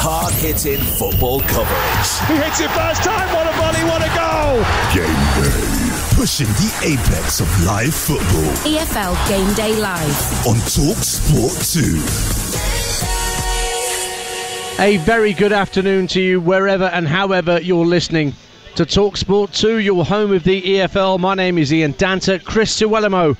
hard-hitting football coverage. He hits it first time, what a volley, what a goal! Game day, pushing the apex of live football. EFL Game Day Live on Talksport 2. A very good afternoon to you wherever and however you're listening to Talksport 2, your home of the EFL. My name is Ian Danter. Chris Suwelemo,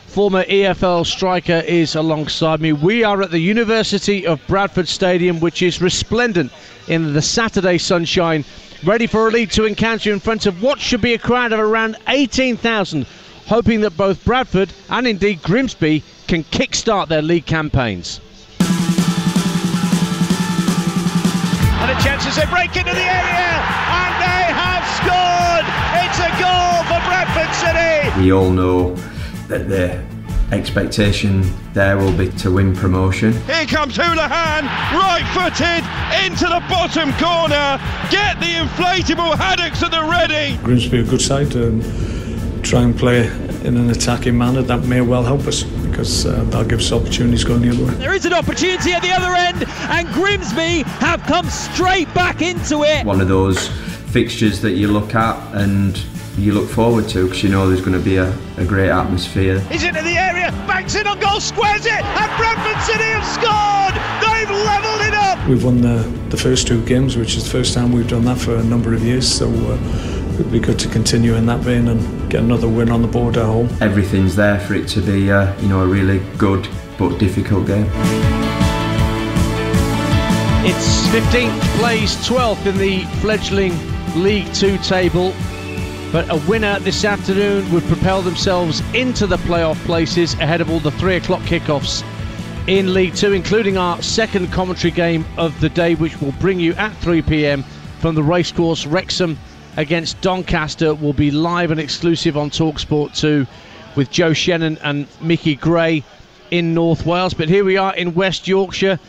former EFL striker, is alongside me. We are at the University of Bradford Stadium, which is resplendent in the Saturday sunshine, ready for a League Two encounter in front of what should be a crowd of around 18,000, hoping that both Bradford and indeed Grimsby can kickstart their league campaigns. And the chances, they break into the area, and they have scored! It's a goal for Bradford City! We all know that the expectation there will be to win promotion. Here comes Houlihan, right-footed, into the bottom corner, get the inflatable haddocks at the ready! Grimsby a good side, try and play in an attacking manner, that may well help us, because that'll give us opportunities going the other way. There is an opportunity at the other end, and Grimsby have come straight back into it. One of those fixtures that you look at and you look forward to, because you know there's going to be a great atmosphere. He's into the area, backs in on goal, squares it, and Bradford City have scored! They've levelled it up! We've won the first two games, which is the first time we've done that for a number of years, so it'd be good to continue in that vein and get another win on the board at home. Everything's there for it to be a really good but difficult game. It's 15th place, 12th in the fledgling League Two table. But a winner this afternoon would propel themselves into the playoff places ahead of all the 3 o'clock kickoffs in League Two, including our second commentary game of the day, which will bring you at 3 p.m. from the racecourse. Wrexham against Doncaster will be live and exclusive on Talksport 2 with Joe Shannon and Mickey Gray in North Wales. But here we are in West Yorkshire.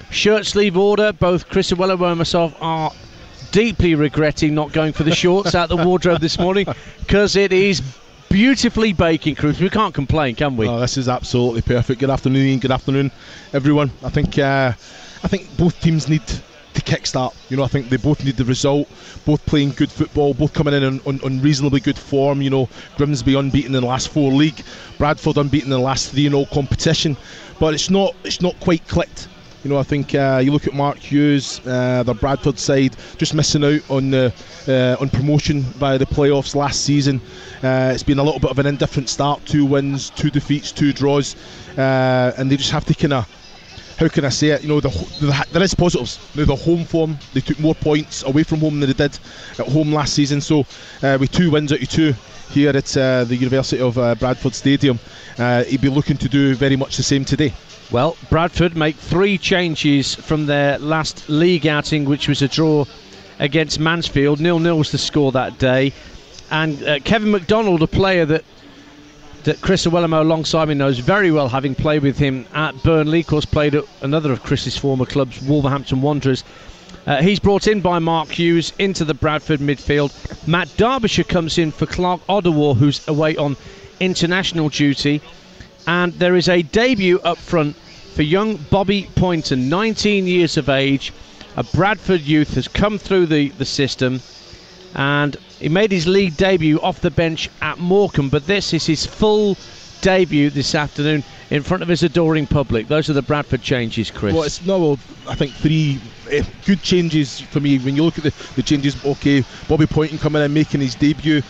Shirt sleeve order. Both Chris Suwelemo and myself are deeply regretting not going for the shorts out the wardrobe this morning, because it is beautifully baking, Cruz. We can't complain, can we? Oh, this is absolutely perfect. Good afternoon, Ian. Good afternoon, everyone. I think both teams need to kickstart. I think they both need the result. Both playing good football. Both coming in on reasonably good form. Grimsby unbeaten in the last 4 league. Bradford unbeaten in the last 3 in all competition. But it's not quite clicked. I think you look at Mark Hughes, the Bradford side, just missing out on promotion via the playoffs last season. It's been a little bit of an indifferent start, 2 wins, 2 defeats, 2 draws, and they just have to kind of, how can I say it, there is positives. The home form, they took more points away from home than they did at home last season, so with 2 wins out of 2 here at the University of Bradford Stadium, he'd be looking to do very much the same today. Well, Bradford make 3 changes from their last league outing, which was a draw against Mansfield. 0-0 was the score that day. And Kevin McDonald, a player that Chris Suwelemo alongside me knows very well, having played with him at Burnley, of course played at another of Chris's former clubs, Wolverhampton Wanderers. He's brought in by Mark Hughes into the Bradford midfield. Matt Derbyshire comes in for Clark Oddawar, who's away on international duty. And there is a debut up front for young Bobby Poynton, 19 years of age. A Bradford youth, has come through the system, and he made his league debut off the bench at Morecambe, but this is his full debut this afternoon in front of his adoring public. Those are the Bradford changes, Chris. Well, I think 3 good changes for me. When you look at the changes, okay, Bobby Poynton coming in, making his debut.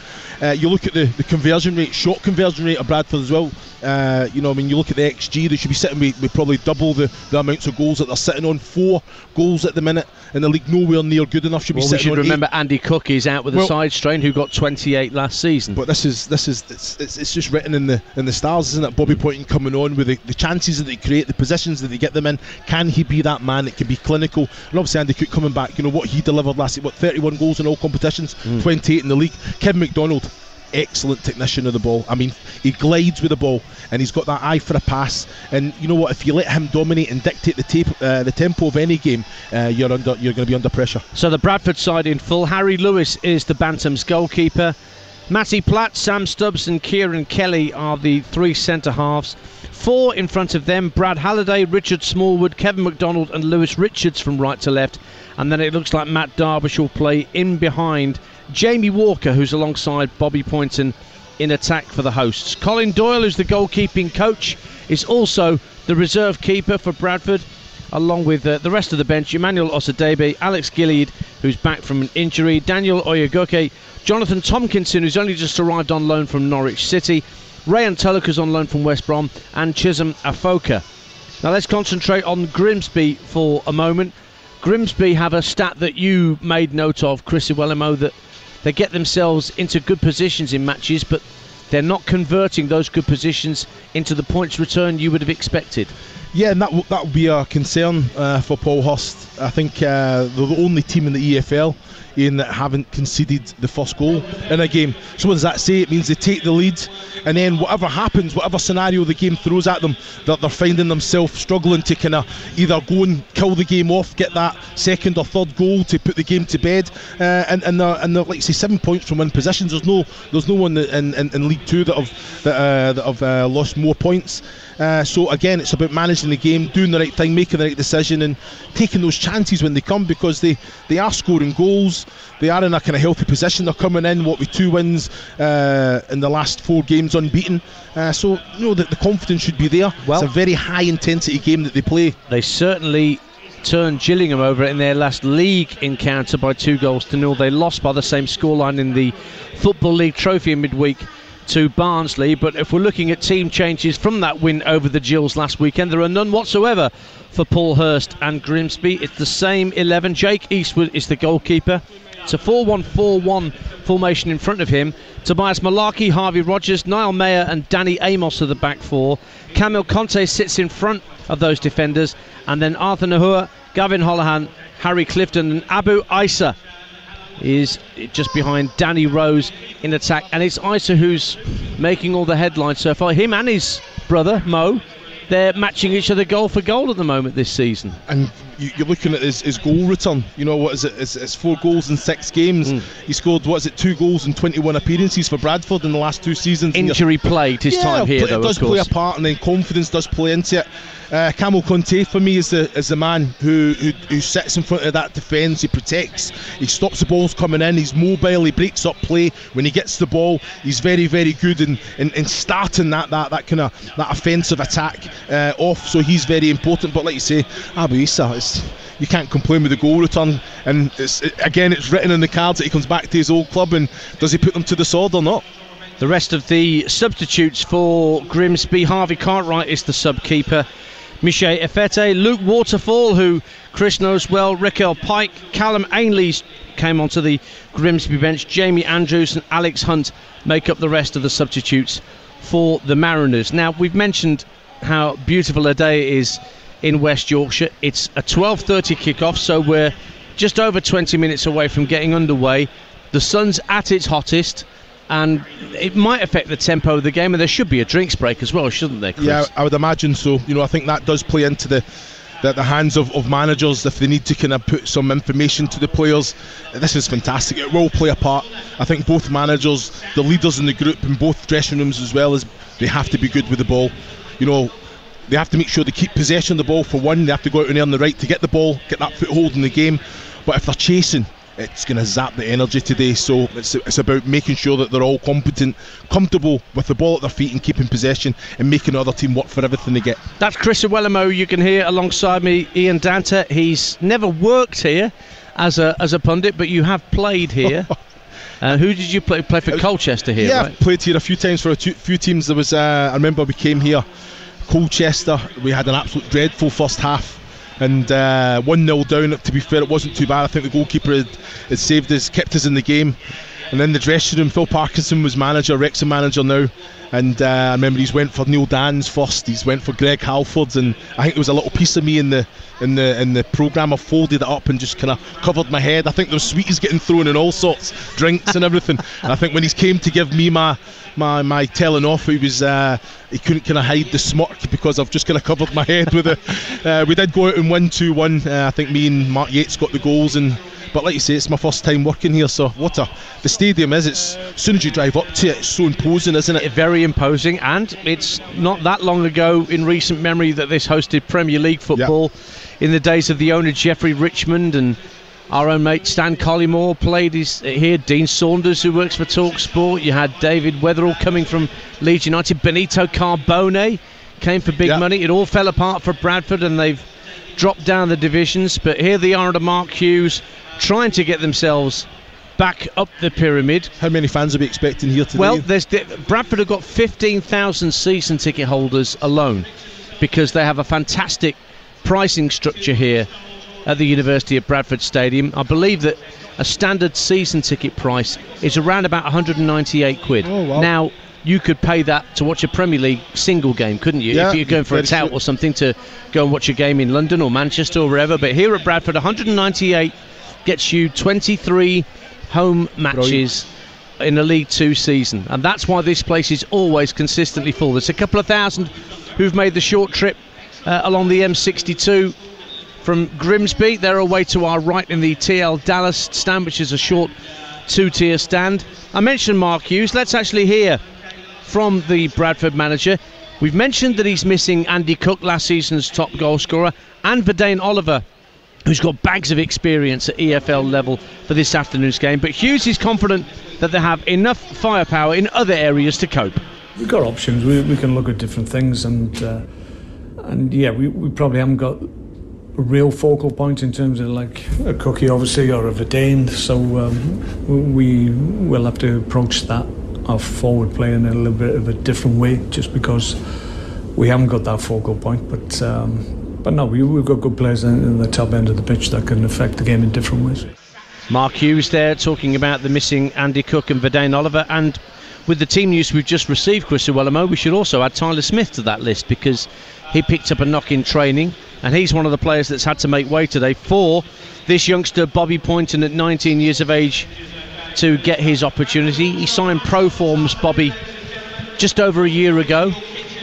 You look at the conversion rate, shot conversion rate of Bradford as well. When you look at the XG, they should be sitting with probably double the amounts of goals that they're sitting on. 4 goals at the minute in the league, nowhere near good enough. We should remember 8. Andy Cook is out with a side strain, who got 28 last season. But it's just written in the stars, isn't it? Bobby Poynton coming on with the chances that they create, the positions that they get them in. Can he be that man that can be clinical? And obviously Andy Cook coming back. What he delivered last year, 31 goals in all competitions, 28 in the league. Kevin McDonald, excellent technician of the ball. I mean, he glides with the ball and he's got that eye for a pass. And you know what? If you let him dominate and dictate the tempo of any game, you're going to be under pressure. So the Bradford side in full. Harry Lewis is the Bantams goalkeeper. Matty Platt, Sam Stubbs and Kieran Kelly are the 3 centre-halves. 4 in front of them, Brad Halliday, Richard Smallwood, Kevin McDonald and Lewis Richards from right to left. And then it looks like Matt Darvish will play in behind Jamie Walker, who's alongside Bobby Poynton in attack for the hosts. Colin Doyle, who's the goalkeeping coach, is also the reserve keeper for Bradford, along with the rest of the bench: Emmanuel Osadebe, Alex Gilead, who's back from an injury, Daniel Oyegoke, Jonathan Tomkinson, who's only just arrived on loan from Norwich City, Rayan Tulloch's on loan from West Brom, and Chisholm Afoka. Now let's concentrate on Grimsby for a moment. Grimsby have a stat that you made note of, Chris Iwelumo, that they get themselves into good positions in matches, but they're not converting those good positions into the points return you would have expected. Yeah, and that will be a concern for Paul Hurst. I think they're the only team in the EFL that haven't conceded the first goal in a game. So what does that say? It means they take the lead, and then whatever happens, whatever scenario the game throws at them, that they're finding themselves struggling to kind of either go and kill the game off, get that second or third goal to put the game to bed, and they're like say 7 points from win positions. There's no one in League Two that have lost more points. So again, it's about managing the game, doing the right thing, making the right decision, and taking those chances when they come, because they are scoring goals. They are in a kind of healthy position. They're coming in with 2 wins in the last 4 games unbeaten. So the confidence should be there. Well, it's a very high intensity game that they play. They certainly turned Gillingham over in their last league encounter by 2-0. They lost by the same scoreline in the Football League Trophy in midweek to Barnsley. But if we're looking at team changes from that win over the Gills last weekend, there are none whatsoever for Paul Hurst and Grimsby. It's the same 11. Jake Eastwood is the goalkeeper. It's a 4-1-4-1 formation in front of him. Tobias Malarkey, Harvey Rogers, Niall Mayer and Danny Amos are the back 4. Camille Conte sits in front of those defenders, and then Arthur Nahua, Gavin Holohan, Harry Clifton and Abu Isa is just behind Danny Rose in attack. And it's Isa who's making all the headlines so far. Him and his brother Mo, they're matching each other goal for goal at the moment this season. And you're looking at his goal return. You know, what is it? It's 4 goals in 6 games. He scored 2 goals in 21 appearances for Bradford in the last 2 seasons. Injury plagued his time here, though. It does play a part, and then confidence does play into it. Camille Conte for me is the man who sits in front of that defence. He protects, he stops the balls coming in, he's mobile, he breaks up play when he gets the ball. He's very, very good in starting that kind of that offensive attack off, so he's very important. But like you say, Abu Issa, you can't complain with the goal return, and it's written in the cards that he comes back to his old club, and does he put them to the sword or not? The rest of the substitutes for Grimsby: Harvey Cartwright is the sub-keeper, Miche Efete, Luke Waterfall, who Chris knows well, Raquel Pike, Callum Ainley came onto the Grimsby bench, Jamie Andrews and Alex Hunt make up the rest of the substitutes for the Mariners. Now, we've mentioned how beautiful a day it is in West Yorkshire. It's a 12:30 kick-off, so we're just over 20 minutes away from getting underway. The sun's at its hottest, and it might affect the tempo of the game, and there should be a drinks break as well, shouldn't there, Chris? Yeah, I would imagine so. I think that does play into the hands of managers if they need to kind of put some information to the players. This is fantastic. It will play a part. I think both managers, the leaders in the group in both dressing rooms as well, as they have to be good with the ball. They have to make sure they keep possession of the ball for one. They have to go out and earn the right to get the ball, get that foothold in the game. But if they're chasing, it's going to zap the energy today. So it's about making sure that they're all comfortable with the ball at their feet and keeping possession and making the other team work for everything they get. That's Chris Iwelumo. You can hear alongside me Ian Danta. He's never worked here as a pundit, but you have played here. Who did you play for? Colchester here, yeah, right? I've played here a few times for a few teams. There was I remember we came here, Colchester. We had an absolute dreadful first half, and 1-0 down. To be fair, it wasn't too bad. I think the goalkeeper had saved us, kept us in the game. And then the dressing room, Phil Parkinson was manager, Wrexham manager now. And I remember he's went for Neil Dan's first. He's went for Greg Halford's, and I think there was a little piece of me in the programme. I folded it up and just kind of covered my head. I think there was sweeties getting thrown in all sorts, drinks and everything. And I think when he came to give me my telling off, he couldn't kind of hide the smirk because I've just kind of covered my head with it. We did go out and win 2-1. I think me and Mark Yates got the goals, but like you say, it's my first time working here, so the stadium is. It's as soon as you drive up to it, it's so imposing, isn't it? Very imposing, and it's not that long ago in recent memory that this hosted Premier League football. In the days of the owner Jeffrey Richmond, and our own mate Stan Collymore played here. Dean Saunders, who works for Talksport. You had David Weatherall coming from Leeds United. Benito Carbone came for big money. It all fell apart for Bradford, and they've dropped down the divisions. But here they are under Mark Hughes, trying to get themselves back up the pyramid. How many fans are we expecting here today? Well, Bradford have got 15,000 season ticket holders alone, because they have a fantastic pricing structure here at the University of Bradford Stadium. I believe that a standard season ticket price is around about 198 quid. Oh, wow. Now, you could pay that to watch a Premier League single game, couldn't you? Yeah, if you're going for a tout or something, to go and watch a game in London or Manchester or wherever. But here at Bradford, 198 gets you 23 home matches in a League Two season. And that's why this place is always consistently full. There's a couple of thousand who've made the short trip along the M62 from Grimsby. They're away to our right in the TL Dallas stand, which is a short two-tier stand. I mentioned Mark Hughes. Let's actually hear from the Bradford manager. We've mentioned that he's missing Andy Cook, last season's top goal scorer, and Verdane Oliver, who's got bags of experience at EFL level for this afternoon's game. But Hughes is confident that they have enough firepower in other areas to cope. We've got options. We can look at different things, and we probably haven't got a real focal point in terms of like a Cookie, obviously, or a Verdane. So we will have to approach that, our forward play, in a little bit of a different way, just because we haven't got that focal point. But no, we've got good players in the top end of the pitch that can affect the game in different ways. Mark Hughes there talking about the missing Andy Cook and Verdane Oliver. And with the team news we've just received, Chris Uwellamo, we should also add Tyler Smith to that list, because he picked up a knock in training, and he's one of the players that's had to make way today for this youngster Bobby Poynton at 19 years of age to get his opportunity. He signed pro forms, Bobby, just over a year ago,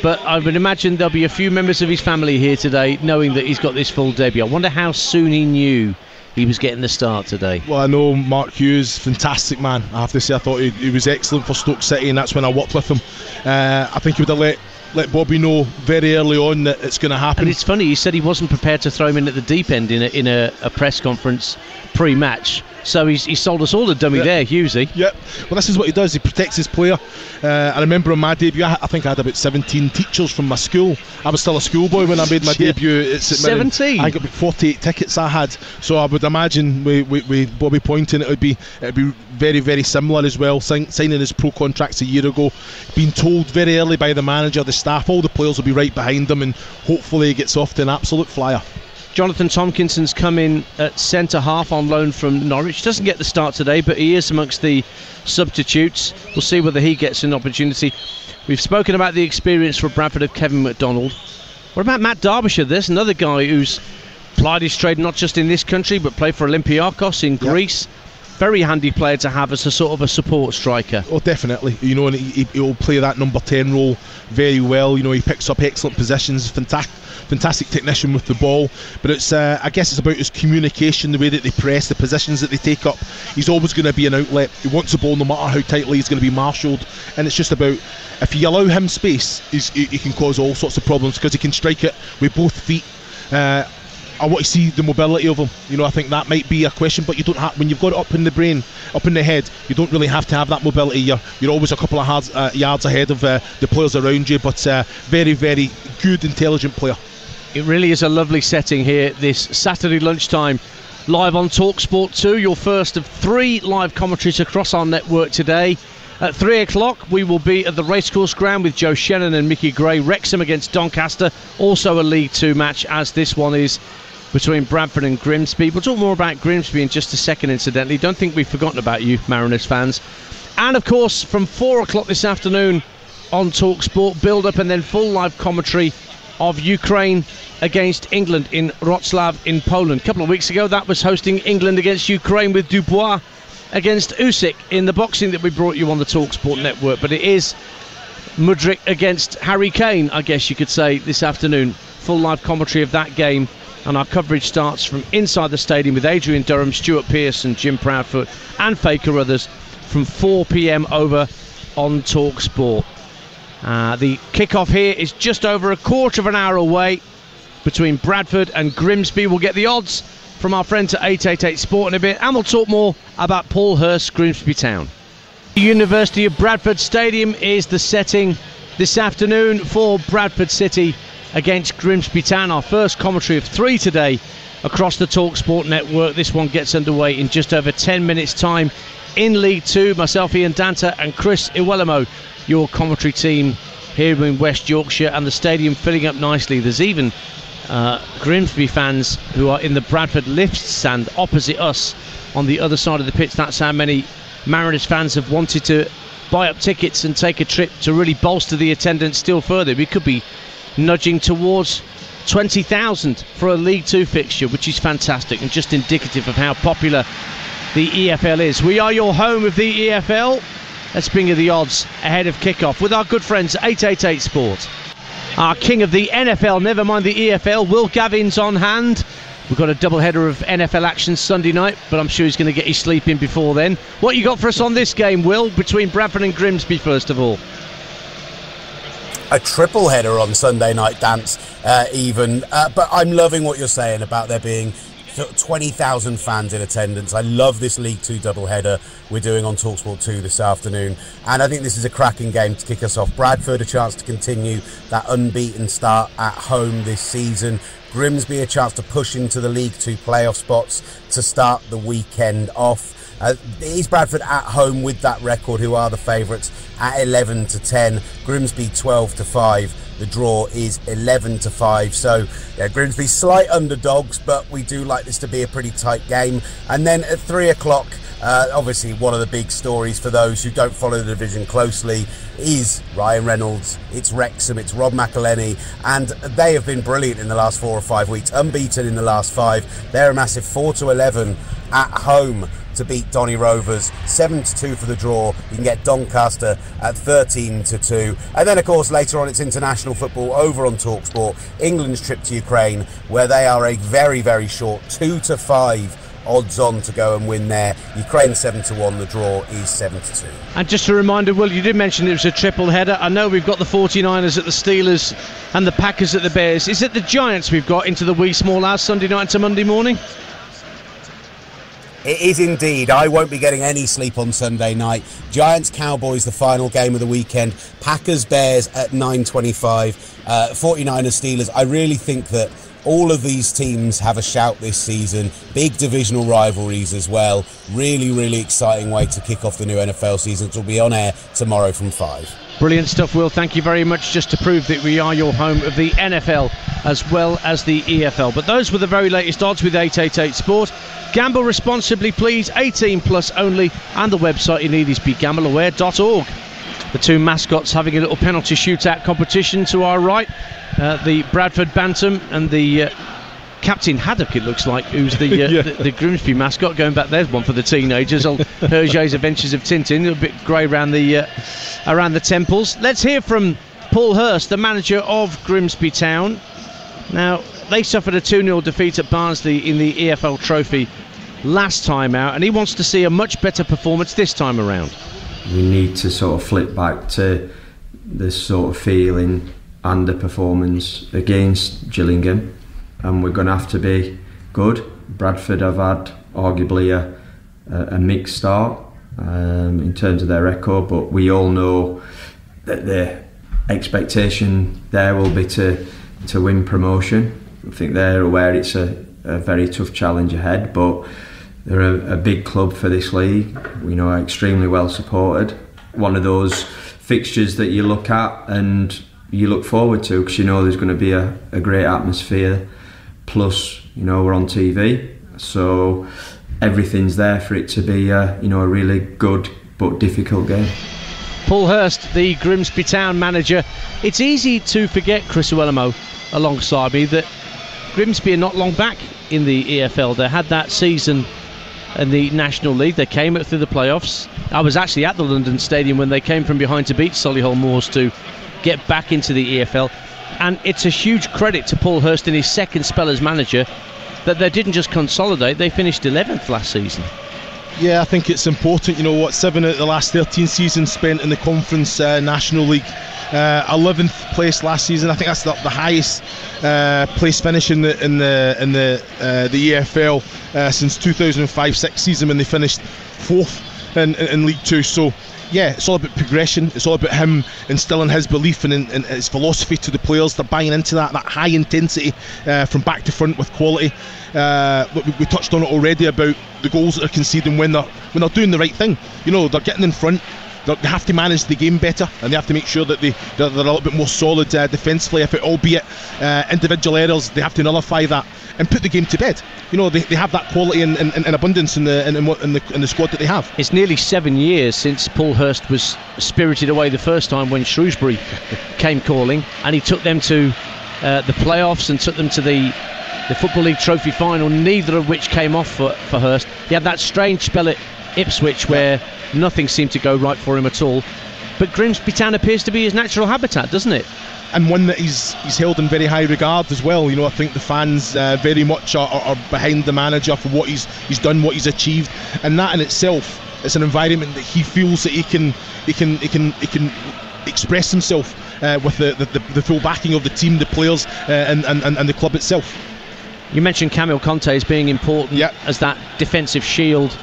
but I would imagine there'll be a few members of his family here today knowing that he's got this full debut. I wonder how soon he knew he was getting the start today. Well, I know Mark Hughes, fantastic man. I have to say, I thought he was excellent for Stoke City, and that's when I worked with him. I think he would have let Bobby know very early on that it's going to happen. And it's funny, he said he wasn't prepared to throw him in at the deep end in a press conference pre-match. So he sold us all a dummy there, Hughesy. Yep. Well, this is what he does. He protects his player. I remember on my debut, I think I had about 17 teachers from my school. I was still a schoolboy when I made my debut. It's at 17? I got about 48 tickets I had. So I would imagine with Bobby Poynton, it would be very, very similar as well. Signing his pro contracts a year ago, being told very early by the manager, the staff, all the players will be right behind him, and hopefully he gets off to an absolute flyer. Jonathan Tompkinson's come in at centre half on loan from Norwich. Doesn't get the start today, but he is amongst the substitutes. We'll see whether he gets an opportunity. We've spoken about the experience for Bradford of Kevin McDonald. What about Matt Derbyshire? There's another guy who's plied his trade not just in this country, but played for Olympiacos in Greece. Very handy player to have as a sort of a support striker. Oh, definitely. And he'll play that number 10 role very well. He picks up excellent positions, fantastic technician with the ball. But it's I guess it's about his communication, the way that they press, the positions that they take up. He's always going to be an outlet. He wants the ball no matter how tightly he's going to be marshalled. And it's just about, if you allow him space, he can cause all sorts of problems, because he can strike it with both feet. I want to see the mobility of him. I think that might be a question, but you don't have, when you've got it up in the brain, up in the head, you don't really have to have that mobility. You're always a couple of yards ahead of the players around you, but very, very good, intelligent player. It really is a lovely setting here this Saturday lunchtime, live on Talksport 2, your first of 3 live commentaries across our network today. At 3 o'clock we will be at the Racecourse Ground with Joe Shannon and Mickey Gray. Wrexham against Doncaster, also a League 2 match, as this one is between Bradford and Grimsby. We'll talk more about Grimsby in just a second, incidentally. Don't think we've forgotten about you, Mariners fans. And of course, from 4 o'clock this afternoon, on Talksport, build-up and then full live commentary of Ukraine against England in Wrocław in Poland. A couple of weeks ago, that was hosting England against Ukraine with Dubois against Usyk in the boxing that we brought you on the Talksport network. But it is Mudryk against Harry Kane, I guess you could say, this afternoon. Full live commentary of that game, and our coverage starts from inside the stadium with Adrian Durham, Stuart Pearson, Jim Proudfoot and Faye Carruthers from 4 p.m. over on Talksport. The kick-off here is just over a quarter of an hour away between Bradford and Grimsby. We'll get the odds from our friends at 888 Sport in a bit, and we'll talk more about Paul Hurst, Grimsby Town. The University of Bradford Stadium is the setting this afternoon for Bradford City against Grimsby Town. Our first commentary of 3 today across the Talksport network. This one gets underway in just over 10 minutes time in League 2. Myself, Ian Danta, and Chris Iwelemo, your commentary team here in West Yorkshire, and the stadium filling up nicely. There's even Grimsby fans who are in the Bradford lift stand opposite us on the other side of the pitch. That's how many Mariners fans have wanted to buy up tickets and take a trip to really bolster the attendance still further. We could be nudging towards 20,000 for a League 2 fixture, which is fantastic and just indicative of how popular the EFL is. We are your home of the EFL. Let's bring you the odds ahead of kickoff with our good friends at 888 Sport. Our king of the NFL, never mind the EFL, Will Gavin's on hand. We've got a double-header of NFL action Sunday night, but I'm sure he's going to get his sleep in before then. What you got for us on this game, Will, between Bradford and Grimsby, first of all? A triple header on Sunday night, Dance, but I'm loving what you're saying about there being 20,000 fans in attendance. I love this League 2 doubleheader we're doing on Talksport 2 this afternoon, and I think this is a cracking game to kick us off. Bradford a chance to continue that unbeaten start at home this season. Grimsby a chance to push into the League 2 playoff spots to start the weekend off. It is Bradford at home with that record, who are the favourites at 11-10. Grimsby 12-5. The draw is 11-5. So yeah, Grimsby slight underdogs, but we do like this to be a pretty tight game. And then at 3 o'clock, obviously one of the big stories for those who don't follow the division closely is Ryan Reynolds. It's Wrexham, it's Rob McElhenney, and they have been brilliant in the last 4 or 5 weeks, unbeaten in the last 5. They're a massive 4-11 at home to beat Donny Rovers. 7-2 for the draw. You can get Doncaster at 13-2. And then of course later on it's international football over on Talksport. England's trip to Ukraine, where they are a very, very short 2-5 odds on to go and win there. Ukraine 7-1, the draw is 7-2. And just a reminder, Will, you did mention it was a triple header. I know we've got the 49ers at the Steelers and the Packers at the Bears. Is it the Giants we've got into the wee small hours Sunday night to Monday morning? It is indeed. I won't be getting any sleep on Sunday night. Giants Cowboys, the final game of the weekend. Packers Bears at 9:25. 49ers Steelers. I really think that all of these teams have a shout this season. Big divisional rivalries as well. Really, really exciting way to kick off the new NFL season. It will be on air tomorrow from 5. Brilliant stuff, Will. Thank you very much. Just to prove that we are your home of the NFL as well as the EFL. But those were the very latest odds with 888 Sport. Gamble responsibly, please. 18 plus only. And the website you need is begambleaware.org. The two mascots having a little penalty shootout competition to our right. The Bradford Bantam and the Captain Haddock, it looks like, who's the Grimsby mascot. Going back, there's one for the teenagers. Old Hergé's Adventures of Tintin, a bit grey around the temples. Let's hear from Paul Hurst, the manager of Grimsby Town. Now, they suffered a 2-0 defeat at Barnsley in the EFL Trophy last time out, and he wants to see a much better performance this time around. We need to sort of flip back to this sort of feeling underperformance against Gillingham, and we're going to have to be good. Bradford have had arguably a mixed start in terms of their record, but we all know that the expectation there will be to win promotion. I think they're aware it's a very tough challenge ahead, but they're a big club for this league. We know extremely well supported. One of those fixtures that you look at and you look forward to, because you know there's going to be a great atmosphere. Plus, you know, we're on TV, so everything's there for it to be a really good but difficult game. Paul Hurst, the Grimsby Town manager. It's easy to forget, Chris Uelemo alongside me, that Grimsby are not long back in the EFL. They had that season in the National League. They came up through the playoffs. I was actually at the London Stadium when they came from behind to beat Solihull Moors to get back into the EFL. And it's a huge credit to Paul Hurst in his second spell as manager that they didn't just consolidate, they finished 11th last season. Yeah, I think it's important. 7 out of the last 13 seasons spent in the Conference National League. 11th place last season. I think that's the highest place finish in the EFL since 2005-06 season, when they finished 4th in League 2. So yeah, it's all about progression. It's all about him instilling his belief and his philosophy to the players. They're buying into that high intensity from back to front with quality. We touched on it already about the goals that they're conceding when they're doing the right thing. They're getting in front. They have to manage the game better, and they have to make sure that they're a little bit more solid defensively. If it, albeit individual errors, they have to nullify that and put the game to bed. They have that quality in abundance in the squad that they have. It's nearly 7 years since Paul Hurst was spirited away the first time when Shrewsbury came calling, and he took them to the playoffs and took them to the Football League Trophy final, neither of which came off for Hurst. He had that strange spell at Ipswich where nothing seemed to go right for him at all. But Grimsby Town appears to be his natural habitat, doesn't it? And one that he's held in very high regard as well. I think the fans very much are behind the manager for what he's done, what he's achieved, and that in itself, it's an environment that he feels that he can express himself with the full backing of the team, the players, and the club itself. You mentioned Camille Conte as being important as that defensive shield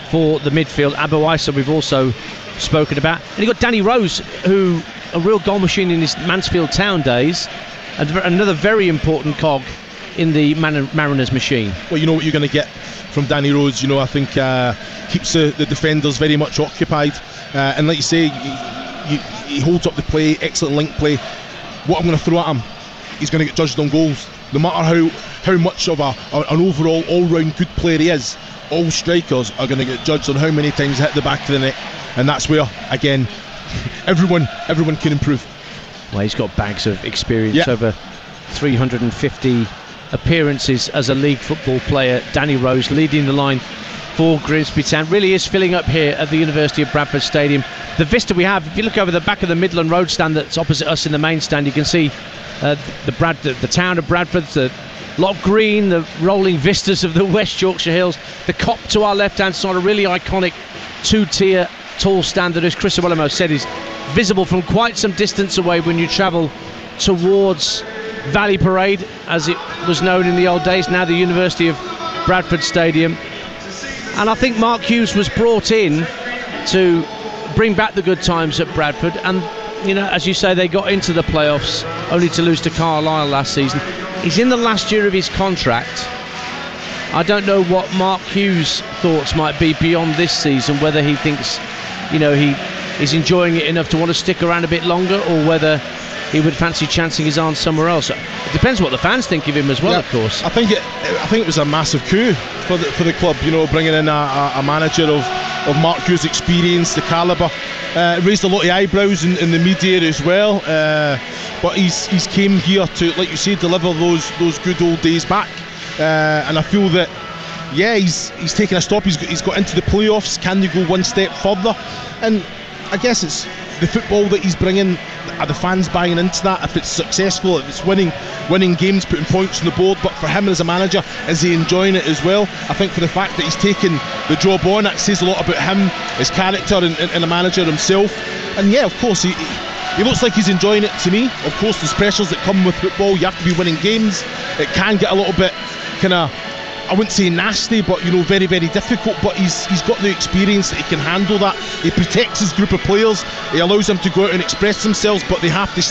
for the midfield. Abu Issa we've also spoken about, and you've got Danny Rose, who a real goal machine in his Mansfield Town days, and another very important cog in the Mariners machine. Well, you know what you're going to get from Danny Rose. I think keeps the defenders very much occupied, and like you say, he holds up the play, excellent link play. What I'm going to throw at him, he's going to get judged on goals. No matter how much of an overall all-round good player he is, all strikers are going to get judged on how many times hit the back of the net, and that's where, again, everyone can improve. Well, he's got bags of experience, over 350 appearances as a league football player. Danny Rose leading the line for Grimsby Town. Really is filling up here at the University of Bradford Stadium. The vista we have, if you look over the back of the Midland Road stand that's opposite us in the main stand, you can see the town of Bradford, the lot of green, the rolling vistas of the West Yorkshire Hills, the cop to our left hand side, a really iconic two-tier tall stand that, as Chris Uelemo said, is visible from quite some distance away when you travel towards Valley Parade, as it was known in the old days, now the University of Bradford Stadium. And I think Mark Hughes was brought in to bring back the good times at Bradford, and as you say, they got into the playoffs only to lose to Carlisle last season. He's in the last year of his contract. I don't know what Mark Hughes' thoughts might be beyond this season, whether he thinks he is enjoying it enough to want to stick around a bit longer, or whether he would fancy chancing his arm somewhere else. It depends what the fans think of him as well, of course. I think it was a massive coup for the club, bringing in a manager of Mark Hughes' experience, the calibre. Raised a lot of eyebrows in the media as well, but he's came here to, like you say, deliver those good old days back, and I feel that he's taken a stop. He's got into the playoffs. Can they go one step further? And I guess it's the football that he's bringing. Are the fans buying into that? If it's successful, if it's winning games, putting points on the board, but for him as a manager, is he enjoying it as well? I think for the fact that he's taken the job on, that says a lot about him, his character, and a manager himself. And of course, he looks like he's enjoying it to me. Of course, there's pressures that come with football. You have to be winning games. It can get a little bit kind of, I wouldn't say nasty, but very, very difficult. But he's got the experience that he can handle that. He protects his group of players. He allows them to go out and express themselves, but they have to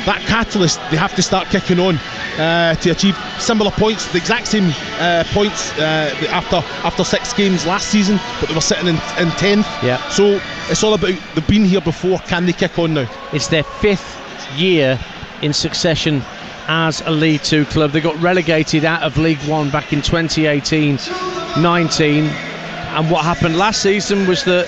that catalyst, they have to start kicking on to achieve similar points, the exact same points after 6 games last season, but they were sitting in 10th. Yeah. So it's all about, they've been here before, can they kick on now? It's their 5th year in succession as a League 2 club. They got relegated out of League 1 back in 2018-19, and what happened last season was that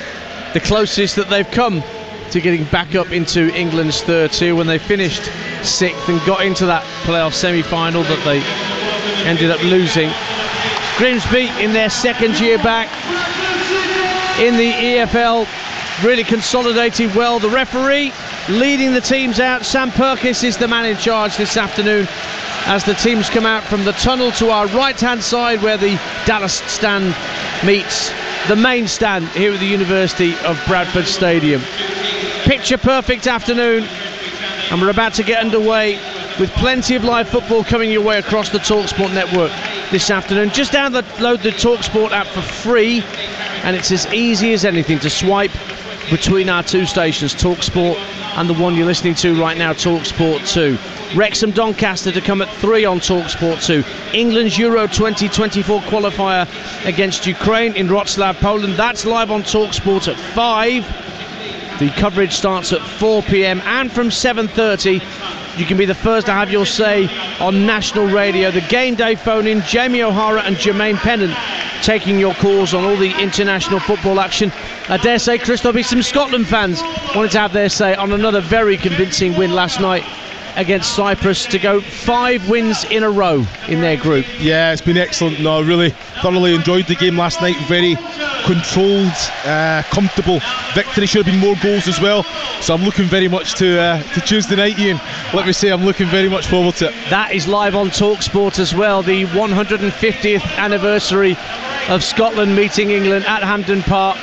the closest that they've come to getting back up into England's third tier when they finished 6th and got into that playoff semi-final that they ended up losing. Grimsby in their second year back in the EFL, really consolidated well. The referee leading the teams out, Sam Perkis, is the man in charge this afternoon as the teams come out from the tunnel to our right hand side where the Dallas stand meets the main stand here at the University of Bradford Stadium. Picture perfect afternoon, and we're about to get underway with plenty of live football coming your way across the Talksport network this afternoon. Just download the Talksport app for free, and it's as easy as anything to swipe between our two stations, Talksport and the one you're listening to right now, Talksport 2. Wrexham Doncaster to come at 3 on Talksport 2. England's Euro 2024 qualifier against Ukraine in Wrocław, Poland. That's live on Talksport at 5. The coverage starts at 4 p.m. and from 7:30 you can be the first to have your say on national radio. The game day phone-in, Jamie O'Hara and Jermaine Pennant taking your calls on all the international football action. I dare say, Chris, there'll be some Scotland fans wanting to have their say on another very convincing win last night against Cyprus to go 5 wins in a row in their group. Yeah, it's been excellent. No, I really thoroughly enjoyed the game last night. Very controlled, comfortable victory. Should have been more goals as well. So I'm looking very much to Tuesday night, Ian. Let me say I'm looking very much forward to it. That is live on Talksport as well. The 150th anniversary of Scotland meeting England at Hampden Park.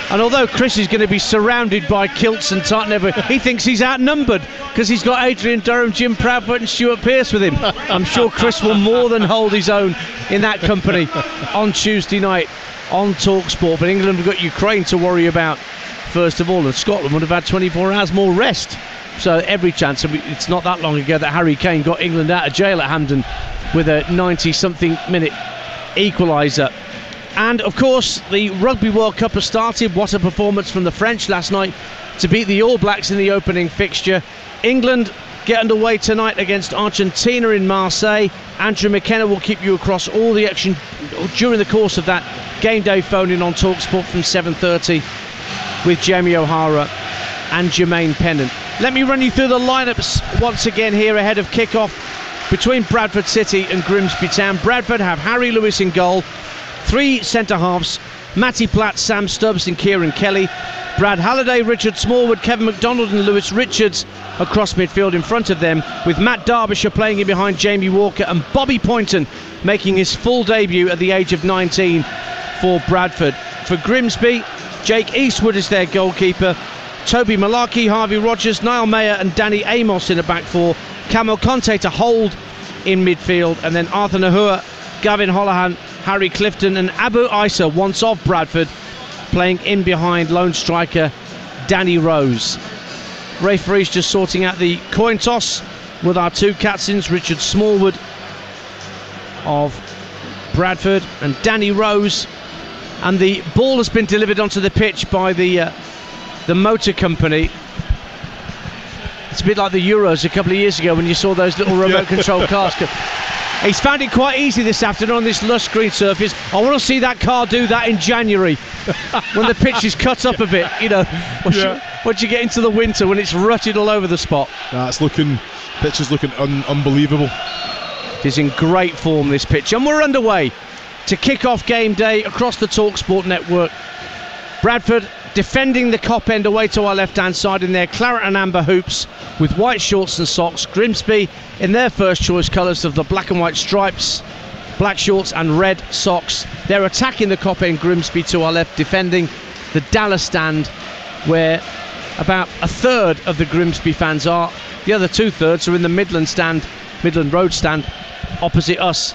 And although Chris is going to be surrounded by kilts and tartan, he thinks he's outnumbered because he's got Adrian Durham, Jim Proudfoot and Stuart Pearce with him. I'm sure Chris will more than hold his own in that company on Tuesday night on Talksport. But England have got Ukraine to worry about first of all, and Scotland would have had 24 hours more rest. So every chance. It's not that long ago that Harry Kane got England out of jail at Hampden with a 90-something minute equaliser. And of course the Rugby World Cup has started. What a performance from the French last night to beat the All Blacks in the opening fixture. England get underway tonight against Argentina in Marseille. Andrew McKenna will keep you across all the action during the course of that game day phone-in on Talksport from 7:30 with Jamie O'Hara and Jermaine Pennant. Let me run you through the lineups once again here ahead of kick-off between Bradford City and Grimsby Town. Bradford have Harry Lewis in goal, 3 centre-halves, Matty Platt, Sam Stubbs and Kieran Kelly, Brad Halliday, Richard Smallwood, Kevin McDonald and Lewis Richards across midfield in front of them, with Matt Derbyshire playing in behind Jamie Walker and Bobby Poynton making his full debut at the age of 19 for Bradford. For Grimsby, Jake Eastwood is their goalkeeper, Toby Malarkey, Harvey Rogers, Niall Mayer and Danny Amos in the back four, Camel Conte to hold in midfield, and then Arthur Nahua, Gavin Holohan, Harry Clifton and Abu Isa, once off Bradford, playing in behind lone striker Danny Rose. Referee's just sorting out the coin toss with our two captains, Richard Smallwood of Bradford and Danny Rose, and the ball has been delivered onto the pitch by the motor company. It's a bit like the Euros a couple of years ago when you saw those little remote control cars. He's found it quite easy this afternoon on this lush green surface. I want to see that car do that in January when the pitch is cut up a bit, you know, once you get into the winter when it's rutted all over the spot. Pitch is looking unbelievable. It is in great form, this pitch, and we're underway to kick off game day across the Talksport network. Bradford defending the Kop end away to our left hand side in their claret and amber hoops with white shorts and socks. Grimsby in their first choice colours of the black and white stripes, black shorts and red socks. They're attacking the Kop end, Grimsby to our left, defending the Dallas stand where about a third of the Grimsby fans are. The other 2/3 are in the Midland Road stand opposite us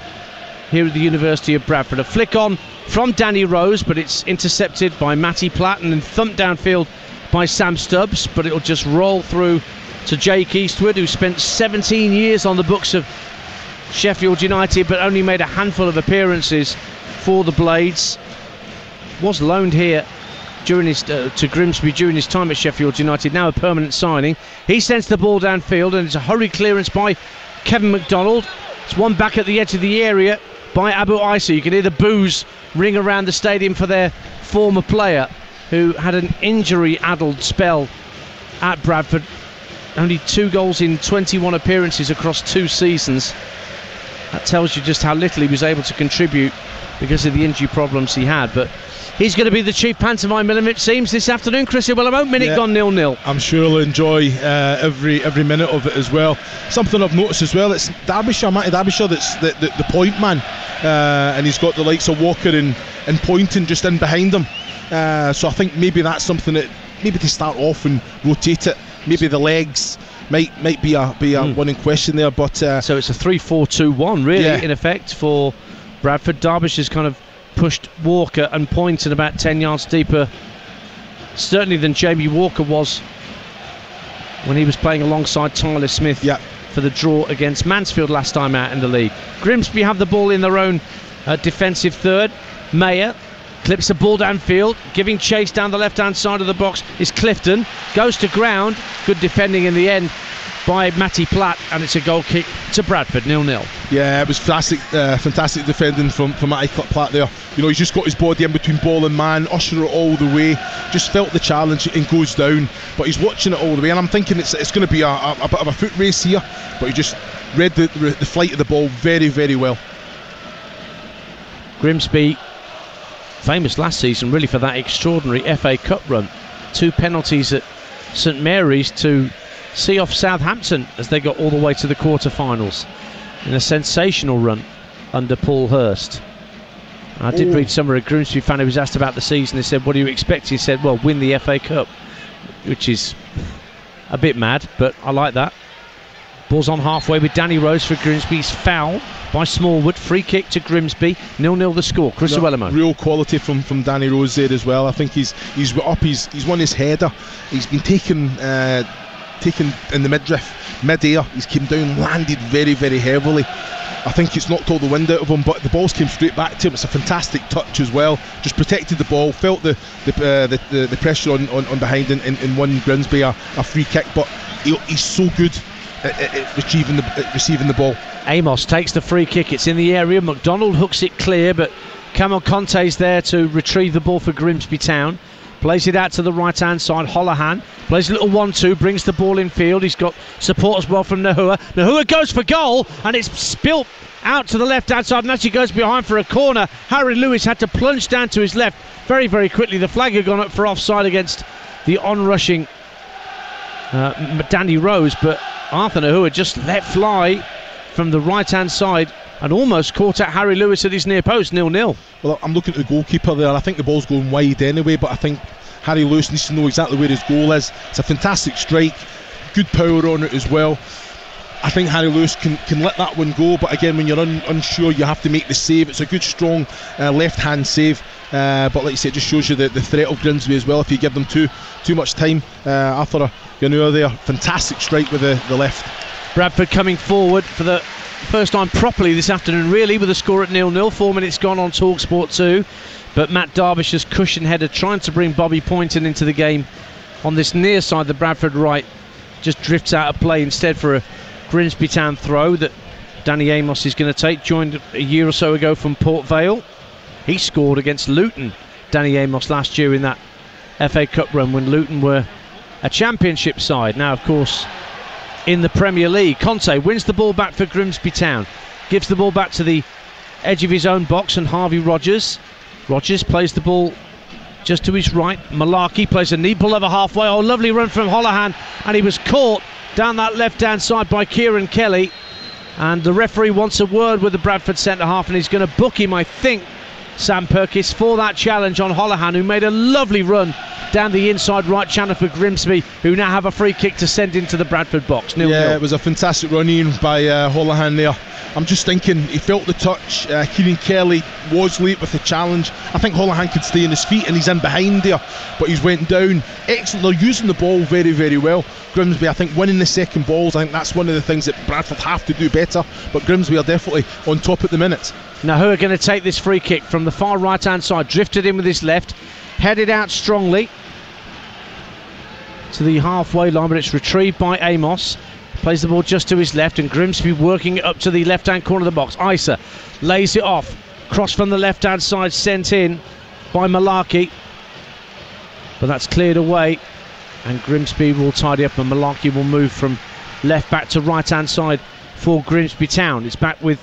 here at the University of Bradford. A flick on from Danny Rose, but it's intercepted by Matty Platt and then thumped downfield by Sam Stubbs, but it'll just roll through to Jake Eastwood, who spent 17 years on the books of Sheffield United but only made a handful of appearances for the Blades. Was loaned here during his to Grimsby during his time at Sheffield United, now a permanent signing. He sends the ball downfield and it's a hurried clearance by Kevin McDonald. It's one back at the edge of the area by Abu Isa. You can hear the boos ring around the stadium for their former player. who had an injury-addled spell at Bradford. Only 2 goals in 21 appearances across 2 seasons. That tells you just how little he was able to contribute because of the injury problems he had. But he's going to be the chief pantomime element, it seems, this afternoon. Chris Willamone, minute gone 0-0. I'm sure he'll enjoy every minute of it as well. Something I've noticed as well, it's Derbyshire, Matty Derbyshire, that's the point man, and he's got the likes of Walker and Poynton just in behind him. So I think maybe that's something that maybe to start off and rotate it. Maybe the legs might be a one in question there, but so it's a 3-4-2-1 really in effect for Bradford. Derbyshire's kind of pushed Walker and Poynton about 10 yards deeper, certainly than Jamie Walker was when he was playing alongside Tyler Smith for the draw against Mansfield last time out in the league. Grimsby have the ball in their own defensive third. Mayer clips the ball downfield, giving chase down the left-hand side of the box is Clifton. Goes to ground, good defending in the end by Matty Platt, and it's a goal kick to Bradford, 0-0. Yeah, it was fantastic defending from Matty Platt there. You know, he's just got his body in between ball and man, usher it all the way, just felt the challenge and goes down, but he's watching it all the way, and I'm thinking it's going to be a bit of a foot race here, but he just read the flight of the ball very, very well. Grimsby, famous last season really for that extraordinary FA Cup run. 2 penalties at St Mary's to see off Southampton as they got all the way to the quarter-finals in a sensational run under Paul Hurst. I did read somewhere a Grimsby fan who was asked about the season. They said, what do you expect? He said, well, win the FA Cup, which is a bit mad, but I like that. Ball's on halfway with Danny Rose for Grimsby's foul by Smallwood. Free kick to Grimsby. 0-0 the score. Chris Willamone. Real quality from Danny Rose there as well. I think he's up. He's won his header. He's been taken in the mid-air. He's came down, landed very, very heavily. I think it's knocked all the wind out of him, but the balls came straight back to him. It's a fantastic touch as well. Just protected the ball, felt the pressure on behind and won Grimsby a free kick. But he's so good at receiving the ball. Amos takes the free kick. It's in the area. McDonald hooks it clear, but Kamel Conte's there to retrieve the ball for Grimsby Town. Plays it out to the right-hand side. Holohan plays a little 1-2, brings the ball in field. He's got support as well from Nahua. Nahua goes for goal, and it's spilt out to the left-hand side, and as he goes behind for a corner, Harry Lewis had to plunge down to his left very, very quickly. The flag had gone up for offside against the on-rushing Danny Rose, but Arthur Nahua just let fly from the right-hand side and almost caught out Harry Lewis at his near post. 0-0. Well, I'm looking at the goalkeeper there. I think the ball's going wide anyway, but I think Harry Lewis needs to know exactly where his goal is. It's a fantastic strike, good power on it as well. I think Harry Lewis can let that one go, but again, when you're unsure, you have to make the save. It's a good, strong left-hand save, but like you said, it just shows you the threat of Grimsby as well if you give them too much time. Arthur Ganua there, fantastic strike with the left. Bradford coming forward for the first time properly this afternoon, really, with a score at 0-0. 4 minutes gone on Talksport 2, but Matt Derbyshire's cushion header trying to bring Bobby Poynton into the game on this near side, the Bradford right, just drifts out of play instead for a Grimsby Town throw that Danny Amos is going to take, joined a year or so ago from Port Vale. He scored against Luton, Danny Amos, last year in that FA Cup run when Luton were a championship side. Now, of course, in the Premier League. Conte wins the ball back for Grimsby Town, gives the ball back to the edge of his own box, and Harvey Rogers plays the ball just to his right. Malarkey plays a neat ball over halfway. Oh, lovely run from Holohan, and he was caught down that left-hand side by Kieran Kelly, and the referee wants a word with the Bradford centre-half, and he's going to book him, I think, Sam Perkis, for that challenge on Holohan, who made a lovely run down the inside right channel for Grimsby, who now have a free kick to send into the Bradford box. 0-0. Yeah, it was a fantastic run in by Holohan there. I'm just thinking, he felt the touch. Kieran Kelly was late with the challenge. I think Holohan could stay on his feet, and he's in behind there, but he's went down. Excellent. They're using the ball very, very well. Grimsby, I think, winning the second balls, I think that's one of the things that Bradford have to do better, but Grimsby are definitely on top at the minute. Now, who are going to take this free kick from the far right-hand side? Drifted in with his left, headed out strongly to the halfway line, but it's retrieved by Amos. Plays the ball just to his left, and Grimsby working it up to the left-hand corner of the box. Isa lays it off. Cross from the left-hand side, sent in by Malarkey. but that's cleared away, and Grimsby will tidy up, and Malarkey will move from left back to right hand side for Grimsby Town. It's back with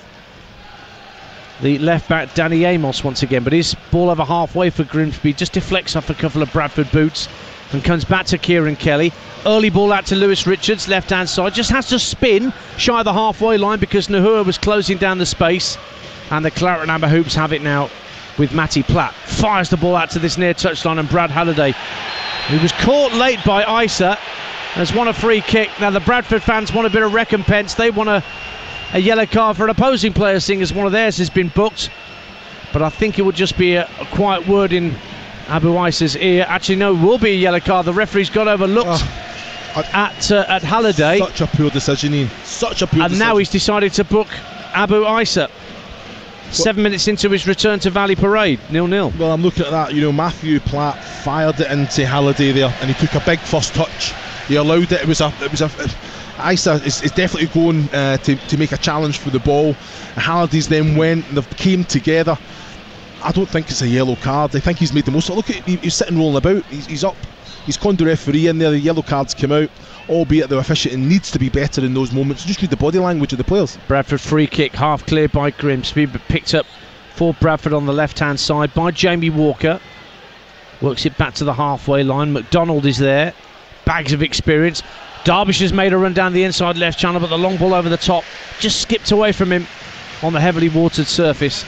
the left back Danny Amos once again, but his ball over halfway for Grimsby just deflects off a couple of Bradford boots and comes back to Kieran Kelly. Early ball out to Lewis Richards, left hand side, just has to spin shy of the halfway line because Nahua was closing down the space, and the Claret and Amber Hoops have it now with Matty Platt. Fires the ball out to this near touchline, and Brad Halliday, who was caught late by Isa, has won a free kick. Now the Bradford fans want a bit of recompense. They want a yellow card for an opposing player, seeing as one of theirs has been booked. But I think it would just be a quiet word in Abu Isa's ear. Actually, no, it will be a yellow card. The referee's got overlooked at Halliday. Such a poor decision, Ian. Such a poor decision. And now he's decided to book Abu Isa. 7 minutes into his return to Valley Parade, 0-0. Well, I'm looking at that. Matthew Platt fired it into Halliday there, and he took a big first touch. He allowed it. It was a. Isa is definitely going to make a challenge for the ball. Halliday's then went, and they came together. I don't think it's a yellow card. I think he's made the most of it. Look at he's sitting rolling about. He's up. He's conned the referee in there. The yellow cards come out, albeit the officiating needs to be better in those moments. Just read the body language of the players. Bradford free kick, half cleared by Grimsby, but picked up for Bradford on the left hand side by Jamie Walker. Works it back to the halfway line. McDonald is there. Bags of experience. Derbyshire's made a run down the inside left channel, but the long ball over the top just skipped away from him on the heavily watered surface,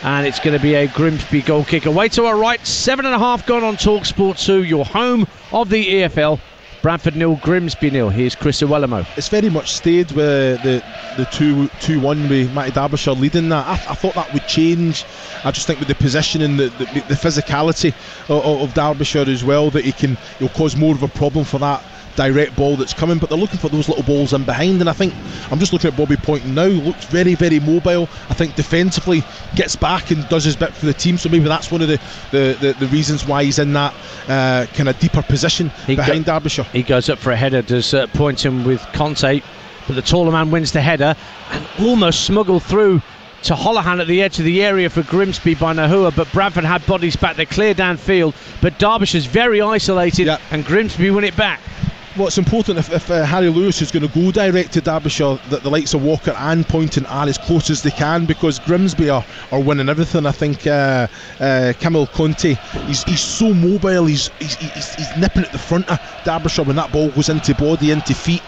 and it's going to be a Grimsby goal kick. Away to our right, 7.5 gone on Talksport 2, your home of the EFL. Bradford 0, Grimsby 0. Here's Chris Iwelumo. It's very much stayed with the 2-1 with Matty Derbyshire leading that. I thought that would change. I just think with the positioning, the physicality of Derbyshire as well, that he'll cause more of a problem for that direct ball that's coming, but they're looking for those little balls in behind, and I think I'm just looking at Bobby Poynton now. Looks very, very mobile. I think defensively gets back and does his bit for the team, so maybe that's one of the reasons why he's in that kind of deeper position behind Derbyshire. He goes up for a header, does Poynton with Conte, but the taller man wins the header and almost smuggled through to Holohan at the edge of the area for Grimsby by Nahua, but Bradford had bodies back. They clear downfield, but Derbyshire's very isolated, and Grimsby win it back. What's important if Harry Lewis is going to go direct to Derbyshire, that the likes of Walker and Poynton are as close as they can, because Grimsby are winning everything. I think Camille Conte, he's so mobile, he's nipping at the front of Derbyshire when that ball goes into body, into feet.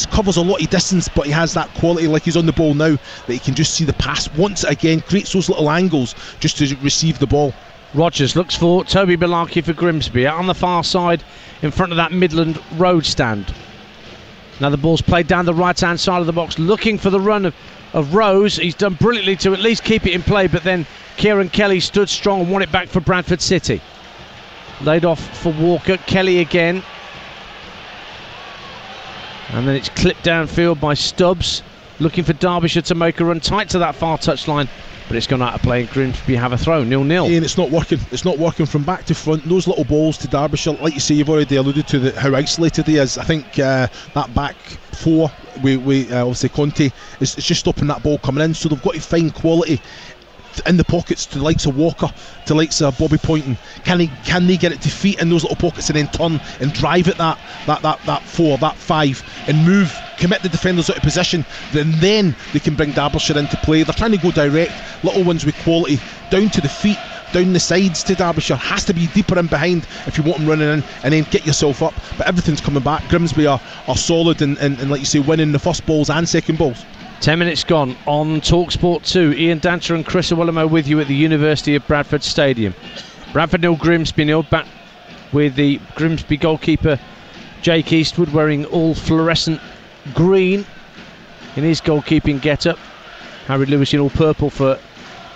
Covers a lot of distance, but he has that quality, like he's on the ball now, that he can just see the pass once again, creates those little angles just to receive the ball. Rogers looks for Toby Malarkey for Grimsby, out on the far side in front of that Midland Road stand. Now the ball's played down the right hand side of the box, looking for the run of Rose. He's done brilliantly to at least keep it in play, but then Kieran Kelly stood strong and won it back for Bradford City. Laid off for Walker, Kelly again, and then it's clipped downfield by Stubbs, looking for Derbyshire to make a run tight to that far touchline, but it's gone out of play and Grimsby have a throw, 0-0. And it's not working. It's not working from back to front. Those little balls to Derbyshire, like you say, you've already alluded to how isolated he is. I think that back four, we obviously Conte is just stopping that ball coming in, so they've got to find quality in the pockets to the likes of Walker, to the likes of Bobby Poynton. Can they get it to feet in those little pockets and then turn and drive at that 4, that 5, and move, commit the defenders out of position? Then they can bring Derbyshire into play. They're trying to go direct, little ones with quality, down to the feet, down the sides to Derbyshire. Has to be deeper in behind if you want them running in, and then get yourself up. But everything's coming back. Grimsby are solid and like you say, winning the first balls and second balls. 10 minutes gone on Talksport 2. Ian Dancher and Chris Iwelumo with you at the University of Bradford Stadium. Bradford 0, Grimsby 0. Back with the Grimsby goalkeeper Jake Eastwood wearing all fluorescent green in his goalkeeping get-up. Harry Lewis in all purple for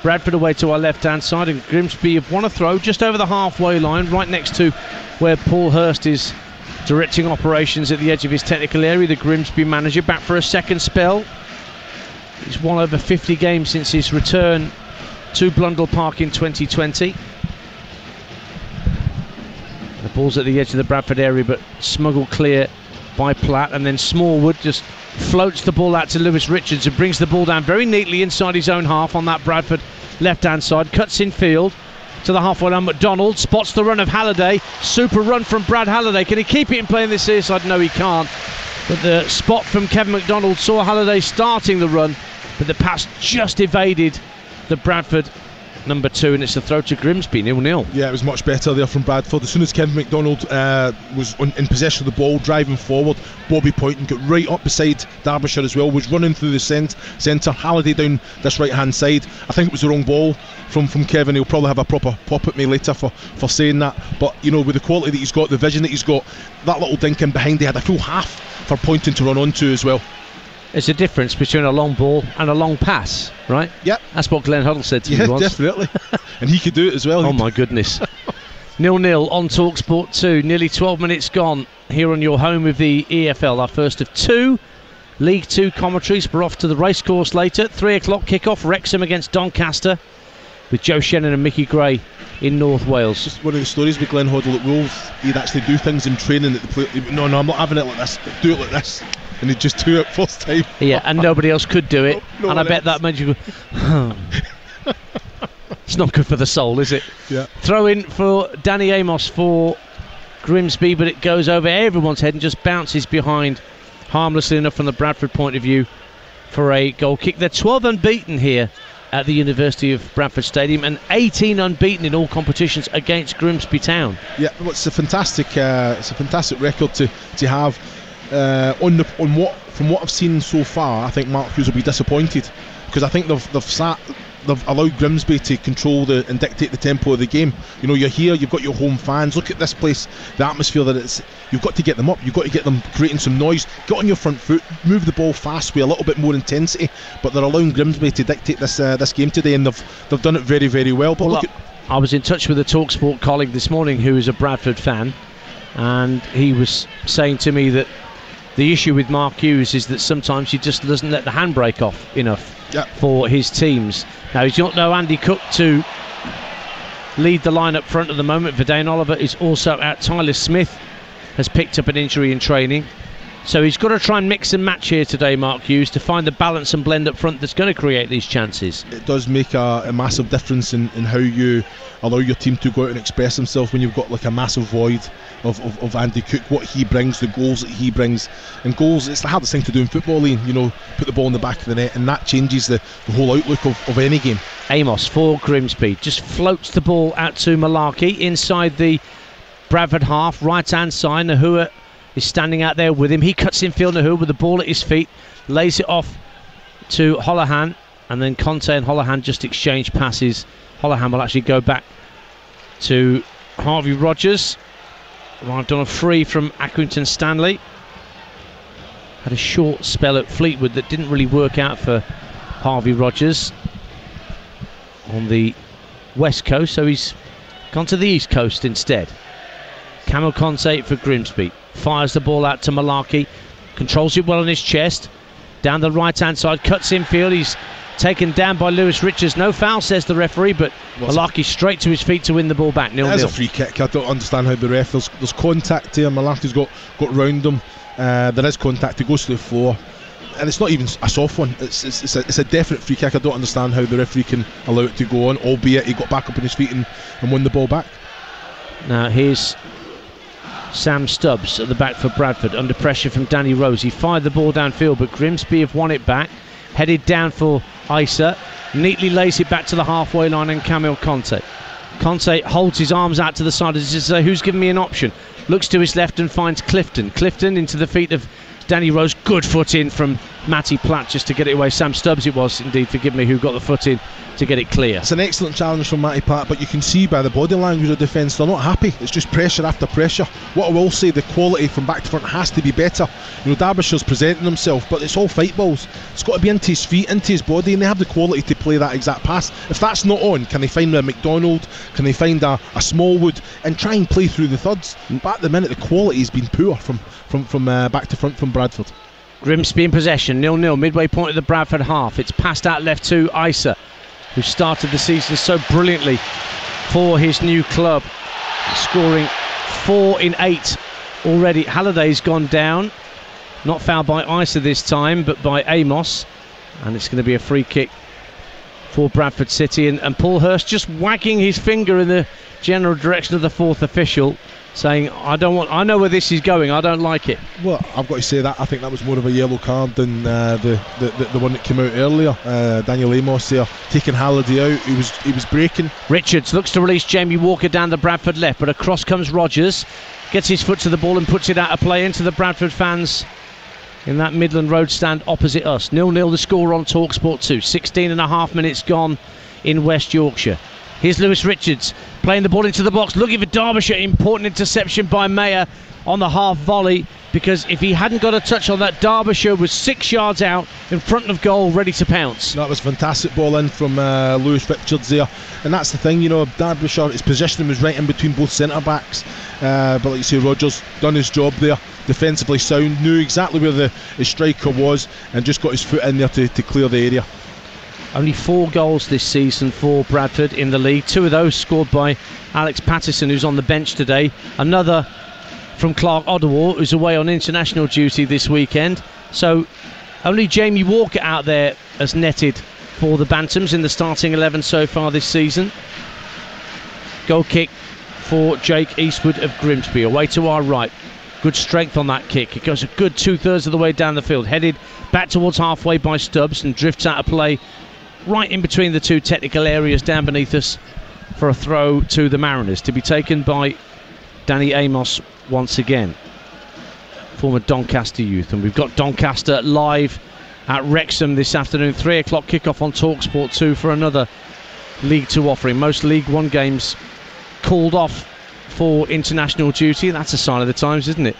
Bradford. Away to our left-hand side, and Grimsby have won a throw just over the halfway line, right next to where Paul Hurst is directing operations at the edge of his technical area. The Grimsby manager back for a second spell. He's won over 50 games since his return to Blundell Park in 2020. The ball's at the edge of the Bradford area, but smuggled clear by Platt, and then Smallwood just floats the ball out to Lewis Richards and brings the ball down very neatly inside his own half on that Bradford left-hand side. Cuts in field, to the halfway line. McDonald spots the run of Halliday. Super run from Brad Halliday. Can he keep it in play in this near side? No, he can't. But the spot from Kevin McDonald saw Halliday starting the run, but the pass just evaded the Bradford number 2, and it's a throw to Grimsby, 0-0. Yeah, it was much better there from Bradford. As soon as Kevin McDonald was in possession of the ball, driving forward, Bobby Poynton got right up beside Derbyshire as well, was running through the centre, Halliday down this right hand side. I think it was the wrong ball from Kevin. He'll probably have a proper pop at me later for saying that, but you know, with the quality that he's got, the vision that he's got, that little dink in behind, he had a full half for Poynton to run onto as well. There's a difference between a long ball and a long pass, right? Yep. That's what Glenn Huddle said to me once. Yeah, definitely. And he could do it as well. Oh my goodness. 0-0 on Talksport 2. Nearly 12 minutes gone here on your home of the EFL. Our first of 2 League 2 commentaries. We're off to the racecourse later. 3 o'clock kickoff. Wrexham against Doncaster with Joe Shannon and Mickey Gray in North Wales. Just one of the stories with Glenn Hoddle at Wolves, he'd actually do things in training that the player, no, I'm not having it like this, do it like this, and he'd just do it first time. Yeah, and nobody else could do it. No and I bet that made you go, oh. It's not good for the soul, is it? Yeah. Throw in for Danny Amos for Grimsby, but it goes over everyone's head and just bounces behind, harmlessly enough from the Bradford point of view, for a goal kick. They're 12 unbeaten here at the University of Bradford Stadium, and 18 unbeaten in all competitions against Grimsby Town. Yeah, well, it's a fantastic record to have. From what I've seen so far, I think Mark Hughes will be disappointed, because I think they've allowed Grimsby to control and dictate the tempo of the game. You know, you're here, you've got your home fans. Look at this place, the atmosphere that it's. You've got to get them up. You've got to get them creating some noise. Get on your front foot, move the ball fast with a little bit more intensity. But they're allowing Grimsby to dictate this game today, and they've done it very, very well. But look, I was in touch with a Talksport colleague this morning who is a Bradford fan, and he was saying to me that the issue with Mark Hughes is that sometimes he just doesn't let the handbrake off enough for his teams. Now, he's got no Andy Cook to lead the line up front at the moment. Verdane Oliver is also out. Tyler Smith has picked up an injury in training. So he's got to try and mix and match here today, Mark Hughes, to find the balance and blend up front that's going to create these chances. It does make a massive difference in how you allow your team to go out and express themselves when you've got like a massive void of Andy Cook, what he brings, the goals that he brings. And goals, it's the hardest thing to do in football, Ian, you know, put the ball in the back of the net, and that changes the whole outlook of any game. Amos for Grimsby just floats the ball out to Malarkey inside the Bradford half, right hand side. Nahua is standing out there with him. He cuts infield. Nahua with the ball at his feet, lays it off to Holohan, and then Conte and Holohan just exchange passes. Holohan will actually go back to Harvey Rogers. Arrived on a free from Accrington Stanley. Had a short spell at Fleetwood that didn't really work out for Harvey Rogers on the west coast, so he's gone to the east coast instead. Camille Conte for Grimsby fires the ball out to Malarkey, controls it well on his chest, down the right hand side, cuts infield. He's taken down by Lewis Richards. No foul, says the referee, but Malarkey straight to his feet to win the ball back. 0-0. That's a free kick. I don't understand how the ref, there's contact here. Malarkey's got round him. There is contact. He goes to the floor, and it's not even a soft one. It's a definite free kick. I don't understand how the referee can allow it to go on, albeit he got back up on his feet and won the ball back. Now here's Sam Stubbs at the back for Bradford, under pressure from Danny Rose. He fired the ball downfield, but Grimsby have won it back. Headed down for Isa, neatly lays it back to the halfway line, and Camille Conte. Conte holds his arms out to the side as to say, who's given me an option? Looks to his left and finds Clifton. Clifton into the feet of Danny Rose. Good foot in from Matty Platt just to get it away. Sam Stubbs it was indeed, forgive me, who got the foot in to get it clear. It's an excellent challenge from Matty Platt, but you can see by the body language of defence they're not happy. It's just pressure after pressure. What I will say, the quality from back to front has to be better. You know, Derbyshire's presenting himself, but it's all fight balls. It's got to be into his feet, into his body, and they have the quality to play that exact pass. If that's not on, can they find a McDonald? Can they find a Smallwood and try and play through the thirds? But at the minute the quality has been poor from back to front from Bradford. Grimsby in possession, 0-0, midway point of the Bradford half. It's passed out left to Isa, who started the season so brilliantly for his new club, scoring 4 in 8 already. Halliday's gone down, not fouled by Isa this time, but by Amos, and it's going to be a free kick for Bradford City, and Paul Hurst just wagging his finger in the general direction of the fourth official, saying, I know where this is going, I don't like it. Well, I've got to say that I think that was more of a yellow card than the one that came out earlier. Daniel Amos there taking Halliday out. He was breaking. Richards looks to release Jamie Walker down the Bradford left, but across comes Rogers, gets his foot to the ball and puts it out of play into the Bradford fans in that Midland Road stand opposite us. 0-0 the score on Talksport 2. 16 and a half minutes gone in West Yorkshire. Here's Lewis Richards playing the ball into the box, looking for Derbyshire. Important interception by Mayer on the half volley, because if he hadn't got a touch on that, Derbyshire was 6 yards out in front of goal, ready to pounce. That was a fantastic ball in from Lewis Richards there, and that's the thing, Derbyshire, his positioning was right in between both centre backs, but like you say, Rogers done his job there, defensively sound, knew exactly where his striker was, and just got his foot in there to clear the area. Only 4 goals this season for Bradford in the league. 2 of those scored by Alex Patterson, who's on the bench today. Another from Clark Ottawa, who's away on international duty this weekend. So only Jamie Walker out there has netted for the Bantams in the starting 11 so far this season. Goal kick for Jake Eastwood of Grimsby, away to our right. Good strength on that kick. It goes a good 2/3 of the way down the field. Headed back towards halfway by Stubbs and drifts out of play right in between the 2 technical areas down beneath us for a throw to the Mariners, to be taken by Danny Amos once again, former Doncaster youth. And we've got Doncaster live at Wrexham this afternoon. 3 o'clock kickoff on Talksport 2 for another League 2 offering. Most League 1 games called off for international duty. That's a sign of the times, isn't it?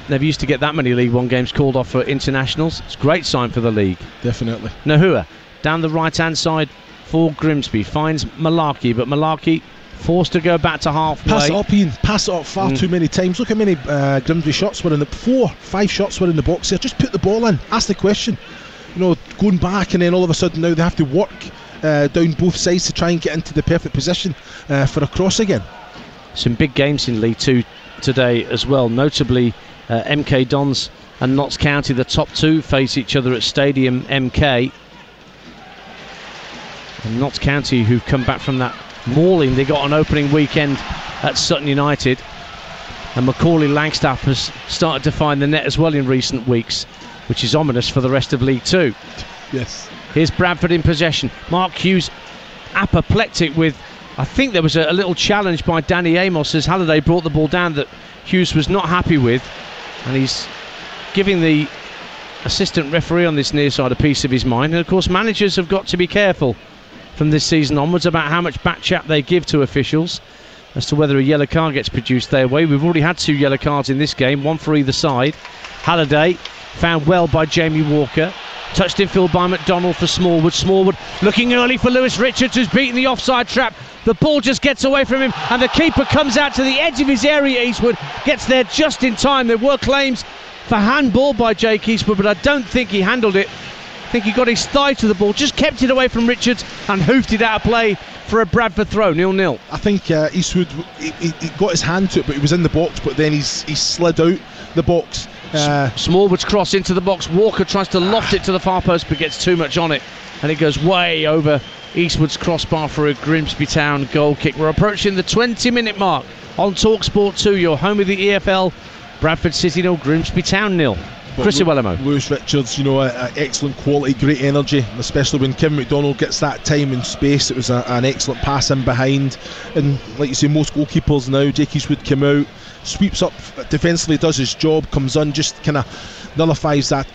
Never used to get that many League 1 games called off for internationals. It's a great sign for the league. Definitely. Nahua down the right hand side for Grimsby, finds Malarkey, but Malarkey forced to go back to halfway. Pass it up, Ian. Pass it up far too many times. Look how many Grimsby shots were in the 4-5 shots were in the box there. Just put the ball in. Ask the question. Going back, and then all of a sudden now they have to work down both sides to try and get into the perfect position for a cross again. Some big games in League 2 today as well. Notably, MK Dons and Notts County, the top 2, face each other at Stadium MK. And Notts County, who've come back from that mauling they got on opening weekend at Sutton United, and Macaulay Langstaff has started to find the net as well in recent weeks, which is ominous for the rest of League 2. Yes. Here's Bradford in possession. Mark Hughes apoplectic with, I think there was a little challenge by Danny Amos as Halliday brought the ball down that Hughes was not happy with, and he's giving the assistant referee on this near side a piece of his mind. And of course, managers have got to be careful from this season onwards about how much back chat they give to officials as to whether a yellow card gets produced their way. We've already had 2 yellow cards in this game, 1 for either side. Halliday found well by Jamie Walker, touched in field by McDonald for Smallwood looking early for Lewis Richards, who's beaten the offside trap. The ball just gets away from him and the keeper comes out to the edge of his area. Eastwood gets there just in time. There were claims for handball by Jake Eastwood, but I don't think he handled it. I think he got his thigh to the ball, just kept it away from Richards and hoofed it out of play for a Bradford throw, 0-0. I think Eastwood, he got his hand to it, but he was in the box, but then he slid out the box. Smallwood's cross into the box. Walker tries to loft it to the far post, but gets too much on it, and it goes way over Eastwood's crossbar for a Grimsby Town goal kick. We're approaching the 20-minute mark on Talksport 2, your home of the EFL. Bradford City 0, Grimsby Town 0. Chrissy Wellamo. Lewis Richards, excellent quality, great energy, especially when Kevin McDonald gets that time and space. It was an excellent pass in behind, and like you say, most goalkeepers now, Jake Eastwood came out, sweeps up defensively, does his job, comes on, just kind of nullifies that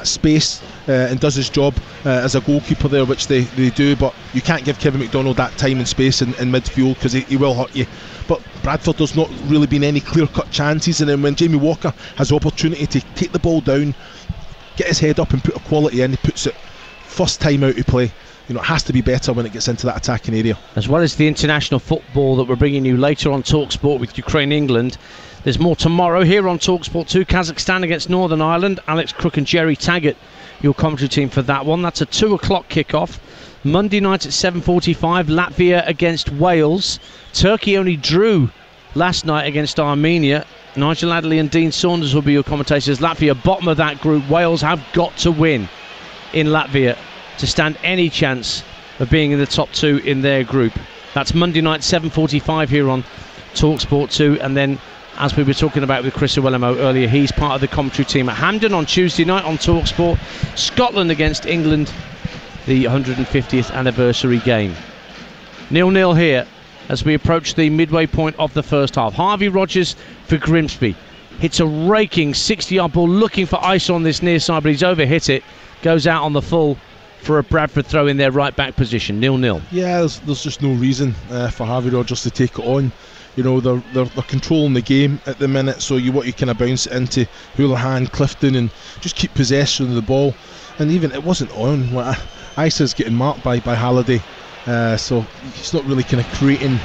space and does his job as a goalkeeper there, which they do. But you can't give Kevin McDonald that time and space in midfield, because he will hurt you. But Bradford, there's not really been any clear-cut chances, and then when Jamie Walker has the opportunity to take the ball down, get his head up and put a quality in, he puts it first time out of play. It has to be better when it gets into that attacking area. As well as the international football that we're bringing you later on Talksport with Ukraine-England, there's more tomorrow here on Talksport 2. Kazakhstan against Northern Ireland. Alex Crook and Jerry Taggart, your commentary team for that one. That's a 2 o'clock kickoff. Monday night at 7:45, Latvia against Wales. Turkey only drew last night against Armenia. Nigel Adderley and Dean Saunders will be your commentators. Latvia bottom of that group. Wales have got to win in Latvia to stand any chance of being in the top 2 in their group. That's Monday night, 7:45 here on Talksport 2, and then, as we were talking about with Chris Iwelumo earlier, he's part of the commentary team at Hampden on Tuesday night on Talksport. Scotland against England, the 150th anniversary game. 0-0 here as we approach the midway point of the first half. Harvey Rogers for Grimsby hits a raking 60-yard ball looking for ice on this near side, but he's overhit it. Goes out on the full for a Bradford throw in their right back position. 0-0. Yeah, there's just no reason for Harvey Rogers to take it on. You know, they're controlling the game at the minute, so you kind of bounce it into Houlihan, Clifton, and just keep possession of the ball. And even it wasn't on. Isa's getting marked by Halliday, so he's not really kind of creating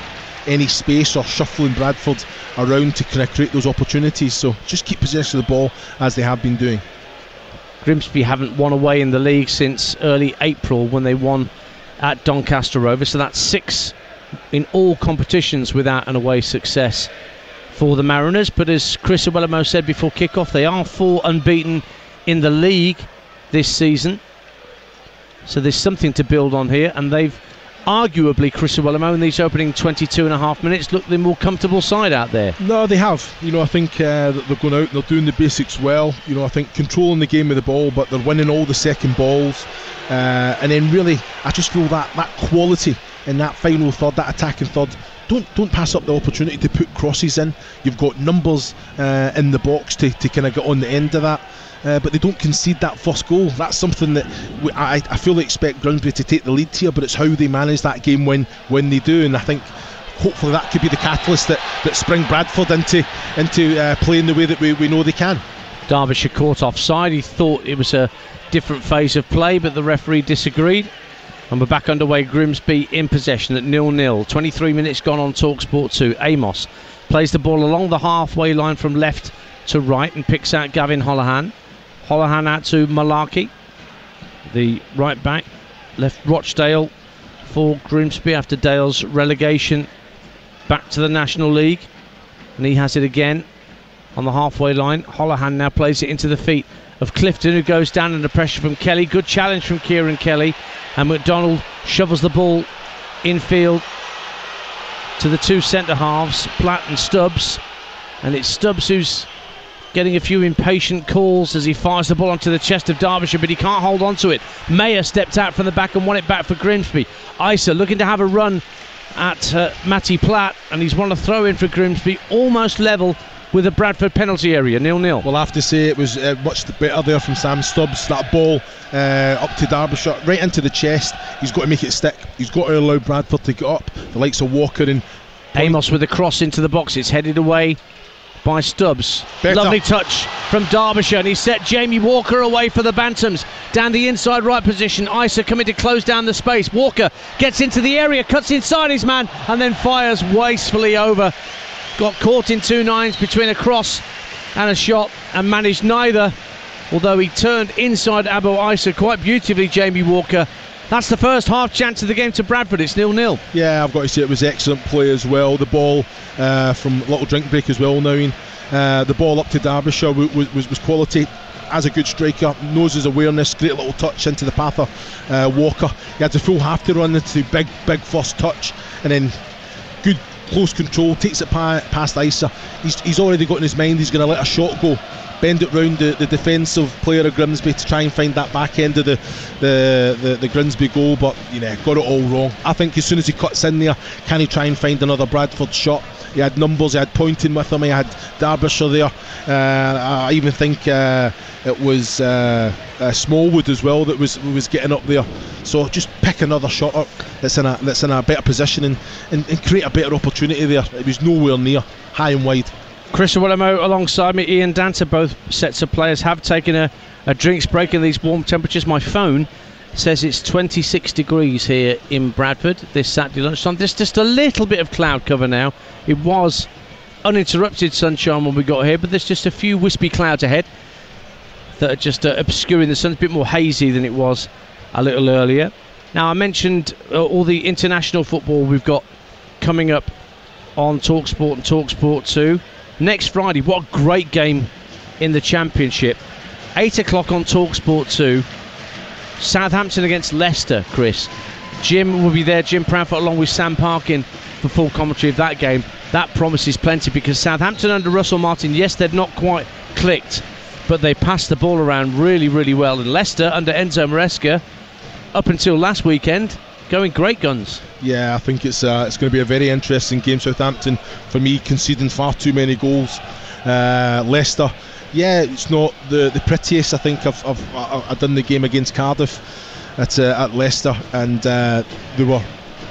any space or shuffling Bradford around to kind of create those opportunities. So just keep possession of the ball as they have been doing. Grimsby haven't won away in the league since early April when they won at Doncaster Rovers, so that's 6 in all competitions without an away success for the Mariners. But as Chris Iwelumo said before kick-off, they are 4 unbeaten in the league this season, so there's something to build on here, and they've arguably, Chris Iwelumo, in these opening 22.5 minutes, looked the more comfortable side out there. No, they have. You know, I think that they're going out and they're doing the basics well. You know, I think controlling the game with the ball, but they're winning all the second balls, and then really I just feel that quality in that final third, that attacking third. Don't pass up the opportunity to put crosses in. You've got numbers in the box to kind of get on the end of that, but they don't concede that first goal. That's something that I fully expect Grimsby to take the lead here, but it's how they manage that game when they do. And I think hopefully that could be the catalyst that spring Bradford into playing the way that we know they can. Derbyshire caught offside. He thought it was a different phase of play, but the referee disagreed. And we're back underway. Grimsby in possession at 0-0. 23 minutes gone on Talksport 2. Amos plays the ball along the halfway line from left to right and picks out Gavin Holohan. Holohan out to Malarkey, the right back. Left Rochdale for Grimsby after Dale's relegation back to the National League. And he has it again on the halfway line. Holohan now plays it into the feet of Clifton, who goes down under pressure from Kelly. Good challenge from Kieran Kelly, and McDonald shovels the ball infield to the 2 centre halves, Platt and Stubbs, and it's Stubbs who's getting a few impatient calls as he fires the ball onto the chest of Derbyshire, but he can't hold on to it. Mayer stepped out from the back and won it back for Grimsby. Isa looking to have a run at Matty Platt, and he's won a throw in for Grimsby, almost level with the Bradford penalty area. 0-0. Well, I have to say it was much better there from Sam Stubbs. That ball up to Derbyshire, right into the chest. He's got to make it stick. He's got to allow Bradford to get up. The likes of Walker and Amos with the cross into the box. It's headed away by Stubbs. Better. Lovely touch from Derbyshire, and he set Jamie Walker away for the Bantams. Down the inside right position, Isa coming to close down the space. Walker gets into the area, cuts inside his man, and then fires wastefully over. Got caught in 2 nines between a cross and a shot and managed neither, although he turned inside Abu Isa quite beautifully, Jamie Walker. That's the first half chance of the game to Bradford. It's 0-0. Yeah, I've got to say it was excellent play as well. The ball from Little Drink Break as well now. The ball up to Derbyshire was quality. As a good striker, knows his awareness, great little touch into the path of Walker. He had the full half to run into big first touch, and then good close control, takes it past Isa. He's already got in his mind he's going to let a shot go, bend it round the defensive player of Grimsby to try and find that back end of the Grimsby goal, but got it all wrong. I think as soon as he cuts in there, can he try and find another Bradford shot? He had numbers, he had Poynton with him, he had Derbyshire there. I even think it was Smallwood as well that was getting up there. So just pick another shot up that's in a better position and create a better opportunity there. It was nowhere near, high and wide. Chris Iwelumo alongside me, Ian Danter. Both sets of players have taken a drinks break in these warm temperatures. My phone says it's 26 degrees here in Bradford this Saturday lunchtime. There's just a little bit of cloud cover now. It was uninterrupted sunshine when we got here, but there's just a few wispy clouds ahead that are just obscuring the sun. It's a bit more hazy than it was a little earlier. Now, I mentioned all the international football we've got coming up on Talksport and Talksport 2. Next Friday, what a great game in the Championship. 8 o'clock on Talksport 2. Southampton against Leicester, Chris. Jim will be there, Jim Proudfoot, along with Sam Parkin for full commentary of that game. That promises plenty, because Southampton under Russell Martin, yes, they've not quite clicked, but they passed the ball around really, really well. And Leicester under Enzo Maresca, up until last weekend, going great guns. Yeah, I think it's going to be a very interesting game. Southampton, for me, conceding far too many goals. Leicester, yeah, it's not the prettiest. I think I've done the game against Cardiff at Leicester, and they were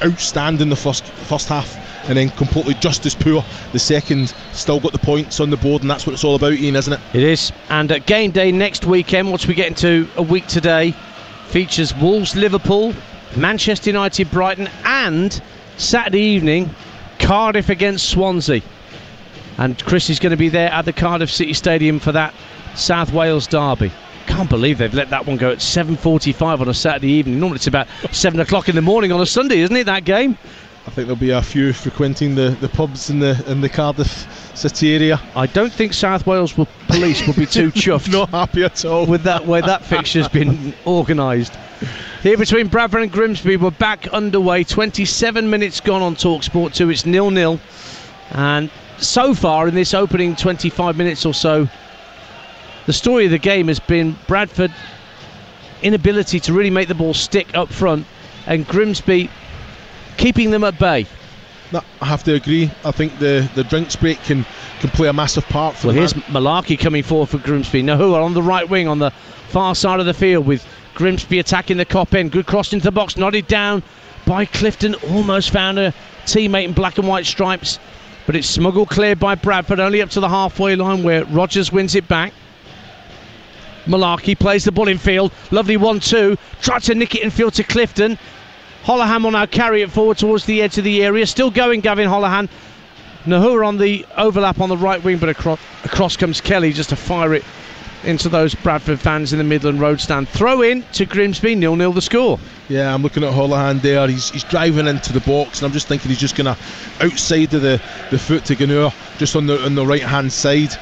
outstanding the first half, and then completely just as poor the second. Still got the points on the board, and that's what it's all about, Ian, isn't it? It is. And at game day next weekend, once we get into a week today, features Wolves, Liverpool, Manchester United, Brighton, and Saturday evening, Cardiff against Swansea. And Chris is going to be there at the Cardiff City Stadium for that South Wales derby. Can't believe they've let that one go at 7:45 on a Saturday evening. Normally it's about 7 o'clock in the morning on a Sunday, isn't it, that game? I think there'll be a few frequenting the pubs in the Cardiff City area. I don't think South Wales police will be too chuffed. Not happy at all with that way that fixture's been organised. Here between Bradford and Grimsby, we're back underway. 27 minutes gone on Talksport 2. It's 0-0, and so far in this opening 25 minutes or so, the story of the game has been Bradford inability to really make the ball stick up front, and Grimsby keeping them at bay. No, I have to agree. I think the drinks break can play a massive part for them. Well, here's Malarkey coming forward for Grimsby. Nahua on the right wing on the far side of the field, with Grimsby attacking the cop end. Good cross into the box, nodded down by Clifton. Almost found a teammate in black and white stripes, but it's smuggled clear by Bradford, only up to the halfway line, where Rogers wins it back. Malarkey plays the ball in field. Lovely 1-2. Tried to nick it in field to Clifton. Holohan will now carry it forward towards the edge of the area. Still going, Gavin Holohan. Nahua on the overlap on the right wing, but across comes Kelly just to fire it into those Bradford fans in the Midland Road stand. Throw in to Grimsby, 0-0 the score. Yeah, I'm looking at Holohan there. He's driving into the box, and I'm just thinking he's just going to outside of the foot to Ganur, just on the right hand side,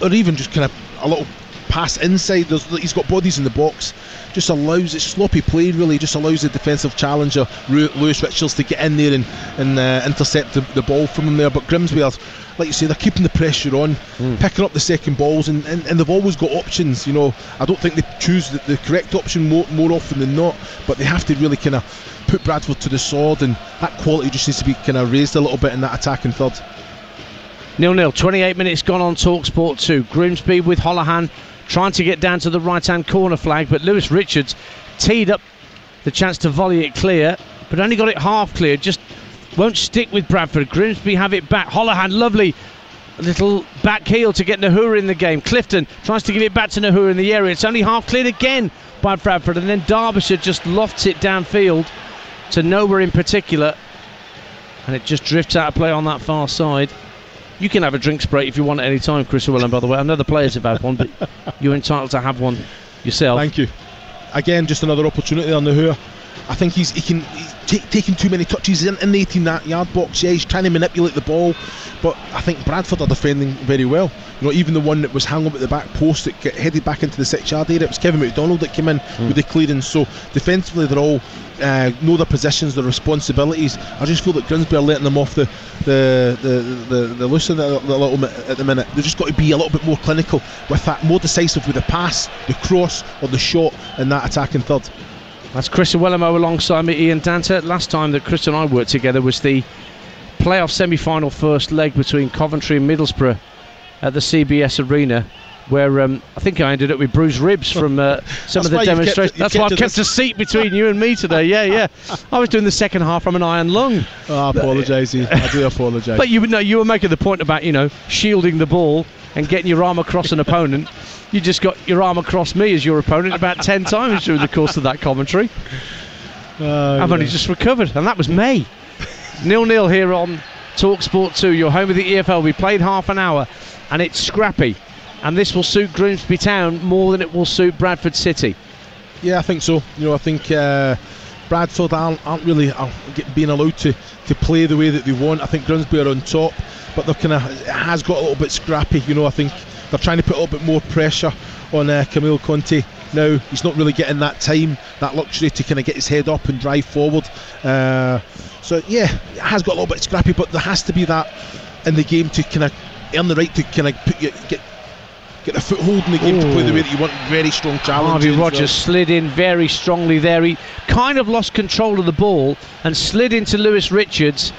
or even just kind of a little pass inside. He's got bodies in the box. Just allows it, sloppy play really, just allows the defensive challenger Lewis Richards to get in there and intercept the ball from him there. But Grimsby are, like you say, they're keeping the pressure on, picking up the second balls, and they've always got options. You know, I don't think they choose the correct option more often than not, but they have to really kind of put Bradford to the sword, and that quality just needs to be kind of raised a little bit in that attacking third. 0-0, 28 minutes gone on Talksport 2. Grimsby with Holohan trying to get down to the right-hand corner flag, but Lewis Richards teed up the chance to volley it clear, but only got it half clear. Just won't stick with Bradford. Grimsby have it back. Holohan, lovely little back heel to get Nahua in the game. Clifton tries to give it back to Nahua in the area. It's only half cleared again by Bradford, and then Derbyshire just lofts it downfield to nowhere in particular, and it just drifts out of play on that far side. You can have a drinks break if you want at any time, Chris Llewellyn, by the way. I know the players have had one, but you're entitled to have one yourself. Thank you. Again, just another opportunity on Nahua. I think he's taking too many touches in the 18-yard box. Yeah, he's trying to manipulate the ball, but I think Bradford are defending very well. You know, even the one that was hung up at the back post that headed back into the 6-yard area, it was Kevin McDonald that came in with the clearance. So defensively, they're all know their positions, their responsibilities. I just feel that Grimsby are letting them off the loose a little bit at the minute. They've just got to be a little bit more clinical with that, more decisive with the pass, the cross, or the shot in that attacking third. That's Chris Llewellyn alongside me, Ian Danta. Last time that Chris and I worked together was the playoff semi-final first leg between Coventry and Middlesbrough at the CBS Arena, where I think I ended up with bruised ribs from some of the demonstrations. That's why I've kept a seat between you and me today. Yeah. I was doing the second half from an iron lung. I apologise, Ian. I do apologise. But you were making the point about, shielding the ball and getting your arm across an opponent. You just got your arm across me as your opponent about 10 times during the course of that commentary. I've only just recovered, and that was May. 0-0 here on Talksport 2. You're home with the EFL. We played half an hour, and it's scrappy. And this will suit Grimsby Town more than it will suit Bradford City. Yeah, I think so. I think Bradford aren't really being allowed to play the way that they want. I think Grimsby are on top, but they're it has got a little bit scrappy. I think they're trying to put a little bit more pressure on Camille Conte. Now he's not really getting that time, that luxury to kind of get his head up and drive forward. So yeah, it has got a little bit scrappy, but there has to be that in the game to kind of earn the right to kind of get a foothold in the game to play the way that you want. Very strong challenge. Harvey Rogers slid in very strongly there. He kind of lost control of the ball and slid into Lewis Richards,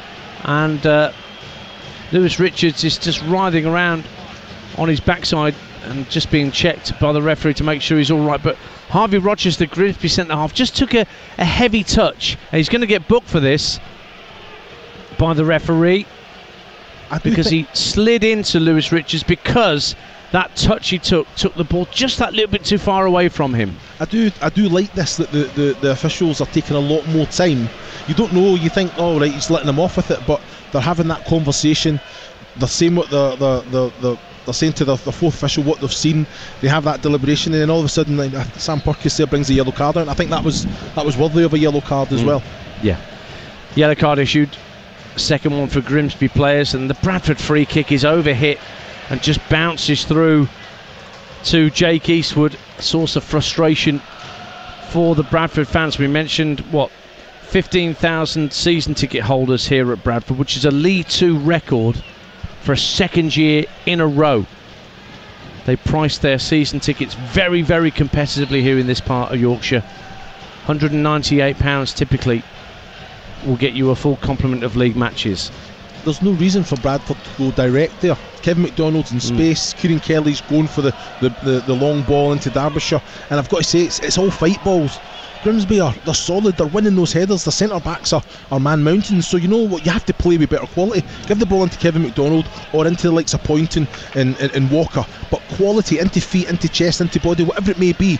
and Lewis Richards is just writhing around on his backside and just being checked by the referee to make sure he's all right. But Harvey Rogers, the Grimsby centre-half, just took a heavy touch, and he's going to get booked for this by the referee because he slid into Lewis Richards, because that touch he took the ball just that little bit too far away from him. I do like this, that the officials are taking a lot more time. You don't know, you think, oh right, he's letting them off with it, but they're having that conversation. They're saying what they're saying to the fourth official, what they've seen. They have that deliberation, and then all of a sudden Sam Purkis there brings a yellow card out, and I think that was worthy of a yellow card as well. Yeah, yellow card issued, second one for Grimsby players, and the Bradford free kick is overhit and just bounces through to Jake Eastwood, a source of frustration for the Bradford fans. We mentioned 15,000 season ticket holders here at Bradford, which is a League 2 record for a second year in a row. They priced their season tickets very, very competitively here in this part of Yorkshire. £198 typically will get you a full complement of league matches. There's no reason for Bradford to go direct there. Kevin McDonald's in space, Kieran Kelly's going for the long ball into Derbyshire, and I've got to say it's all fight balls. Grimsby they're solid, they're winning those headers, the centre backs are man mountains, so you know what, you have to play with better quality. Give the ball into Kevin McDonald or into the likes of Poynton and Walker, but quality into feet, into chest, into body, whatever it may be.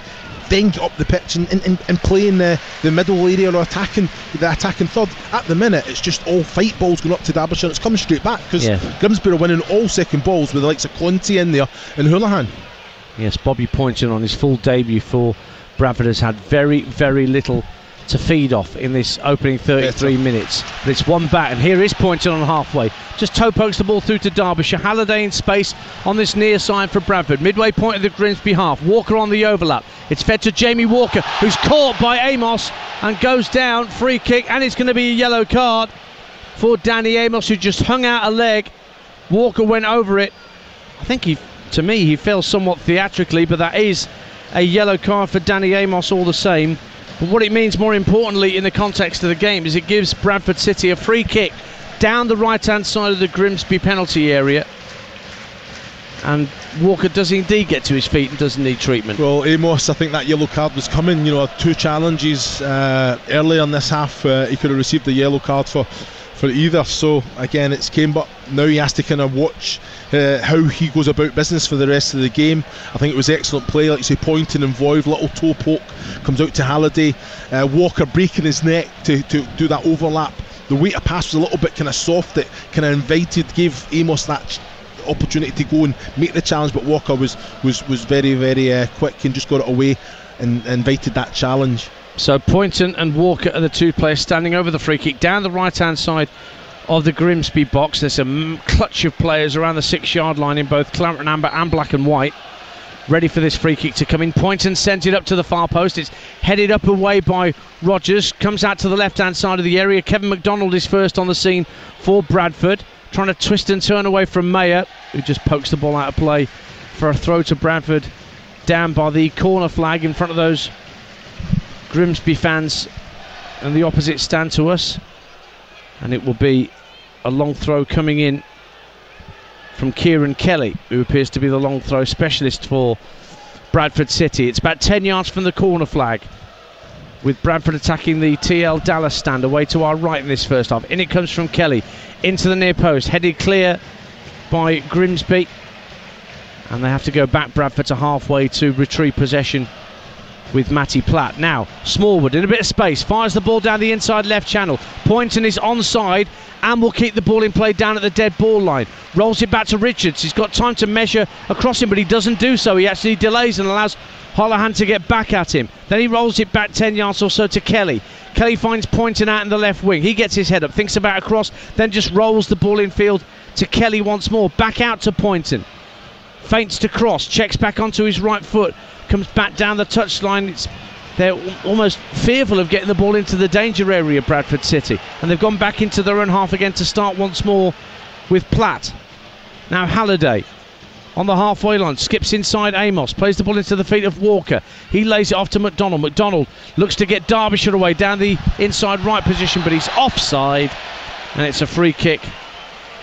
Then get up the pitch and play in the middle area or attacking third. At the minute it's just all fight balls going up to Derbyshire, and it's coming straight back because Grimsby are winning all second balls with the likes of Conte in there and Houlihan. Yes, Bobby Poynton on his full debut for Bradford has had very, very little to feed off in this opening 33 minutes, but it's one back, and here is Poynton on halfway, just toe pokes the ball through to Derbyshire. Halliday in space on this near side for Bradford, midway point of the Grimsby half. Walker on the overlap, it's fed to Jamie Walker, who's caught by Amos and goes down. Free kick, and it's going to be a yellow card for Danny Amos, who just hung out a leg. Walker went over it. I think he fell somewhat theatrically, but that is a yellow card for Danny Amos all the same. But what it means more importantly in the context of the game is it gives Bradford City a free kick down the right hand side of the Grimsby penalty area, and Walker does indeed get to his feet and doesn't need treatment. Well, Amos, I think that yellow card was coming, two challenges earlier in this half. He could have received the yellow card for either, so again it's came, but now he has to kind of watch how he goes about business for the rest of the game. I think it was excellent play, like you say, Poynton involved, little toe poke, comes out to Halliday, Walker breaking his neck to do that overlap. The weight of pass was a little bit kind of soft, it kind of gave Amos that opportunity to go and make the challenge, but Walker was very, very quick and just got it away and invited that challenge. So Poynton and Walker are the two players standing over the free kick down the right hand side of the Grimsby box. There's a clutch of players around the 6-yard line in both claret and amber and black and white, ready for this free kick to come in. Poynton sends it up to the far post, it's headed up away by Rogers, comes out to the left hand side of the area. Kevin McDonald is first on the scene for Bradford, trying to twist and turn away from Mayer, who just pokes the ball out of play for a throw to Bradford down by the corner flag in front of those Grimsby fans and the opposite stand to us, and it will be a long throw coming in from Kieran Kelly, who appears to be the long throw specialist for Bradford City. It's about 10 yards from the corner flag, with Bradford attacking the TL Dallas stand away to our right in this first half. In it comes from Kelly into the near post, headed clear by Grimsby, and they have to go back, Bradford, to halfway to retrieve possession with Matty Platt. Now Smallwood in a bit of space fires the ball down the inside left channel. Poynton is onside and will keep the ball in play down at the dead ball line. Rolls it back to Richards. He's got time to measure across him, but he doesn't do so. He actually delays and allows Holohan to get back at him. Then he rolls it back 10 yards or so to Kelly. Kelly finds Poynton out in the left wing. He gets his head up, thinks about a cross, then just rolls the ball in field to Kelly once more. Back out to Poynton. feints to cross, checks back onto his right foot, comes back down the touchline. They're almost fearful of getting the ball into the danger area, Bradford City, and they've gone back into their own half again to start once more with Platt. Now Halliday on the halfway line, skips inside Amos, plays the ball into the feet of Walker. He lays it off to McDonald. McDonald looks to get Derbyshire away down the inside right position, but he's offside, and it's a free kick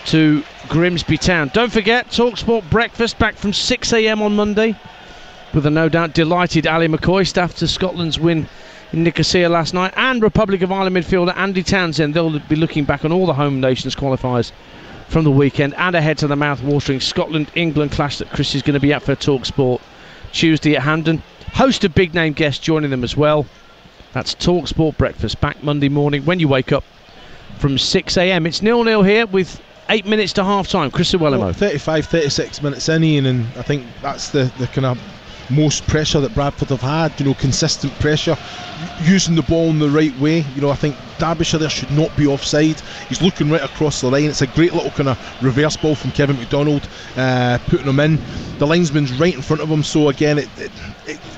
to Grimsby Town. Don't forget, Talksport breakfast back from 6 a.m. on Monday with a no doubt delighted Ali McCoist after Scotland's win in Nicosia last night, and Republic of Ireland midfielder Andy Townsend. They'll be looking back on all the home nations qualifiers from the weekend and ahead to the mouth-watering Scotland-England clash that Chris is going to be at for Talksport Tuesday at Hampden. Host of big-name guests joining them as well. That's Talksport breakfast back Monday morning when you wake up from 6 a.m. It's 0-0 here with 8 minutes to half-time. Chris Llewellyn. 35-36 minutes in, Ian, and I think that's the kind of most pressure that Bradford have had, consistent pressure, using the ball in the right way. I think Derbyshire there should not be offside. He's looking right across the line. It's a great little kind of reverse ball from Kevin McDonald, putting him in. The linesman's right in front of him, so again it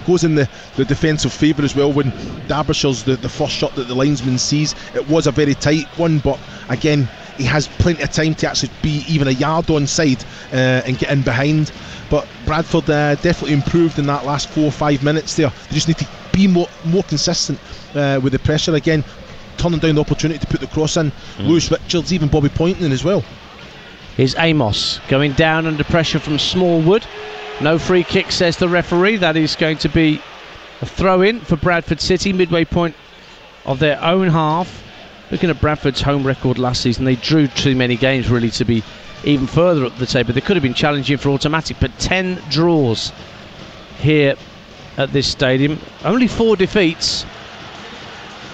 goes in the defensive favour as well when Derbyshire's the first shot that the linesman sees. It was a very tight one, but again he has plenty of time to actually be even a yard onside and get in behind. But Bradford definitely improved in that last 4 or 5 minutes there. They just need to be more consistent with the pressure again, turning down the opportunity to put the cross in. Lewis Richards, even Bobby Poynton as well. Here's Amos going down under pressure from Smallwood. No free kick, says the referee. That is going to be a throw-in for Bradford City, midway point of their own half. Looking at Bradford's home record last season, they drew too many games really to be even further up the table. They could have been challenging for automatic, but 10 draws here at this stadium. Only 4 defeats,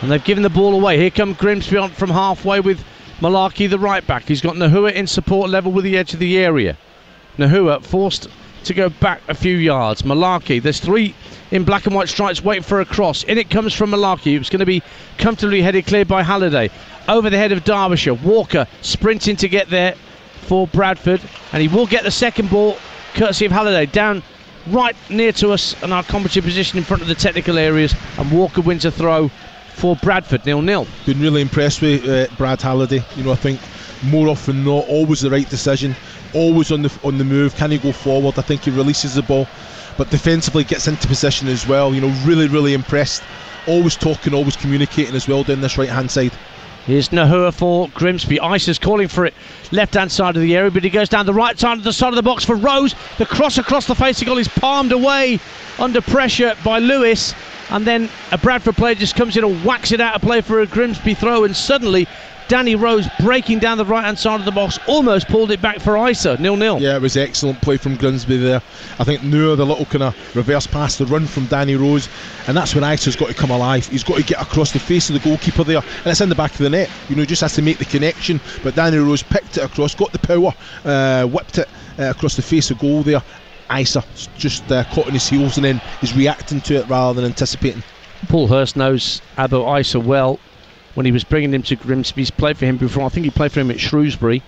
and they've given the ball away. Here come Grimsby on from halfway with Malarkey, the right back. He's got Nahua in support level with the edge of the area. Nahua forced to go back a few yards. Malarkey, there's 3 in black and white stripes waiting for a cross. In it comes from Malarkey. It was going to be comfortably headed clear by Halliday. Over the head of Derbyshire. Walker sprinting to get there for Bradford, and he will get the second ball courtesy of Halliday down right near to us and our commentary position in front of the technical areas, and Walker wins a throw for Bradford. 0-0. Been really impressed with Brad Halliday. I think more often than not, always the right decision, always on the move. Can he go forward? I think he releases the ball, but defensively gets into position as well. Really impressed. Always talking, always communicating as well down this right hand side. Here's Nahua for Grimsby. Isa's calling for it left hand side of the area, but he goes down the right side of the box for Rose. The cross across the face of goal is palmed away under pressure by Lewis, and then a Bradford player just comes in and whacks it out of play for a Grimsby throw, and suddenly Danny Rose breaking down the right hand side of the box almost pulled it back for Isa. 0-0. Yeah, it was excellent play from Grimsby there. I think Noor, the little kind of reverse pass, the run from Danny Rose, and that's when Isa's got to come alive. He's got to get across the face of the goalkeeper there, and it's in the back of the net. He just has to make the connection, but Danny Rose picked it across, got the power, whipped it across the face of goal there. Isa just caught on his heels and then is reacting to it rather than anticipating. Paul Hurst knows Abo Isa well. When he was bringing him to Grimsby, he's played for him before. I think he played for him at Shrewsbury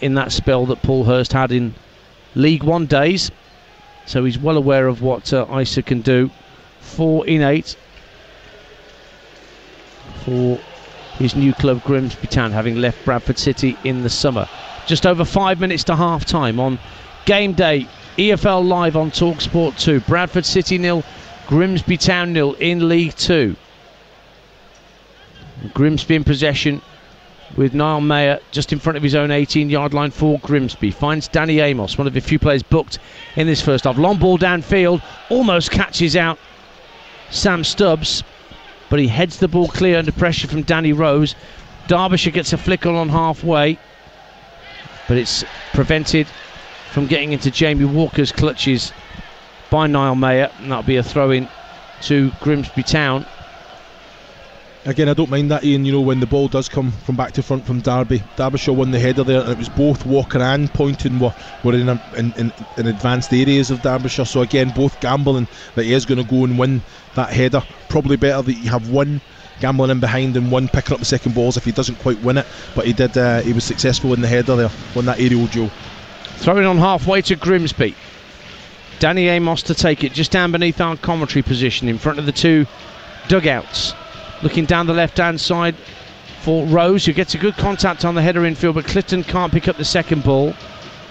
in that spell that Paul Hurst had in League One days. So he's well aware of what Isa can do. 4 in 8 for his new club Grimsby Town, having left Bradford City in the summer. Just over 5 minutes to half time on Game Day, EFL Live on Talksport 2. Bradford City 0, Grimsby Town 0 in League 2. Grimsby in possession with Niall Mayer just in front of his own 18-yard line for Grimsby. Finds Danny Amos, one of the few players booked in this first half. Long ball downfield, almost catches out Sam Stubbs, but he heads the ball clear under pressure from Danny Rose. Derbyshire gets a flick on halfway, but it's prevented from getting into Jamie Walker's clutches by Niall Mayer, and that'll be a throw-in to Grimsby Town. Again, I don't mind that, Ian, when the ball does come from back to front from Derby. Derbyshire won the header there, and it was both Walker and Poynton were in advanced areas of Derbyshire. So again, both gambling that he is going to go and win that header. Probably better that you have one gambling in behind and one picking up the second balls if he doesn't quite win it. But he was successful in the header there, won that aerial duel. Throwing on halfway to Grimsby. Danny Amos to take it just down beneath our commentary position in front of the two dugouts. Looking down the left-hand side for Rose, who gets a good contact on the header infield, but Clifton can't pick up the second ball.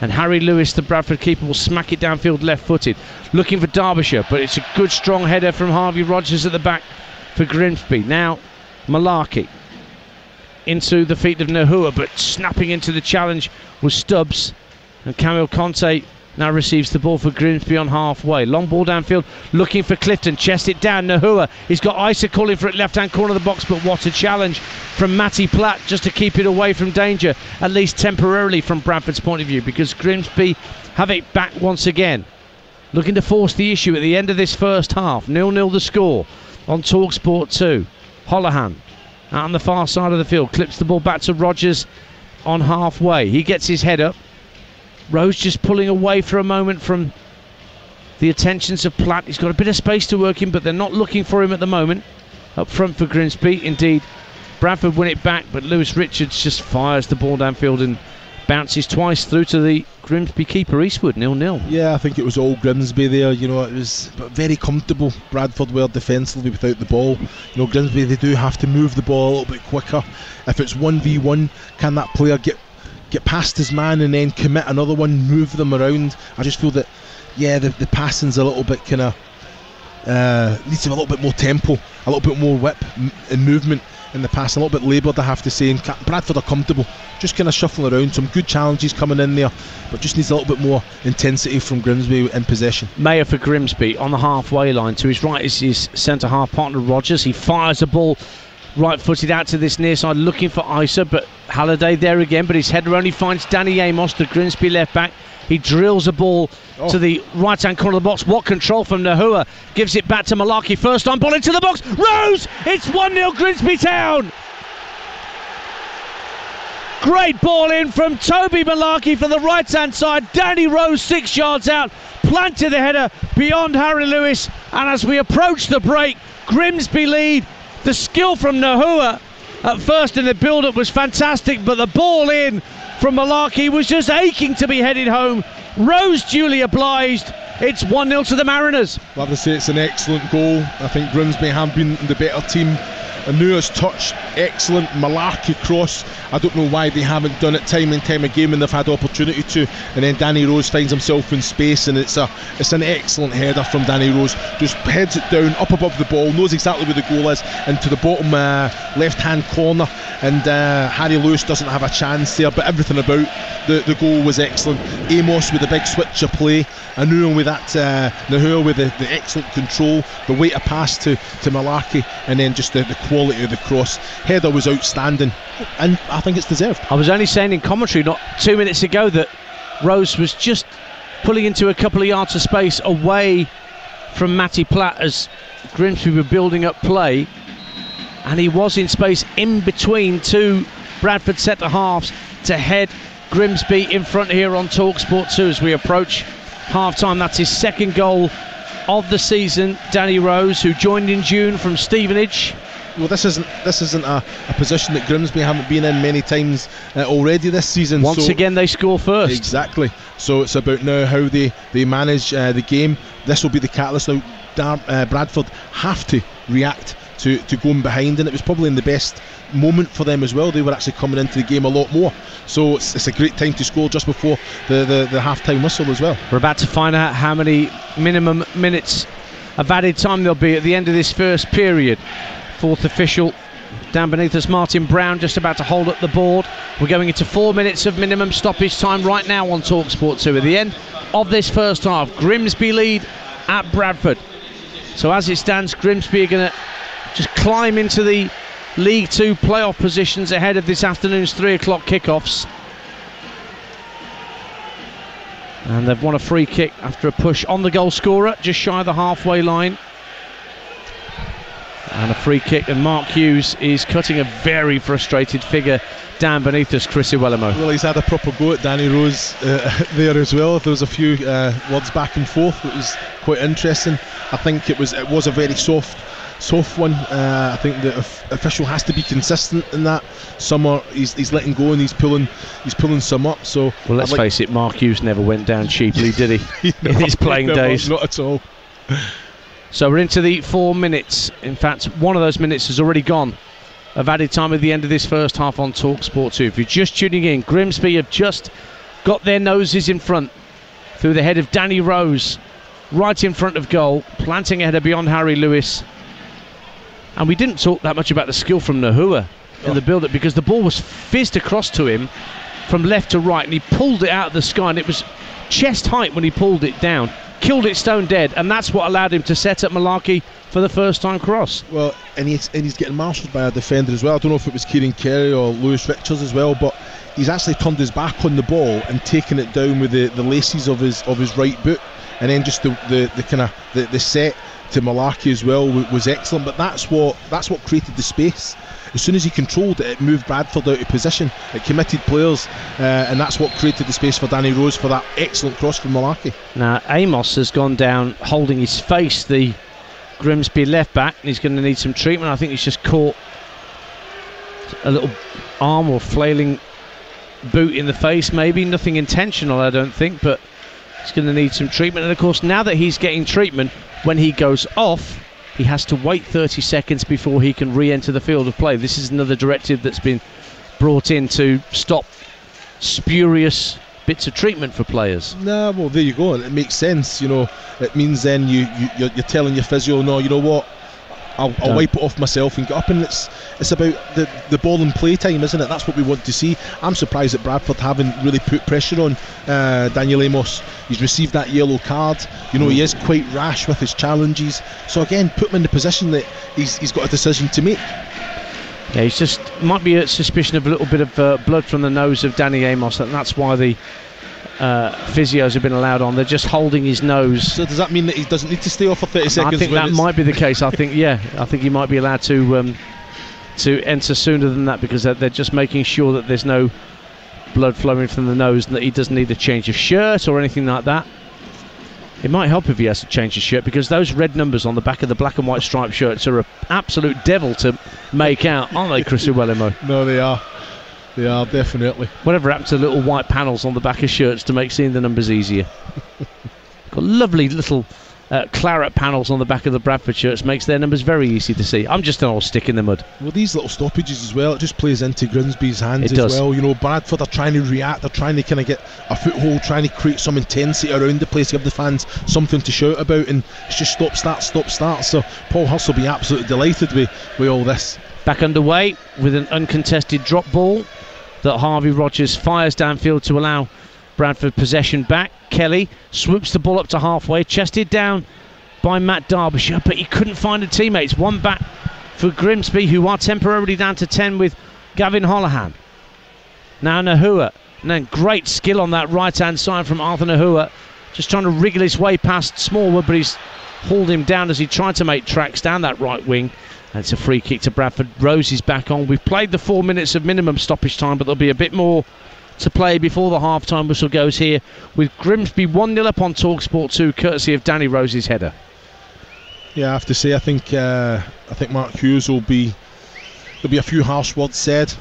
And Harry Lewis, the Bradford keeper, will smack it downfield left-footed. Looking for Derbyshire, but it's a good strong header from Harvey Rogers at the back for Grimsby. Now Malarkey into the feet of Nahua, but snapping into the challenge was Stubbs. And Camille Conte now receives the ball for Grimsby on halfway. Long ball downfield, looking for Clifton. Chest it down. Nahua. He's got Isa calling for it left-hand corner of the box, but what a challenge from Matty Platt just to keep it away from danger, at least temporarily from Bradford's point of view, because Grimsby have it back once again. Looking to force the issue at the end of this first half. 0-0 the score on Talksport 2. Holohan out on the far side of the field. Clips the ball back to Rogers on halfway. He gets his head up. Rose just pulling away for a moment from the attentions of Platt. He's got a bit of space to work in, but they're not looking for him at the moment. Up front for Grimsby. Indeed, Bradford win it back, but Lewis Richards just fires the ball downfield and bounces twice through to the Grimsby keeper Eastwood. 0-0. Yeah, I think it was all Grimsby there. You know, it was very comfortable. Bradford were defensively without the ball. You know, Grimsby, they do have to move the ball a little bit quicker. If it's 1v1, can that player get past his man and then commit another one, move them around? I just feel that, yeah, the passing's a little bit kind of needs to have a little bit more tempo, a little bit more whip and movement in the pass, a little bit laboured, I have to say. And Bradford are comfortable, just kind of shuffling around. Some good challenges coming in there, but just needs a little bit more intensity from Grimsby in possession. Mayer for Grimsby on the halfway line. To his right is his centre half partner Rogers. He fires a ball right-footed out to this near side, looking for Isa, but Halliday there again, but his header only finds Danny Amos, the Grimsby left back. He drills a ball to the right-hand corner of the box. What control from Nahua. Gives it back to Malarkey. First time ball into the box. Rose! It's 1-0 Grimsby Town! Great ball in from Toby Malarkey from the right-hand side. Danny Rose 6 yards out. Planted the header beyond Harry Lewis. And as we approach the break, Grimsby lead. The skill from Nahua at first in the build-up was fantastic, but the ball in from Malarkey was just aching to be headed home. Rose duly obliged. It's 1-0 to the Mariners. Love to say it's an excellent goal. I think Grimsby have been the better team. Anua's touch, excellent. Malarkey cross, I don't know why they haven't done it time and time again when they've had opportunity to. And then Danny Rose finds himself in space, and it's an excellent header from Danny Rose. Just heads it down, up above the ball, knows exactly where the goal is, into the bottom left-hand corner. And Harry Lewis doesn't have a chance there, but everything about the goal was excellent. Amos with the big switch of play, Anua with that, Nahua with the excellent control, the way to pass to Malarkey, and then just the quality of the cross. Header was outstanding, and I think it's deserved. I was only saying in commentary not 2 minutes ago that Rose was just pulling into a couple of yards of space away from Matty Platt as Grimsby were building up play, and he was in space in between two Bradford centre halves to head Grimsby in front here on Talksport 2 as we approach half-time. That's his second goal of the season. Danny Rose, who joined in June from Stevenage. Well, this isn't a position that Grimsby haven't been in many times already this season. Once again, they score first. Exactly. So it's about now how they manage the game. This will be the catalyst. Now Bradford have to react to going behind, and it was probably in the best moment for them as well. They were actually coming into the game a lot more, so it's a great time to score just before the half-time whistle as well. We're about to find out how many minimum minutes of added time there'll be at the end of this first period. Fourth official down beneath us, Martin Brown, just about to hold up the board. We're going into 4 minutes of minimum stoppage time right now on Talksport 2 at the end of this first half. Grimsby lead at Bradford. So as it stands, Grimsby are going to just climb into the League 2 playoff positions ahead of this afternoon's 3 o'clock kickoffs. And they've won a free kick after a push on the goal scorer, just shy of the halfway line. And a free kick, and Mark Hughes is cutting a very frustrated figure down beneath us, Chris Iwelumo. Well, he's had a proper go at Danny Rose there as well. There was a few words back and forth. It was quite interesting. I think it was a very soft soft one. I think the official has to be consistent in that. Some he's letting go and he's pulling some up. So well, let's face it, Mark Hughes never went down cheaply, did he? In his playing days, not at all. So we're into the 4 minutes. In fact, one of those minutes has already gone of added time at the end of this first half on Talksport 2. If you're just tuning in, Grimsby have just got their noses in front through the head of Danny Rose, right in front of goal, planting a header beyond Harry Lewis. And we didn't talk that much about the skill from Nahua in the build-up, because the ball was fizzed across to him from left to right, and he pulled it out of the sky, and it was chest height when he pulled it down. Killed it stone dead, and that's what allowed him to set up Malarkey for the first time cross. Well, and he's getting marshalled by a defender as well. I don't know if it was Kieran Carey or Lewis Richards as well, but he's actually turned his back on the ball and taken it down with the laces of his right boot, and then just the kind of the set to Malarkey as well was excellent. But that's what created the space. As soon as he controlled it, it moved Bradford out of position. It committed players, and that's what created the space for Danny Rose for that excellent cross from Malarkey. Now Amos has gone down holding his face, the Grimsby left back, and he's going to need some treatment. I think he's just caught a little arm or flailing boot in the face, maybe. Nothing intentional, I don't think, but he's going to need some treatment. And of course, now that he's getting treatment, when he goes off, he has to wait 30 seconds before he can re-enter the field of play. This is another directive that's been brought in to stop spurious bits of treatment for players. Nah, well, there you go. It makes sense. It means then you're telling your physio, no, you know what, I'll wipe it off myself and get up. And it's about the ball and play time, isn't it? That's what we want to see. I'm surprised that Bradford haven't really put pressure on Daniel Amos. He's received that yellow card. He is quite rash with his challenges. So again, put him in the position that he's got a decision to make. Yeah, he's just might be a suspicion of a little bit of blood from the nose of Danny Amos, and that's why the physios have been allowed on. They're just holding his nose. So does that mean that he doesn't need to stay off for 30 seconds? I think that might be the case. I think he might be allowed to enter sooner than that, because they're just making sure that there's no blood flowing from the nose and that he doesn't need a change of shirt or anything like that. It might help if he has to change his shirt, because those red numbers on the back of the black and white striped shirts are an absolute devil to make out, aren't they, Chris Uwelimo? No, they are. They are, definitely. Whatever happened to the little white panels on the back of shirts to make seeing the numbers easier? Got lovely little claret panels on the back of the Bradford shirts, makes their numbers very easy to see. I'm just an old stick in the mud. Well, these little stoppages as well, it just plays into Grimsby's hands well. Bradford are trying to react, they're trying to kind of get a foothold, trying to create some intensity around the place, give the fans something to shout about, and it's just stop, start. So Paul Hurst will be absolutely delighted with all this. Back underway with an uncontested drop ball that Harvey Rogers fires downfield to allow Bradford possession back. Kelly swoops the ball up to halfway, chested down by Matt Derbyshire, but he couldn't find a teammate. It's one back for Grimsby, who are temporarily down to 10 with Gavin Holohan. Now Nahua, and then great skill on that right hand side from Arthur Nahua, just trying to wriggle his way past Smallwood, but he's hauled him down as he tried to make tracks down that right wing. And it's a free kick to Bradford. Rose is back on. We've played the 4 minutes of minimum stoppage time, but there'll be a bit more to play before the half-time whistle goes here, with Grimsby 1-0 up on Talksport 2, courtesy of Danny Rose's header. Yeah, I have to say, I think Mark Hughes there'll be a few harsh words said.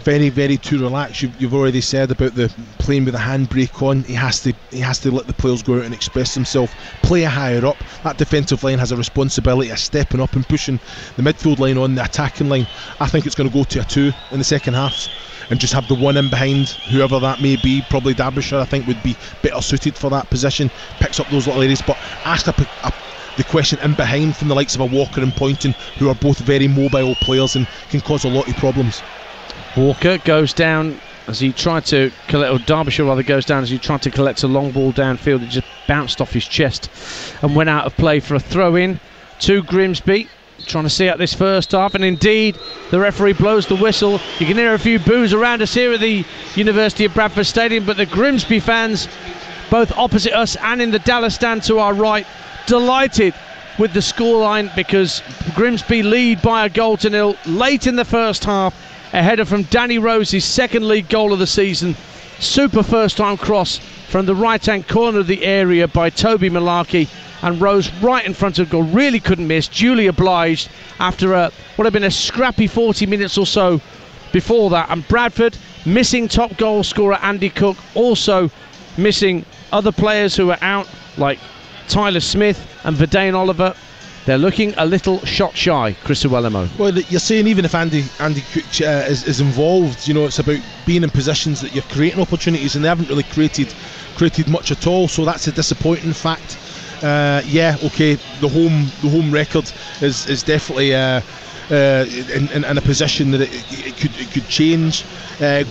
Very, very too relaxed. You've already said about the playing with the handbrake on. He has to let the players go out and express themselves. Play higher up. That defensive line has a responsibility of stepping up and pushing the midfield line on the attacking line. I think it's going to go to a 2 in the second half, and just have the one in behind, whoever that may be. Probably Derbyshire, I think, would be better suited for that position. Picks up those little areas, but ask the question in behind from the likes of a Walker and Poynton, who are both very mobile players and can cause a lot of problems. Walker goes down as he tried to collect, or Derbyshire rather goes down as he tried to collect a long ball downfield. It just bounced off his chest and went out of play for a throw-in to Grimsby, trying to see out this first half. And indeed, the referee blows the whistle. You can hear a few boos around us here at the University of Bradford Stadium, but the Grimsby fans, both opposite us and in the Dallas stand to our right, delighted with the scoreline, because Grimsby lead by a 1-0 late in the first half. A header from Danny Rose's second league goal of the season. Super first time cross from the right hand corner of the area by Toby Malarkey, and rose right in front of goal. Really couldn't miss. Duly obliged after what had been a scrappy 40 minutes or so before that. And Bradford missing top goal scorer Andy Cook, also missing other players who are out like Tyler Smith and Verdane Oliver. They're looking a little shot shy, Chris Uwelemo. Well, you're saying even if Andy Cook is involved, it's about being in positions that you're creating opportunities, and they haven't really created much at all. So that's a disappointing fact. The home record is definitely in a position that it could change.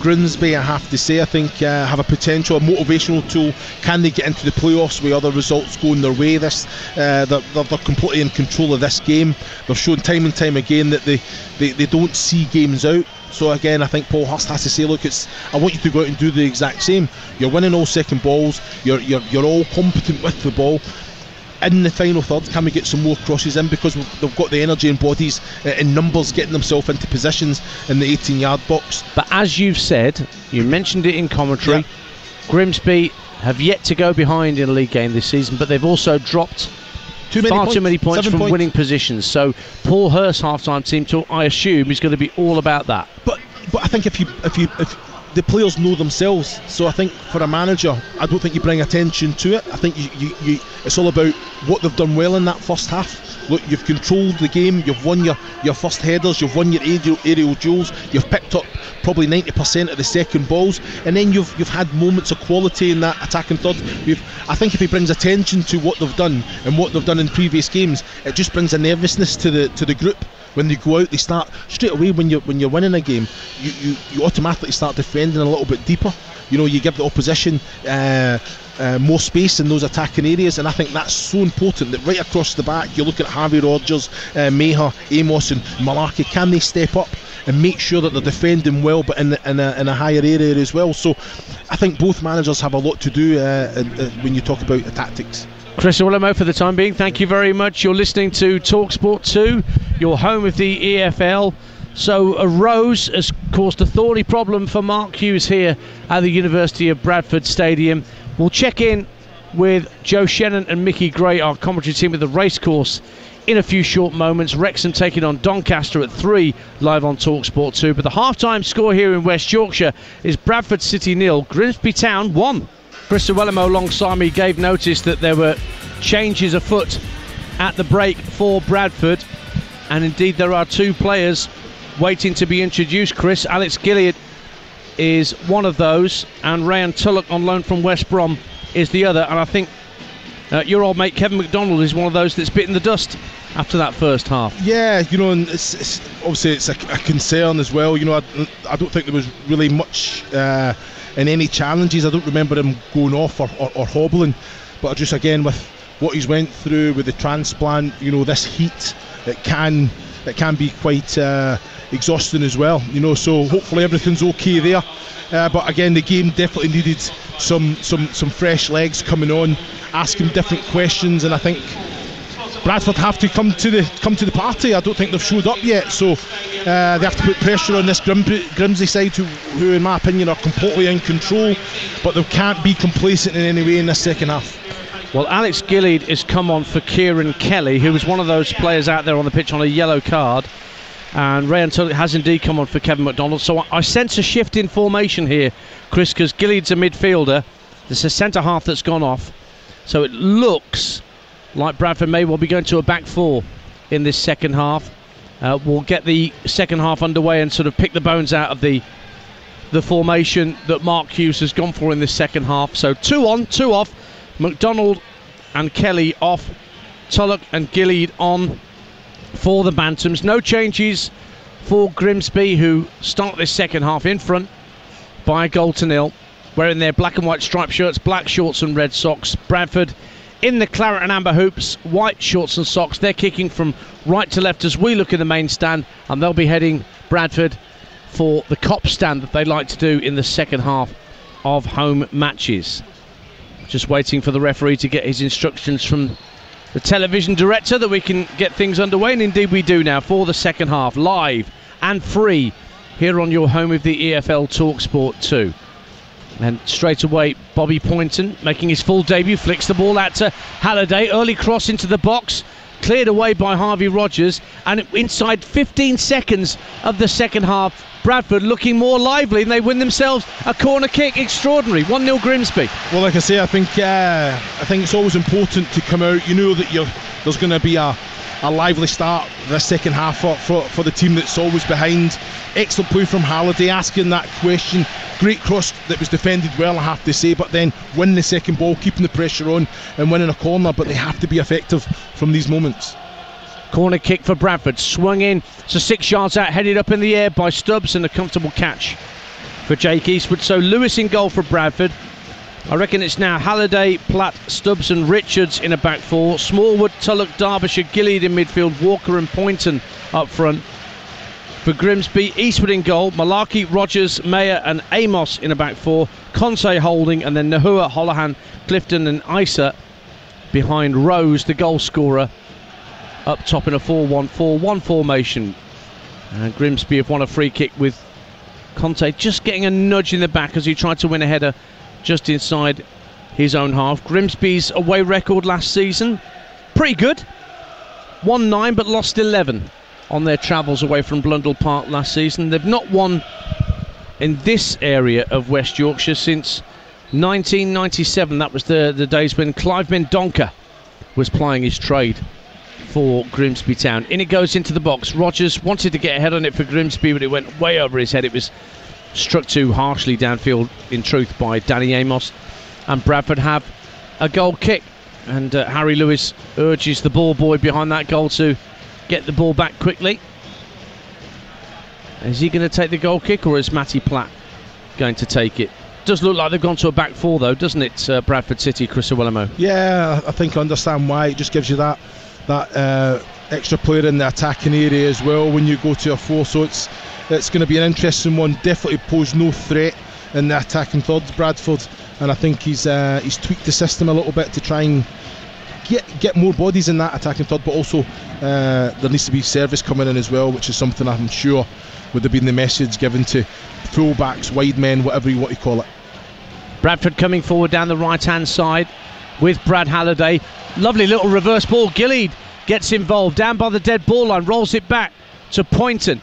Grimsby, I have to say, I think have a potential, a motivational tool. Can they get into the playoffs with other results going their way? They're completely in control of this game. They've shown time and time again that they don't see games out. So again, I think Paul Hurst has to say, look, I want you to go out and do the exact same. You're winning all second balls. You're all competent with the ball. In the final third, can we get some more crosses in, because they've got the energy and bodies in numbers getting themselves into positions in the 18-yard box. But as you've said, you mentioned it in commentary, Grimsby have yet to go behind in a league game this season, but they've also dropped too many points from winning positions. So Paul Hurst's half-time team talk, I assume, is going to be all about that. But I think if the players know themselves, so I think for a manager, I don't think you bring attention to it. I think you it's all about what they've done well in that first half. Look, you've controlled the game, you've won your first headers, you've won your aerial duels, you've picked up probably 90% of the second balls, and then you've had moments of quality in that attacking third. I think if he brings attention to what they've done and what they've done in previous games, it just brings a nervousness to the group. When they go out, they start straight away. When you're winning a game, you automatically start defending a little bit deeper. You give the opposition more space in those attacking areas, and I think that's so important that right across the back, you're looking at Harvey Rogers, Maher, Amos and Malaki. Can they step up and make sure that they're defending well, but in a higher area as well? So I think both managers have a lot to do when you talk about the tactics. Chris Uwelemo for the time being, thank you very much. You're listening to Talksport 2, your home of the EFL. So a rose has caused a thorny problem for Mark Hughes here at the University of Bradford Stadium. We'll check in with Joe Shannon and Mickey Gray, our commentary team, with the racecourse in a few short moments. Wrexham taking on Doncaster at 3, live on Talksport 2. But the half-time score here in West Yorkshire is Bradford City 0, Grimsby Town 1. Chris Uwelemo alongside me gave notice that there were changes afoot at the break for Bradford, and indeed there are two players waiting to be introduced. Chris, Alex Gilliard is one of those, and Ryan Tulloch on loan from West Brom is the other. And I think your old mate Kevin McDonald is one of those that's bitten the dust after that first half. Yeah, and it's obviously it's a concern as well. I don't think there was really much in any challenges. I don't remember him going off or hobbling, but just again with what he's went through with the transplant, this heat, it can be quite exhausting as well. So hopefully everything's okay there. But again, the game definitely needed some fresh legs coming on, asking different questions, and I think Bradford have to come to the party. I don't think they've showed up yet, so they have to put pressure on this Grimsby side, who in my opinion are completely in control, but they can't be complacent in any way in this second half. Well, Alex Gilliard has come on for Kieran Kelly, who was one of those players out there on the pitch on a yellow card, and Ryan Tulloch has indeed come on for Kevin McDonald. So I sense a shift in formation here, Chris, because Gilliard's a midfielder. There's a centre half that's gone off, so it looks like Bradford may well be going to a back four in this second half. We'll get the second half underway and sort of pick the bones out of the formation that Mark Hughes has gone for in this second half. So 2 on, 2 off. McDonald and Kelly off, Tulloch and Gilliard on for the Bantams. No changes for Grimsby, who start this second half in front by a 1-0, wearing their black and white striped shirts, black shorts and red socks. Bradford in the claret and amber hoops, white shorts and socks. They're kicking from right to left as we look in the main stand, and they'll be heading Bradford for the cop stand that they like to do in the second half of home matches. Just waiting for the referee to get his instructions from the television director that we can get things underway, and indeed we do now for the second half, live and free here on your home of the EFL Talksport 2. And straight away, Bobby Poynton making his full debut, flicks the ball out to Halliday. Early cross into the box, cleared away by Harvey Rogers. And inside 15 seconds of the second half, Bradford looking more lively, and they win themselves a corner kick. Extraordinary. 1-0 Grimsby. Well, like I say, I think it's always important to come out. You know that there's going to be a lively start the second half for the team that's always behind. Excellent play from Halliday, asking that question. Great cross that was defended well, I have to say, but then winning the second ball, keeping the pressure on and winning a corner. But they have to be effective from these moments. Corner kick for Bradford, swung in, so 6 yards out, headed up in the air by Stubbs, and a comfortable catch for Jake Eastwood. So Lewis in goal for Bradford. I reckon it's now Halliday, Platt, Stubbs and Richards in a back four. Smallwood, Tulloch, Derbyshire, Gilead in midfield, Walker and Poynton up front. For Grimsby, Eastwood in goal, Malarkey, Rogers, Mayer and Amos in a back four. Consey holding, and then Nahua, Holohan, Clifton and Isa behind Rose, the goal scorer, up top in a 4-1-4-1 formation. And Grimsby have won a free kick with Conte just getting a nudge in the back as he tried to win a header just inside his own half. Grimsby's away record last season, pretty good. 1-9 but lost 11 on their travels away from Blundell Park last season. They've not won in this area of West Yorkshire since 1997. That was the days when Clive Mendonca was plying his trade for Grimsby Town. In it goes into the box. Rogers wanted to get a head on it for Grimsby, but it went way over his head. It was struck too harshly downfield, in truth, by Danny Amos. And Bradford have a goal kick, and Harry Lewis urges the ball boy behind that goal to get the ball back quickly. Is he going to take the goal kick, or is Matty Platt going to take it? Does look like they've gone to a back four though, doesn't it, Bradford City, Chris Awilamo? Yeah, I think I understand why. It just gives you that extra player in the attacking area as well when you go to a four, so it's going to be an interesting one. Definitely pose no threat in the attacking third, Bradford, and I think he's tweaked the system a little bit to try and get more bodies in that attacking third, but also there needs to be service coming in as well, which is something I'm sure would have been the message given to full-backs, wide men, whatever you want to call it. Bradford coming forward down the right-hand side with Brad Halliday. Lovely little reverse ball. Gilead gets involved down by the dead ball line, rolls it back to Poynton.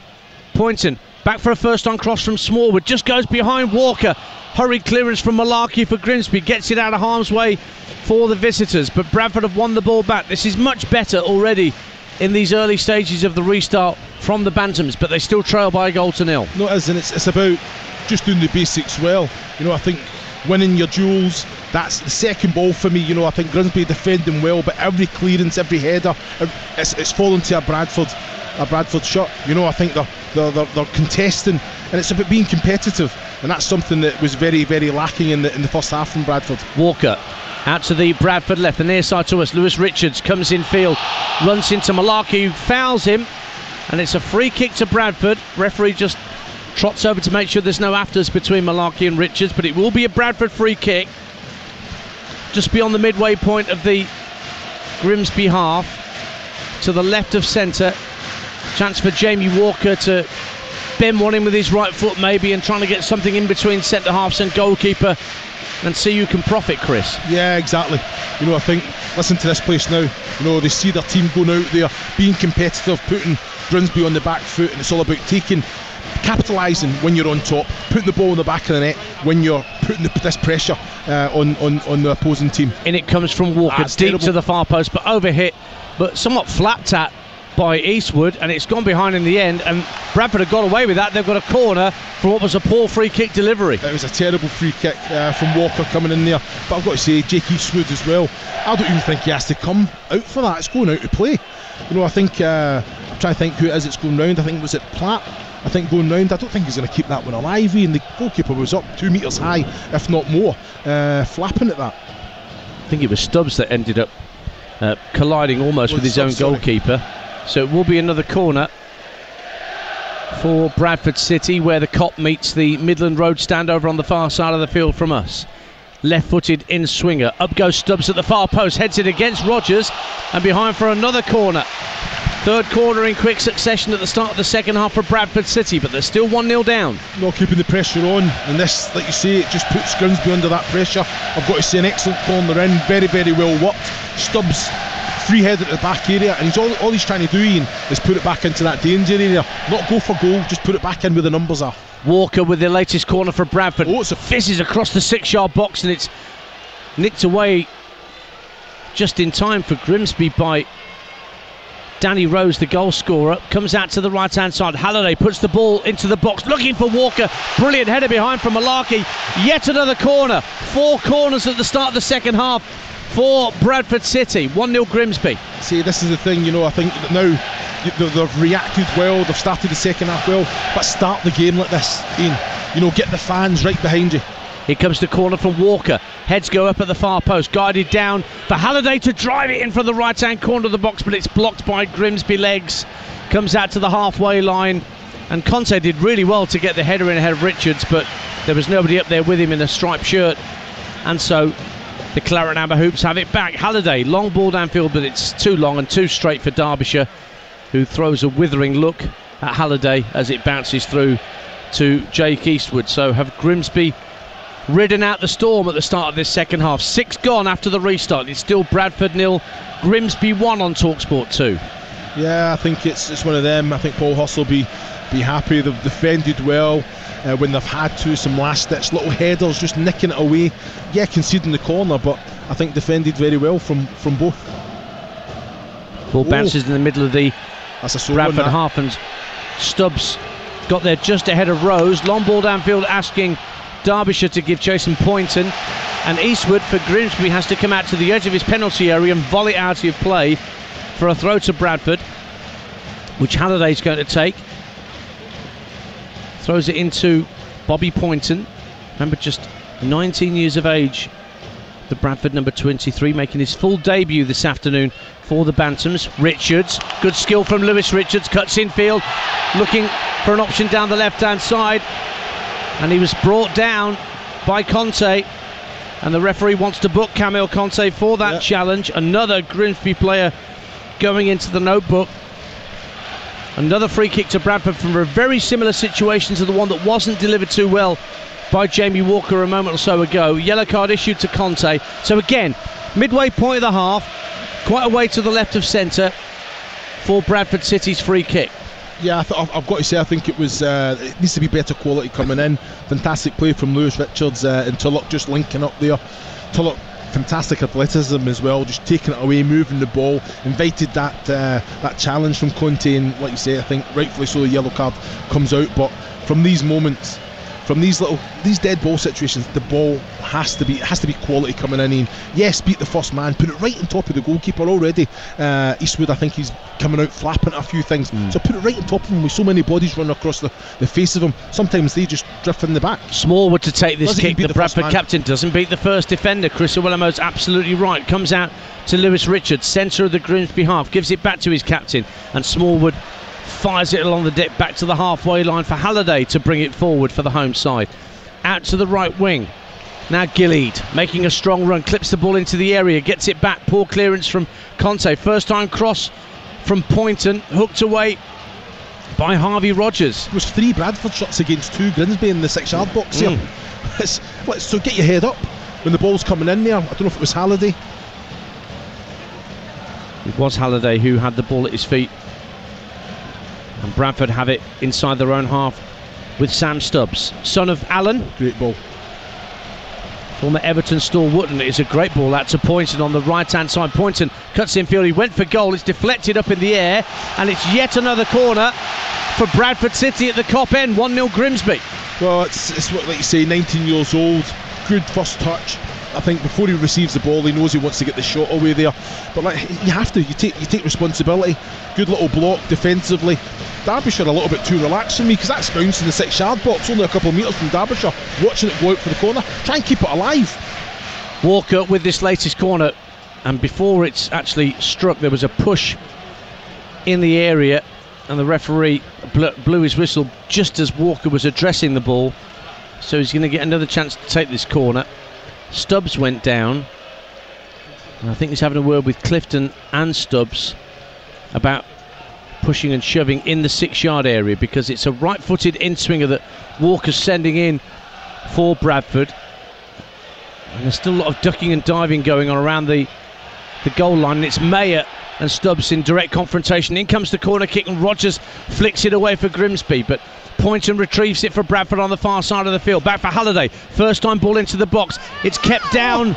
Poynton back for a first-on cross from Smallwood, just goes behind Walker. Hurried clearance from Malarkey for Grimsby, gets it out of harm's way for the visitors, but Bradford have won the ball back. This is much better already in these early stages of the restart from the Bantams, but they still trail by a goal to nil. No, it isn't. It's about just doing the basics well. You know, I think winning your duels, that's the second ball for me. You know, I think Grimsby defending well, but every clearance, every header, it's fallen to a Bradford shot. You know, I think they're contesting, and it's about being competitive, and that's something that was very, very lacking in the first half from Bradford. Walker out to the Bradford left, the near side to us. Lewis Richards comes in field, runs into Malarkey, who fouls him, and it's a free kick to Bradford. Referee just trots over to make sure there's no afters between Malarkey and Richards, but it will be a Bradford free kick just beyond the midway point of the Grimsby half, to the left of centre. Chance for Jamie Walker to bend one in with his right foot maybe, and trying to get something in between centre halves and goalkeeper and see who can profit, Chris. Yeah, exactly. You know, I think, listen to this place now. You know, they see their team going out there, being competitive, putting Grimsby on the back foot, and it's all about capitalising when you're on top, putting the ball in the back of the net when you're putting this pressure on the opposing team. In it comes from Walker, deep terrible to the far post, but overhit, but somewhat flapped at by Eastwood, and it's gone behind in the end, and Bradford have got away with that. They've got a corner for what was a poor free kick delivery. It was a terrible free kick from Walker coming in there, but I've got to say, Jake Eastwood as well, I don't even think he has to come out for that. It's going out to play. You know, I think I'm trying to think who it is that's going round. I think it was at Platt, I think, going round. I don't think he's going to keep that one alive, and the goalkeeper was up 2 metres high, if not more, flapping at that. I think it was Stubbs that ended up colliding almost with his own goalkeeper. So it will be another corner for Bradford City, where the Cop meets the Midland Road stand over on the far side of the field from us. Left-footed in swinger. Up goes Stubbs at the far post, heads it against Rogers, and behind for another corner Third corner in quick succession at the start of the second half for Bradford City, but they're still 1-0 down. Not keeping the pressure on, and this, like you say, it just puts Grimsby under that pressure. I've got to say, an excellent corner in, very, very well worked. Stubbs free-headed at the back area, and all he's trying to do, Ian, is put it back into that danger area. Not go for goal, just put it back in where the numbers are. Walker with the latest corner for Bradford. Oh, it's fizzes across the 6-yard box, and it's nicked away just in time for Grimsby by Danny Rose, the goal scorer. Comes out to the right hand side. Halliday puts the ball into the box, looking for Walker. Brilliant header behind from Malarkey. Yet another corner. 4 corners at the start of the second half for Bradford City. 1-0 Grimsby. See, this is the thing, you know, I think that now they've reacted well, they've started the second half well, but start the game like this, Ian. You know, get the fans right behind you. Here comes the corner from Walker. Heads go up at the far post. Guided down for Halliday to drive it in from the right-hand corner of the box, but it's blocked by Grimsby legs. Comes out to the halfway line. And Conte did really well to get the header in ahead of Richards, but there was nobody up there with him in a striped shirt. And so the Claret and Amber Hoops have it back. Halliday, long ball downfield, but it's too long and too straight for Derbyshire, who throws a withering look at Halliday as it bounces through to Jake Eastwood. So have Grimsby ridden out the storm at the start of this second half. 6 gone after the restart. It's still Bradford 0, Grimsby 1 on Talksport 2. Yeah, I think it's one of them. I think Paul Huss will be happy. They've defended well when they've had to. Some last ditch little headers, just nicking it away. Yeah, conceding the corner, but I think defended very well from both. Ball bounces in the middle of the Bradford half, and Stubbs got there just ahead of Rose. Long ball downfield, asking Derbyshire to give chase and Poynton, and Eastwood for Grimsby has to come out to the edge of his penalty area and volley out of play for a throw to Bradford, which Halliday's going to take. Throws it into Bobby Poynton, remember, just 19 years of age, the Bradford number 23, making his full debut this afternoon for the Bantams. Richards, good skill from Lewis Richards, cuts infield, looking for an option down the left hand side, and he was brought down by Conte, and the referee wants to book Camille Conte for that challenge. Another Grimsby player going into the notebook. Another free kick to Bradford from a very similar situation to the one that wasn't delivered too well by Jamie Walker a moment or so ago. Yellow card issued to Conte. So again, midway point of the half, quite a way to the left of centre for Bradford City's free kick. Yeah, I've got to say, I think it needs to be better quality coming in. Fantastic play from Lewis Richards and Tulloch just linking up there. Tulloch, fantastic athleticism as well, just taking it away, moving the ball, invited that challenge from Conte, and like you say, I think rightfully so the yellow card comes out. But from these moments, from these dead ball situations, the ball has to be quality coming in. Yes, beat the first man, put it right on top of the goalkeeper already. Eastwood, I think he's coming out flapping at a few things, so put it right on top of him with so many bodies running across the face of him. Sometimes they just drift in the back. Smallwood to take this kick. The Bradford captain doesn't beat the first defender. Chris Awelamo's absolutely right. Comes out to Lewis Richards, centre of the Grimsby half, gives it back to his captain, and Smallwood fires it along the deck back to the halfway line for Halliday to bring it forward for the home side. Out to the right wing. Now Gilead making a strong run, clips the ball into the area, gets it back. Poor clearance from Conte. First time cross from Poynton, hooked away by Harvey Rogers. It was 3 Bradford shots against 2 Grimsby in the 6-yard box here. So get your head up when the ball's coming in there. I don't know if it was Halliday. It was Halliday who had the ball at his feet. And Bradford have it inside their own half with Sam Stubbs, son of Alan. Great ball. Former Everton stalwart, and it's a great ball out to Poynton on the right hand side. Poynton cuts infield, he went for goal, it's deflected up in the air, and it's yet another corner for Bradford City at the Cop End. 1-0 Grimsby. Well, it's what, like you say, 19 years old, good first touch. I think before he receives the ball, he knows he wants to get the shot away there. But like, you have to, you take responsibility. Good little block defensively. Derbyshire a little bit too relaxed for me, because that's bounced in the 6-yard box, only a couple of metres from Derbyshire. Watching it go out for the corner, try and keep it alive. Walker with this latest corner, and before it's actually struck, there was a push in the area, and the referee blew his whistle just as Walker was addressing the ball. So he's going to get another chance to take this corner. Stubbs went down, and I think he's having a word with Clifton and Stubbs about pushing and shoving in the 6-yard area, because it's a right-footed in-swinger that Walker's sending in for Bradford. And there's still a lot of ducking and diving going on around the goal line, and it's Mayer and Stubbs in direct confrontation. In comes the corner kick, and Rogers flicks it away for Grimsby, but Poynton retrieves it for Bradford on the far side of the field. Back for Halliday, first time ball into the box. It's kept down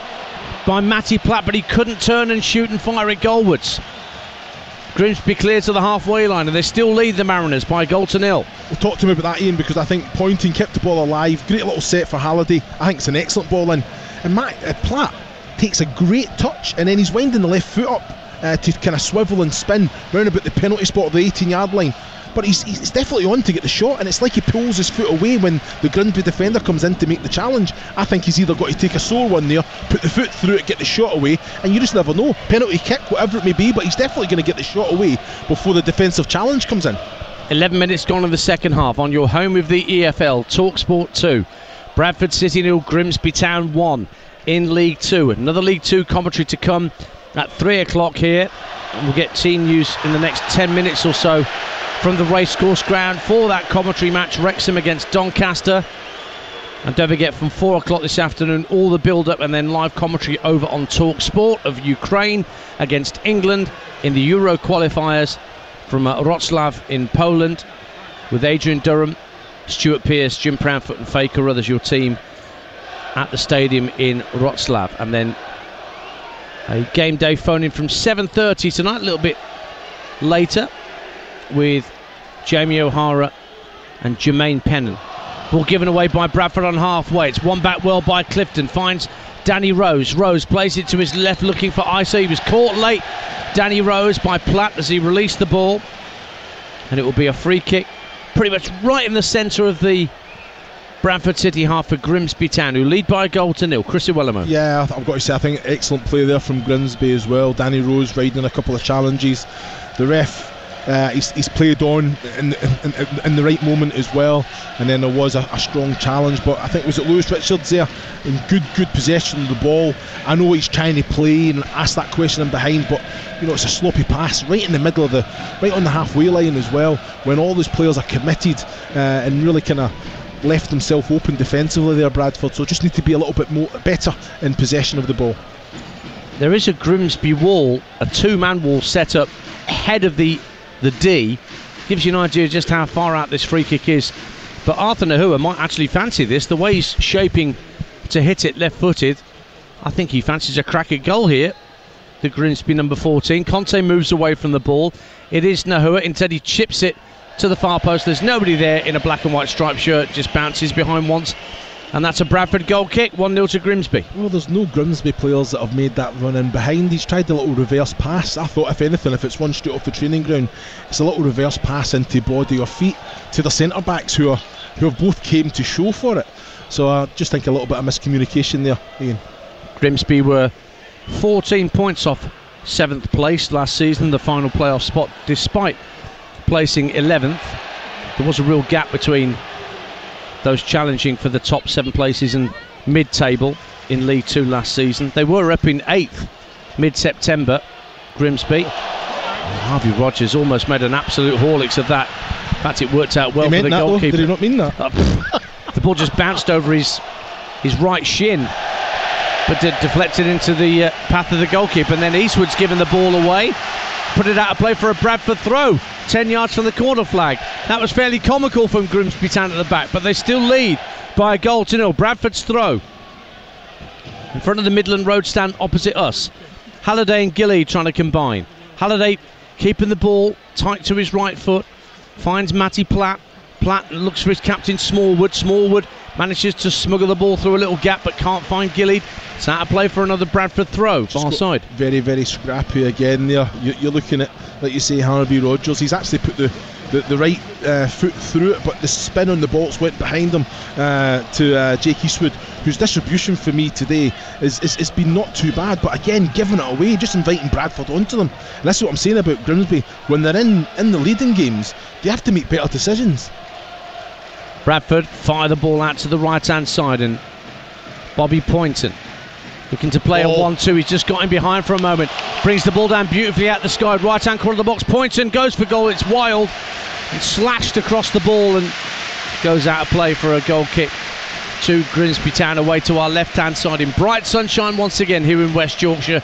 by Matty Platt, but he couldn't turn and shoot and fire it goalwards. Grimsby clear to the halfway line, and they still lead the Mariners by a goal to nil. We'll talk to him about that, Ian, because I think Poynton kept the ball alive. Great little set for Halliday. I think it's an excellent ball in. And Platt takes a great touch, and then he's winding the left foot up to kind of swivel and spin round about the penalty spot of the 18-yard line. But he's definitely on to get the shot, and it's like he pulls his foot away when the Grimsby defender comes in to make the challenge. I think he's either got to take a sore one there, put the foot through it, get the shot away, and you just never know. Penalty kick, whatever it may be, but he's definitely going to get the shot away before the defensive challenge comes in. 11 minutes gone in the second half on your home of the EFL, Talksport 2. Bradford City 0, Grimsby Town 1 in League 2. Another League 2 commentary to come at 3 o'clock here. And we'll get team news in the next 10 minutes or so from the racecourse ground for that commentary match, Wrexham against Doncaster. And don't forget, from 4 o'clock this afternoon, all the build-up and then live commentary over on Talksport of Ukraine against England in the Euro qualifiers from Wrocław in Poland, with Adrian Durham, Stuart Pearce, Jim Proudfoot and Faye Carruthers, your team at the stadium in Wrocław. And then a game day phone-in from 7:30 tonight, a little bit later, with Jamie O'Hara and Jermaine Pennant. Ball given away by Bradford on halfway. It's won back well by Clifton. Finds Danny Rose. Rose plays it to his left, looking for Isa. He was caught late, Danny Rose, by Platt as he released the ball. And it will be a free kick pretty much right in the centre of the Bradford City half for Grimsby Town, who lead by a goal to nil. Chris Iwellamo. Yeah, I've got to say, I think excellent play there from Grimsby as well. Danny Rose riding a couple of challenges. The ref, he's played on in the right moment as well, and then there was a strong challenge, but I think, was it Lewis Richards there in good possession of the ball. I know he's trying to play and ask that question in behind, but you know, it's a sloppy pass right in the middle of right on the halfway line as well, when all those players are committed and really kind of left themselves open defensively there, Bradford. So just need to be a little bit better in possession of the ball. There is a Grimsby wall, a two-man wall set up ahead of the D. Gives you an idea just how far out this free kick is. But Arthur Nahua might actually fancy this, the way he's shaping to hit it left-footed. I think he fancies a crack at goal here, the Grimsby number 14. Conte moves away from the ball. It is Nahua. Instead he chips it to the far post. There's nobody there in a black and white striped shirt, just bounces behind once, and that's a Bradford goal kick. 1-0 to Grimsby. Well, there's no Grimsby players that have made that run in behind. He's tried a little reverse pass. I thought, if anything, if it's one straight off the training ground, it's a little reverse pass into body or feet to the centre backs who have both came to show for it. So I just think a little bit of miscommunication there, Ian. Grimsby were 14 points off 7th place last season, the final playoff spot, despite placing 11th. There was a real gap between those challenging for the top 7 places and mid-table in League 2 last season. They were up in 8th mid-September, Grimsby. Harvey Rogers almost made an absolute Horlicks of that. In fact, it worked out well for the goalkeeper. Did he not mean that? The ball just bounced over his right shin, but deflected into the path of the goalkeeper, and then Eastwood's given the ball away, put it out of play for a Bradford throw, 10 yards from the corner flag. That was fairly comical from Grimsby Town at the back, but they still lead by a goal to nil. Bradford's throw in front of the Midland Road stand opposite us. Halliday and Gilly trying to combine. Halliday keeping the ball tight to his right foot, finds Matty Platt. Platt looks for his captain Smallwood. Smallwood manages to smuggle the ball through a little gap but can't find Gillied. It's out of play for another Bradford throw, far side. Very, very scrappy again there. You're looking at, like you say, Harvey Rogers. He's actually put the right foot through it, but the spin on the ball's went behind him to Jake Eastwood, whose distribution for me today is been not too bad, but again, giving it away, just inviting Bradford onto them. And that's what I'm saying about Grimsby. When they're in the leading games, they have to make better decisions. Bradford fire the ball out to the right hand side, and Bobby Poynton Looking to play a 1-2. He's just got him behind for a moment. Brings the ball down beautifully out the sky. Right hand corner of the box. Pointon goes for goal. It's wild. And slashed across the ball and goes out of play for a goal kick to Grimsby Town, away to our left hand side in bright sunshine once again here in West Yorkshire,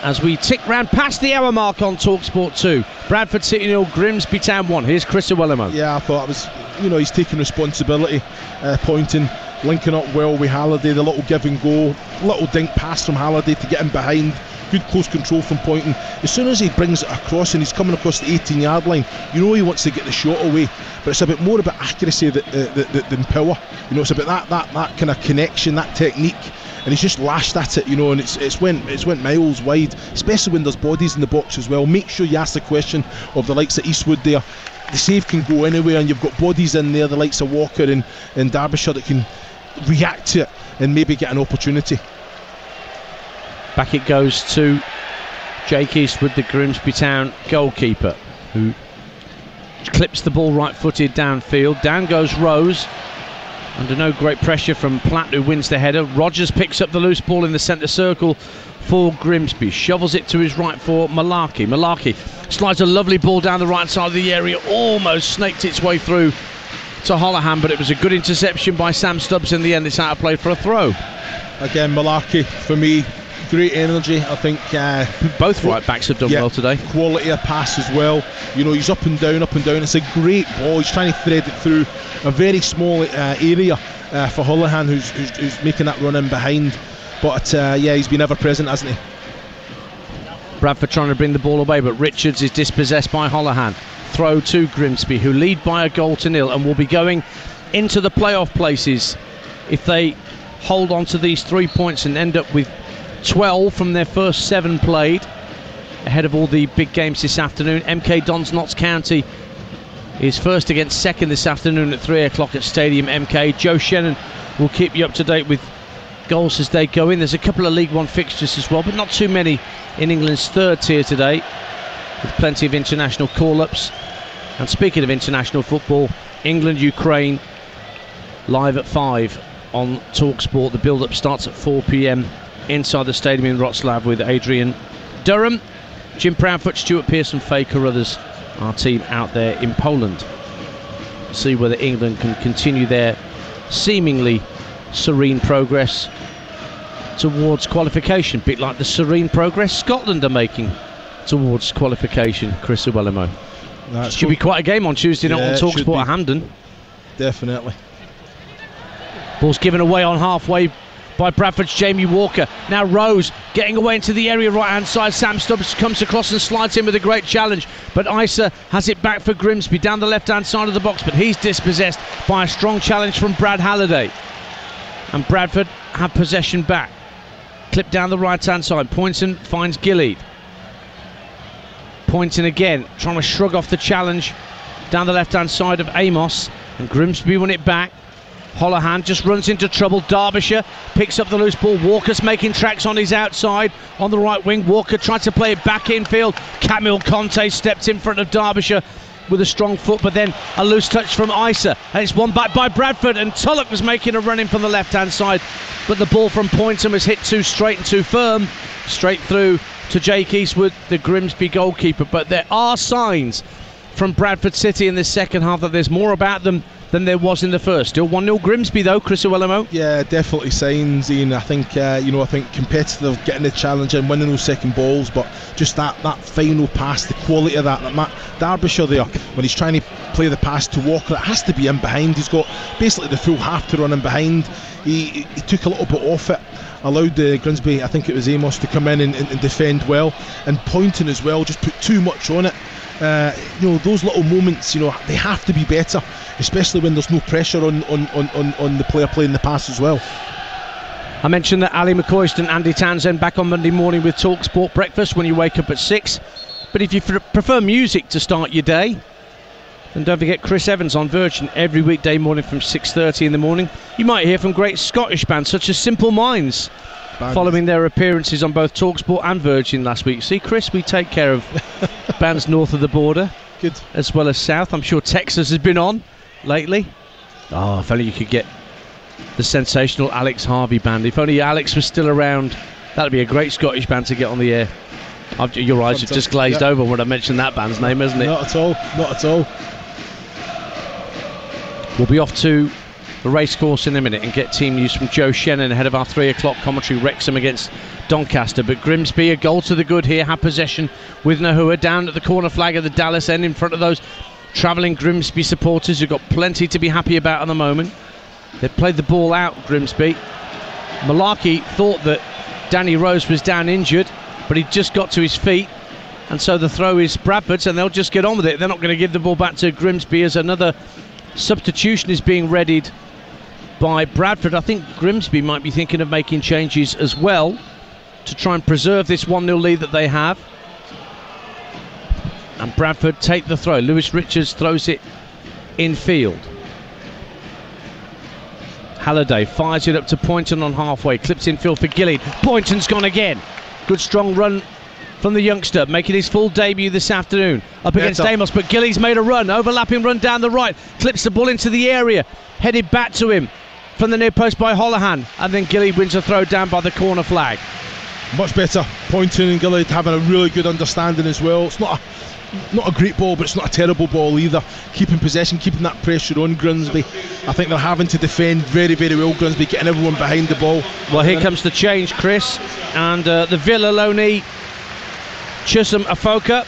as we tick round past the hour mark on Talksport 2. Bradford City 0, Grimsby Town 1. Here's Chris Uwelimo. Yeah, I thought it was, he's taking responsibility, Pointing, linking up well with Halliday, the little give and go, little dink pass from Halliday to get him behind, good close control from Pointing. As soon as he brings it across and he's coming across the 18-yard line, he wants to get the shot away, but it's a bit more about accuracy than power. It's about that kind of connection, that technique, and he's just lashed at it, and it's went miles wide, especially when there's bodies in the box as well. Make sure you ask the question of the likes of Eastwood there. The save can go anywhere, and you've got bodies in there, the likes of Walker and Derbyshire, that can react to it and maybe get an opportunity. Back it goes to Jake Eastwood, the Grimsby Town goalkeeper, who clips the ball right-footed downfield. Down goes Rose, under no great pressure from Platt, who wins the header. Rogers picks up the loose ball in the centre circle for Grimsby, shovels it to his right for Malarkey. Malarkey slides a lovely ball down the right side of the area, almost snaked its way through to Holohan, but it was a good interception by Sam Stubbs in the end. It's out of play for a throw. Again, Malarkey, for me, great energy. I think both right backs have done well today. Quality of pass as well. He's up and down. It's a great ball. He's trying to thread it through a very small area for Holohan, who's making that run in behind. But he's been ever present, hasn't he? Bradford trying to bring the ball away, but Richards is dispossessed by Holohan. Throw to Grimsby, who lead by a 0 and will be going into the playoff places if they hold on to these 3 points and end up with 12 from their first 7 played, ahead of all the big games this afternoon. MK Dons Notts County is first against second this afternoon at 3 o'clock at Stadium MK. Joe Shannon will keep you up to date with goals as they go in. There's a couple of League One fixtures as well, but not too many in England's third tier today, with plenty of international call-ups. And speaking of international football, England-Ukraine live at 5 on Talksport. The build-up starts at 4 p.m. inside the stadium in Wrocław with Adrian Durham, Jim Proudfoot, Stuart Pearson, Faye Carruthers, our team out there in Poland. See whether England can continue their seemingly serene progress towards qualification, a bit like the serene progress Scotland are making towards qualification. Chris Uwelimo. Should be quite a game on Tuesday night on Talksport at Hampden. Definitely. Ball's given away on halfway by Bradford's Jamie Walker. Now Rose getting away into the area right hand side. Sam Stubbs comes across and slides in with a great challenge, but Isa has it back for Grimsby down the left hand side of the box, but he's dispossessed by a strong challenge from Brad Halliday, and Bradford have possession back. Clip down the right hand side. Pointon finds Gilead. Pointon again trying to shrug off the challenge down the left hand side of Amos, and Grimsby won it back. Holohan just runs into trouble. Derbyshire picks up the loose ball. Walker's making tracks on his outside on the right wing. Walker tried to play it back infield. Camille Conte stepped in front of Derbyshire with a strong foot, but then a loose touch from Isa, and it's won back by Bradford, and Tulloch was making a run in from the left hand side, but the ball from Poynton was hit too straight and too firm, straight through to Jake Eastwood, the Grimsby goalkeeper. But there are signs from Bradford City in this second half that there's more about them than there was in the first. Still 1-0 Grimsby though, Chris Uwelimo. Yeah, definitely signs, Ian. I think I think competitive, getting the challenge and winning those second balls, but just that final pass, the quality of that Matt Derbyshire there, when he's trying to play the pass to Walker, it has to be in behind. He's got basically the full half to run in behind. He took a little bit off it, allowed Grimsby, I think it was Amos, to come in and defend well, and Poynton as well just put too much on it. Those little moments, they have to be better, especially when there's no pressure on the player playing the pass as well. I mentioned that Ali McCoist and Andy Townsend back on Monday morning with Talksport Breakfast when you wake up at 6. But if you prefer music to start your day, then don't forget Chris Evans on Virgin every weekday morning from 6:30 in the morning. You might hear from great Scottish bands such as Simple Minds, following their appearances on both Talksport and Virgin last week. See, Chris, we take care of bands north of the border, good, as well as south. I'm sure Texas has been on lately. Oh, if only you could get the sensational Alex Harvey band. If only Alex was still around, that'd be a great Scottish band to get on the air. Your eyes have just glazed over when I mentioned that band's name, hasn't it? Not at all, not at all. We'll be off to the racecourse in a minute and get team news from Joe Shannon ahead of our 3 o'clock commentary. Wrexham against Doncaster, but Grimsby, a goal to the good here, have possession with Nahua down at the corner flag of the Dallas end in front of those travelling Grimsby supporters who've got plenty to be happy about at the moment. They've played the ball out, Grimsby. Malarkey thought that Danny Rose was down injured, but he just got to his feet, and so the throw is Bradford's, and they'll just get on with it. They're not going to give the ball back to Grimsby as another substitution is being readied by Bradford. I think Grimsby might be thinking of making changes as well to try and preserve this 1-0 lead that they have. And Bradford take the throw. Lewis Richards throws it in field. Halliday fires it up to Poynton on halfway, clips in field for Gillied. Poynton's gone again. Good strong run from the youngster, making his full debut this afternoon up against Amos, but Gillies made a run, overlapping run down the right, clips the ball into the area, headed back to him from the near post by Holohan, and then Gillied wins a throw down by the corner flag. Much better. Poynton and Gillied having a really good understanding as well. It's not a great ball, but it's not a terrible ball either. Keeping possession, keeping that pressure on Grimsby. I think they're having to defend very, very well, Grimsby, getting everyone behind the ball. Well, here comes the change, Chris, and the Villa loanee Chisholm Afoka,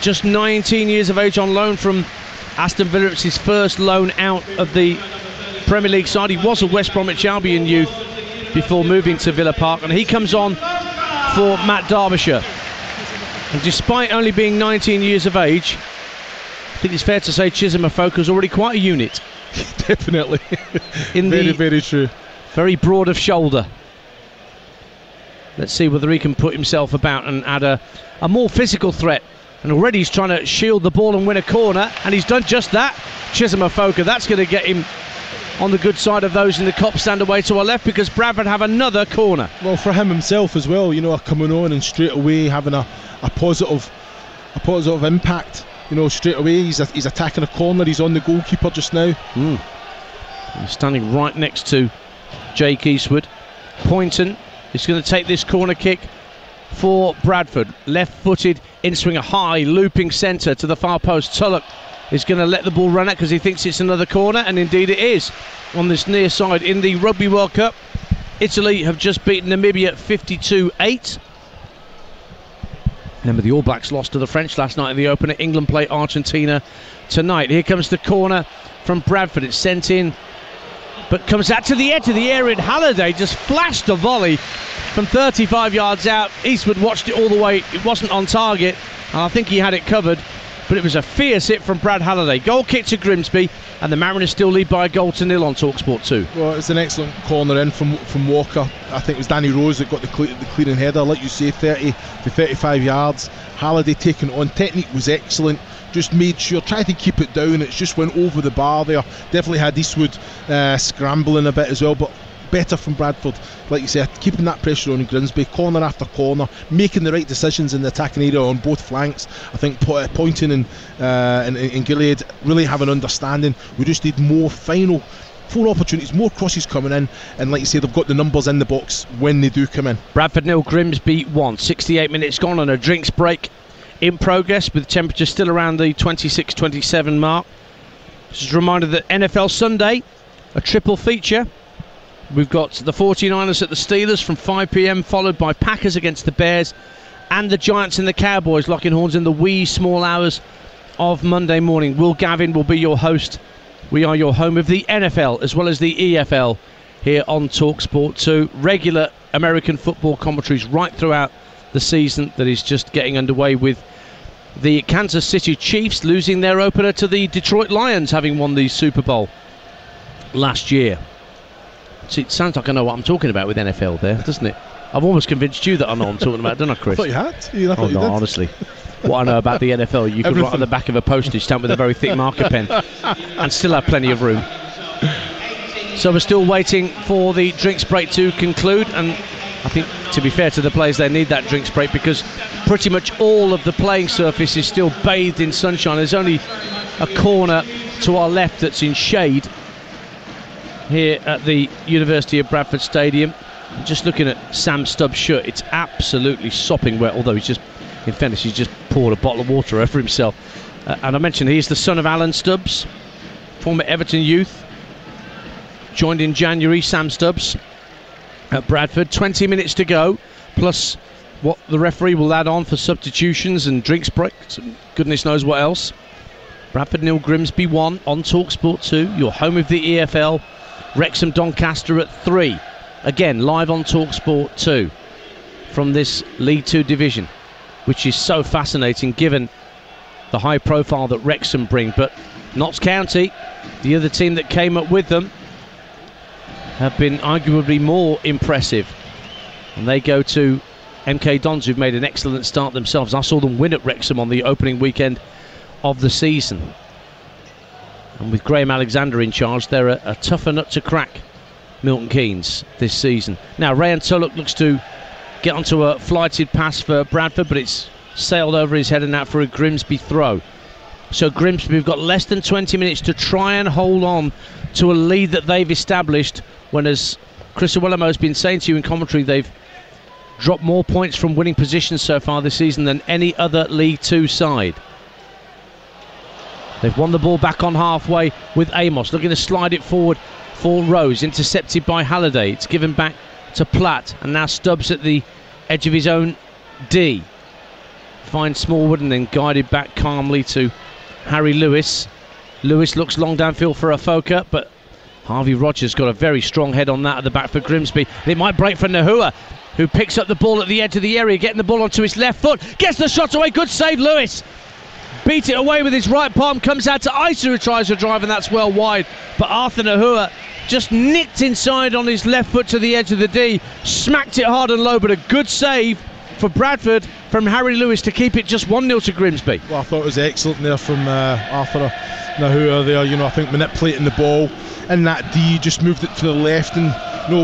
just 19 years of age, on loan from Aston Villa. It's his first loan out of the Premier League side. He was a West Bromwich Albion youth before moving to Villa Park, and he comes on for Matt Derbyshire. And despite only being 19 years of age, I think it's fair to say Chisholm Afoka's already quite a unit. Definitely. Very true. Very broad of shoulder. Let's see whether he can put himself about and add a more physical threat. And already he's trying to shield the ball and win a corner, and he's done just that. Chisholm Afoka, that's going to get him on the good side of those in the Kop stand away to our left, because Bradford have another corner. Well, for him himself as well, coming on and straight away having a positive impact. Straight away he's attacking a corner. He's on the goalkeeper just now. He's standing right next to Jake Eastwood. Poynton is going to take this corner kick for Bradford. Left-footed in swing, a high looping centre to the far post. Tulloch is going to let the ball run out because he thinks it's another corner, and indeed it is on this near side. In the Rugby World Cup, Italy have just beaten Namibia 52-8. Remember, the All Blacks lost to the French last night in the opener. England play Argentina tonight. Here comes the corner from Bradford. It's sent in, but comes out to the edge of the area, and Halliday just flashed a volley from 35 yards out. Eastwood watched it all the way. It wasn't on target, and I think he had it covered, but it was a fierce hit from Brad Halliday. Goal kick to Grimsby, and the Mariners still lead by 1-0 on Talksport 2. Well, it's an excellent corner in from Walker. I think it was Danny Rose that got the clearing header, like you say, 30 to 35 yards. Halliday taking it on. Technique was excellent. Just made sure, tried to keep it down. It just went over the bar there. Definitely had Eastwood scrambling a bit as well, but better from Bradford, like you said, keeping that pressure on Grimsby, corner after corner, making the right decisions in the attacking area on both flanks. I think Poynton and Gillied really have an understanding. We just need more final opportunities, more crosses coming in, and like you say, they've got the numbers in the box when they do come in. Bradford 0, Grimsby 1. 68 minutes gone on a drinks break in progress, with temperature still around the 26-27 mark. Just a reminder that NFL Sunday, a triple feature. We've got the 49ers at the Steelers from 5 p.m, followed by Packers against the Bears, and the Giants and the Cowboys locking horns in the wee small hours of Monday morning. Will Gavin will be your host. We are your home of the NFL as well as the EFL here on Talksport 2. Regular American football commentaries right throughout the season that is just getting underway, with the Kansas City Chiefs losing their opener to the Detroit Lions, having won the Super Bowl last year. It sounds like I know what I'm talking about with NFL there, doesn't it? I've almost convinced you that I know what I'm talking about, don't I, Chris? I thought you had. I thought you did. Honestly. What I know about the NFL, you could write on the back of a postage stamp with a very thick marker pen and still have plenty of room. So we're still waiting for the drinks break to conclude, and I think, to be fair to the players, they need that drinks break because pretty much all of the playing surface is still bathed in sunshine. There's only a corner to our left that's in shade. here at the University of Bradford Stadium. Just looking at Sam Stubbs' shirt, it's absolutely sopping wet, although he's just poured a bottle of water over himself. And I mentioned he's the son of Alan Stubbs, former Everton youth. Joined in January, Sam Stubbs at Bradford. 20 minutes to go, plus what the referee will add on for substitutions and drinks breaks and goodness knows what else. Bradford 0, Grimsby 1 on Talksport 2, your home of the EFL. Wrexham Doncaster at 3. Again, live on Talksport 2 from this League 2 division, which is so fascinating given the high profile that Wrexham bring. But Notts County, the other team that came up with them, have been arguably more impressive. And they go to MK Dons, who've made an excellent start themselves. I saw them win at Wrexham on the opening weekend of the season. And with Graham Alexander in charge, they're a tougher nut to crack, Milton Keynes, this season. Now, Rayan Tulloch looks to get onto a flighted pass for Bradford, but it's sailed over his head and out for a Grimsby throw. So Grimsby have got less than 20 minutes to try and hold on to a lead that they've established when, as Chris Awellamo has been saying to you in commentary, they've dropped more points from winning positions so far this season than any other League 2 side. They've won the ball back on halfway with Amos, looking to slide it forward for Rose, intercepted by Halliday. It's given back to Platt, and now Stubbs at the edge of his own D. Finds Smallwood and then guided back calmly to Harry Lewis. Lewis looks long downfield for Afoka, but Harvey Rogers got a very strong head on that at the back for Grimsby. It might break for Nahua, who picks up the ball at the edge of the area, getting the ball onto his left foot, gets the shot away. Good save, Lewis. Beat it away with his right palm, comes out to Isa, who tries to drive, and that's well wide. But Arthur Nahua just nicked inside on his left foot to the edge of the D, smacked it hard and low, but a good save for Bradford from Harry Lewis to keep it just 1-0 to Grimsby. Well, I thought it was excellent there from Arthur Nahua there, I think manipulating the ball in that D, just moved it to the left, and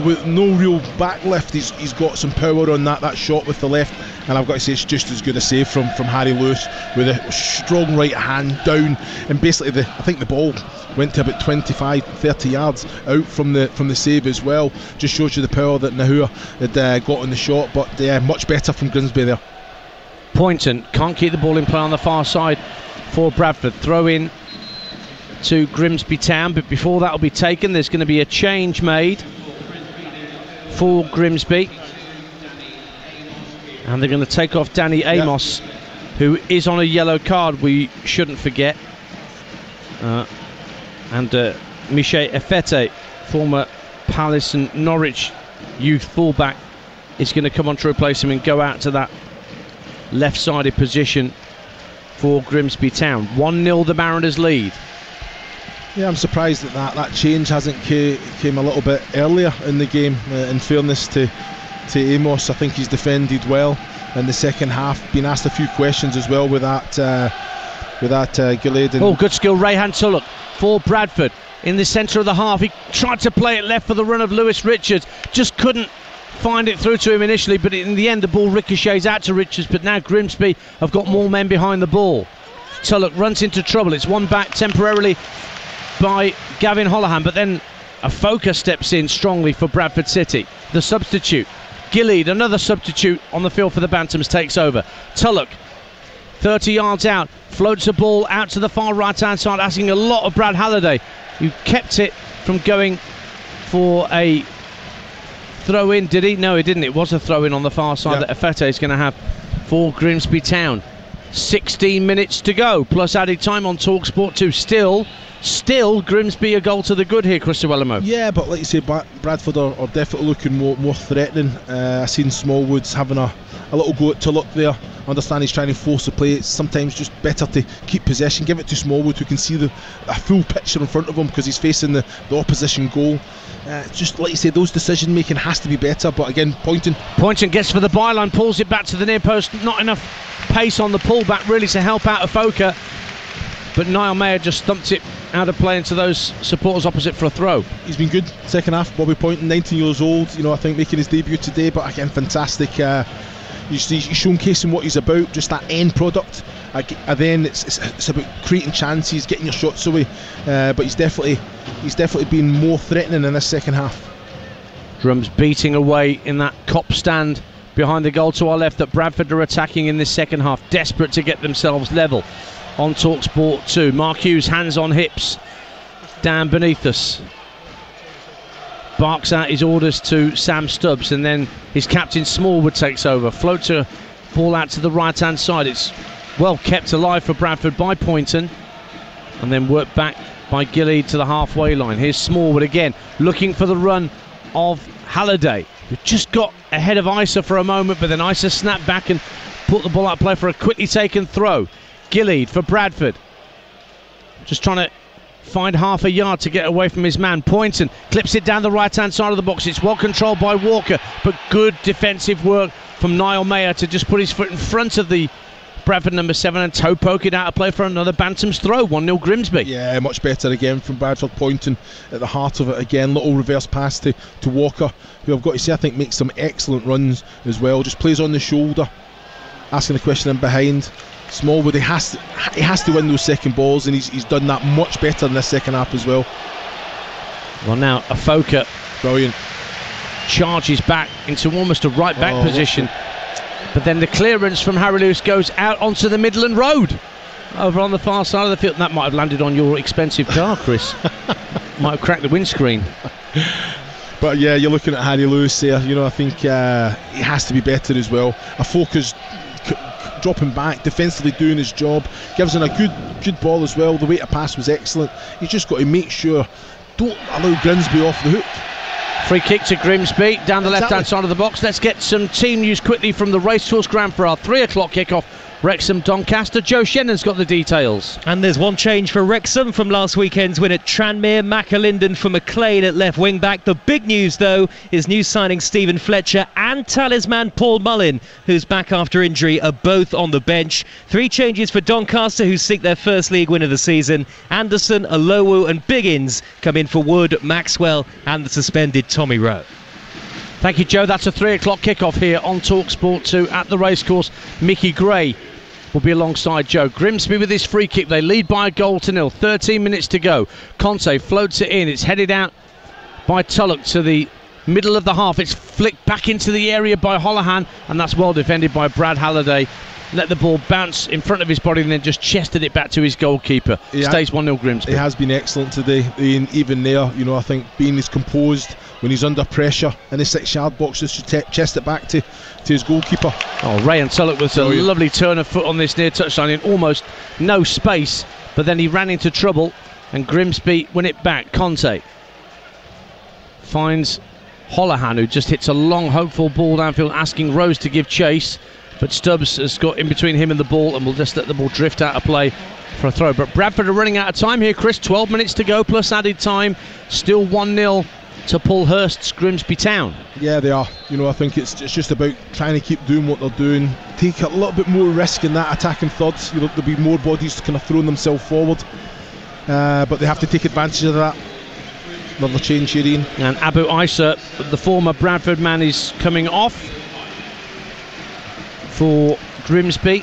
with no real back lift, he's got some power on that shot with the left, and I've got to say it's just as good a save from Harry Lewis with a strong right hand down, and basically I think the ball went to about 25-30 yards out from the save as well. Just shows you the power that Nahua had got on the shot, but much better from Grimsby there. Poynton can't keep the ball in play on the far side for Bradford. Throw in to Grimsby Town, but before that will be taken, there's going to be a change made for Grimsby, and they're going to take off Danny Amos, who is on a yellow card, we shouldn't forget, and Miche Efete, former Palace and Norwich youth fullback, is going to come on to replace him and go out to that left-sided position for Grimsby Town. 1-0 the Mariners lead. Yeah, I'm surprised that change hasn't came a little bit earlier in the game. In fairness to Amos, I think he's defended well in the second half. Been asked a few questions as well with that Gillade. Oh, good skill, Rayan Tulloch for Bradford in the centre of the half. He tried to play it left for the run of Lewis Richards, just couldn't find it through to him initially, but in the end the ball ricochets out to Richards. But now Grimsby have got more men behind the ball. Tulloch runs into trouble. It's won back temporarily by Gavin Holohan, but then Afoka steps in strongly for Bradford City. The substitute, Gillade, another substitute on the field for the Bantams, takes over. Tulloch, 30 yards out, floats the ball out to the far right hand side, asking a lot of Brad Halliday, who kept it from going for a throw in. Did he? No, he didn't. It was a throw in on the far side that Efete is going to have for Grimsby Town. 16 minutes to go, plus added time on Talksport 2. Still Grimsby a goal to the good here, Chris Awellamo. Yeah, but like you say, Bradford are definitely looking more threatening. I seen Smallwood's having a little go at Tulloch there. I understand he's trying to force the play. It's sometimes just better to keep possession, give it to Smallwood, who can see a full picture in front of him because he's facing the opposition goal. Just like you say, those decision making has to be better. But again, Poynton gets for the byline, pulls it back to the near post. Not enough pace on the pullback really to help out Afoka, but Niall Mayer just thumped it out of play into those supporters opposite for a throw. He's been good second half. Bobby Poynton, 19 years old, I think making his debut today, but again fantastic. He's showcasing what he's about, just that end product, then it's about creating chances, getting your shots away. But he's definitely been more threatening in this second half. Drums beating away in that cop stand behind the goal to our left that Bradford are attacking in this second half, desperate to get themselves level. On Talksport 2, Mark Hughes, hands on hips, down beneath us. Barks out his orders to Sam Stubbs, and then his captain Smallwood takes over. Floats a ball out to the right hand side. It's well kept alive for Bradford by Poynton, and then worked back by Gilead to the halfway line. Here's Smallwood again, looking for the run of Halliday, who just got ahead of Isa for a moment, but then Isa snapped back and put the ball out of play for a quickly taken throw. Gilead for Bradford, just trying to find half a yard to get away from his man. Poynton clips it down the right hand side of the box. It's well controlled by Walker, but good defensive work from Niall Mayer to just put his foot in front of the Bradford number 7 and toe poke it out of play for another Bantam's throw. 1-0 Grimsby. Yeah, much better again from Bradford. Poynton at the heart of it again. Little reverse pass to Walker, who I've got to say I think makes some excellent runs as well. Just plays on the shoulder, asking the question in behind. Smallwood, he has to win those second balls, and he's done that much better in this second half as well. Well, now Afoka, brilliant, charges back into almost a right back position, but then the clearance from Harry Lewis goes out onto the Midland Road over on the far side of the field. And that might have landed on your expensive car, Chris. Might have cracked the windscreen. But yeah, you're looking at Harry Lewis there. You know, I think he has to be better as well. Afoka's dropping back, defensively doing his job, gives in a good ball as well. The way to pass was excellent. He's just got to make sure, don't allow Grimsby off the hook. Free kick to Grimsby down the left-hand side of the box. Let's get some team news quickly from the Racecourse Ground for our 3 o'clock kickoff. Wrexham Doncaster. Joe Shannon's got the details. And there's one change for Wrexham from last weekend's win at Tranmere. McAlinden for McLean at left wing back. The big news though is new signing Stephen Fletcher and talisman Paul Mullin, who's back after injury, are both on the bench. 3 changes for Doncaster, who seek their first league win of the season. Anderson, Alowu and Biggins come in for Wood, Maxwell and the suspended Tommy Rowe. Thank you, Joe. That's a 3 o'clock kickoff here on Talksport 2 at the Racecourse. Mickey Gray will be alongside Joe. Grimsby with his free kick. They lead by a goal to nil. 13 minutes to go. Conte floats it in. It's headed out by Tulloch to the middle of the half. It's flicked back into the area by Holohan, and that's well defended by Brad Halliday. Let the ball bounce in front of his body and then just chested it back to his goalkeeper. Stays 1-0 Grimsby. He has been excellent today. Even there, you know, I think being as composed when he's under pressure in the 6-yard box, just to chest it back to his goalkeeper. Oh, Ray and Tulloch with a lovely turn of foot on this near touchline in almost no space, but then he ran into trouble and Grimsby win it back. Conte finds Holohan, who just hits a long hopeful ball downfield, asking Rose to give chase, but Stubbs has got in between him and the ball and will just let the ball drift out of play for a throw. But Bradford are running out of time here, Chris. 12 minutes to go plus added time. Still 1-0 to Paul Hurst's Grimsby Town. Yeah, they are. You know, I think it's just about trying to keep doing what they're doing, take a little bit more risk in that attacking third. You know, there'll be more bodies kind of throwing themselves forward, but they have to take advantage of that. Another change here, Ian. And Abu Isa, the former Bradford man, is coming off for Grimsby.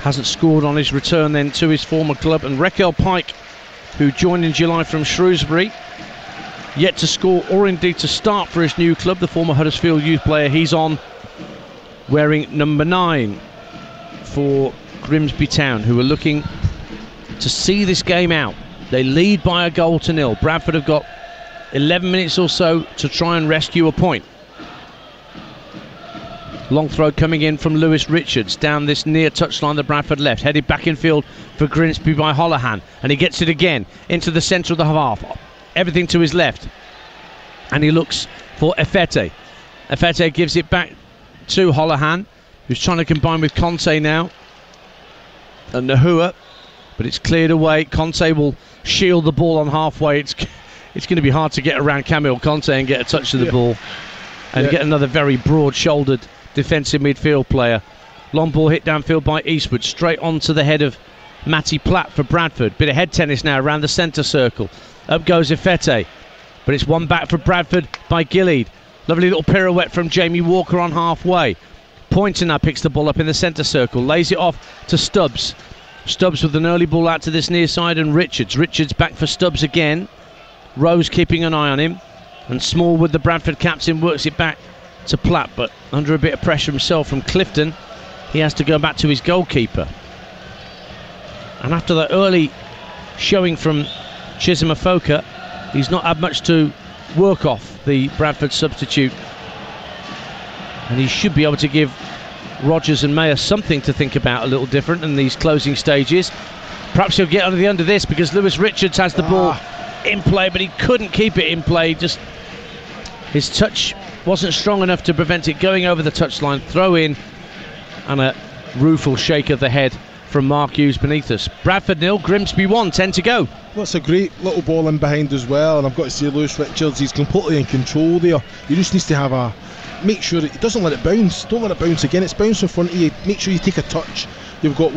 Hasn't scored on his return then to his former club. And Raquel Pike, who joined in July from Shrewsbury, yet to score or indeed to start for his new club. The former Huddersfield youth player, he's on wearing number 9 for Grimsby Town, who are looking to see this game out. They lead by a goal to nil. Bradford have got 11 minutes or so to try and rescue a point. Long throw coming in from Lewis Richards down this near touchline, the Bradford left, headed back in field for Grimsby by Holohan, and he gets it again into the centre of the half, everything to his left, and he looks for Efete. Efete gives it back to Holohan, who's trying to combine with Conte now, and Nahua, but it's cleared away. Conte will shield the ball on halfway. It's going to be hard to get around Camille Conte and get a touch of the ball, and get another very broad-shouldered defensive midfield player. Long ball hit downfield by Eastwood, straight onto the head of Matty Platt for Bradford. Bit of head tennis now around the centre circle. Up goes Efete, but it's one back for Bradford by Gilead. Lovely little pirouette from Jamie Walker on halfway. Pointer now picks the ball up in the centre circle, lays it off to Stubbs. Stubbs with an early ball out to this near side, and Richards back for Stubbs again. Rose keeping an eye on him, and Smallwood, the Bradford captain, works it back to Platt, but under a bit of pressure himself from Clifton, he has to go back to his goalkeeper. And after the early showing from Chisholm Afoka, he's not had much to work off, the Bradford substitute, and he should be able to give Rogers and Mayer something to think about a little different in these closing stages. Perhaps he'll get under the end of this, because Lewis Richards has the ball in play, but he couldn't keep it in play. Just his touch wasn't strong enough to prevent it going over the touchline. Throw in, and a rueful shake of the head from Mark Hughes beneath us. Bradford 0, Grimsby 1, 10 to go. Well, it's a great little ball in behind as well, and I've got to say, Lewis Richards, he's completely in control there. He just needs to make sure he doesn't let it bounce. Don't let it bounce again. It's bounced in front of you. Make sure you take a touch. You've got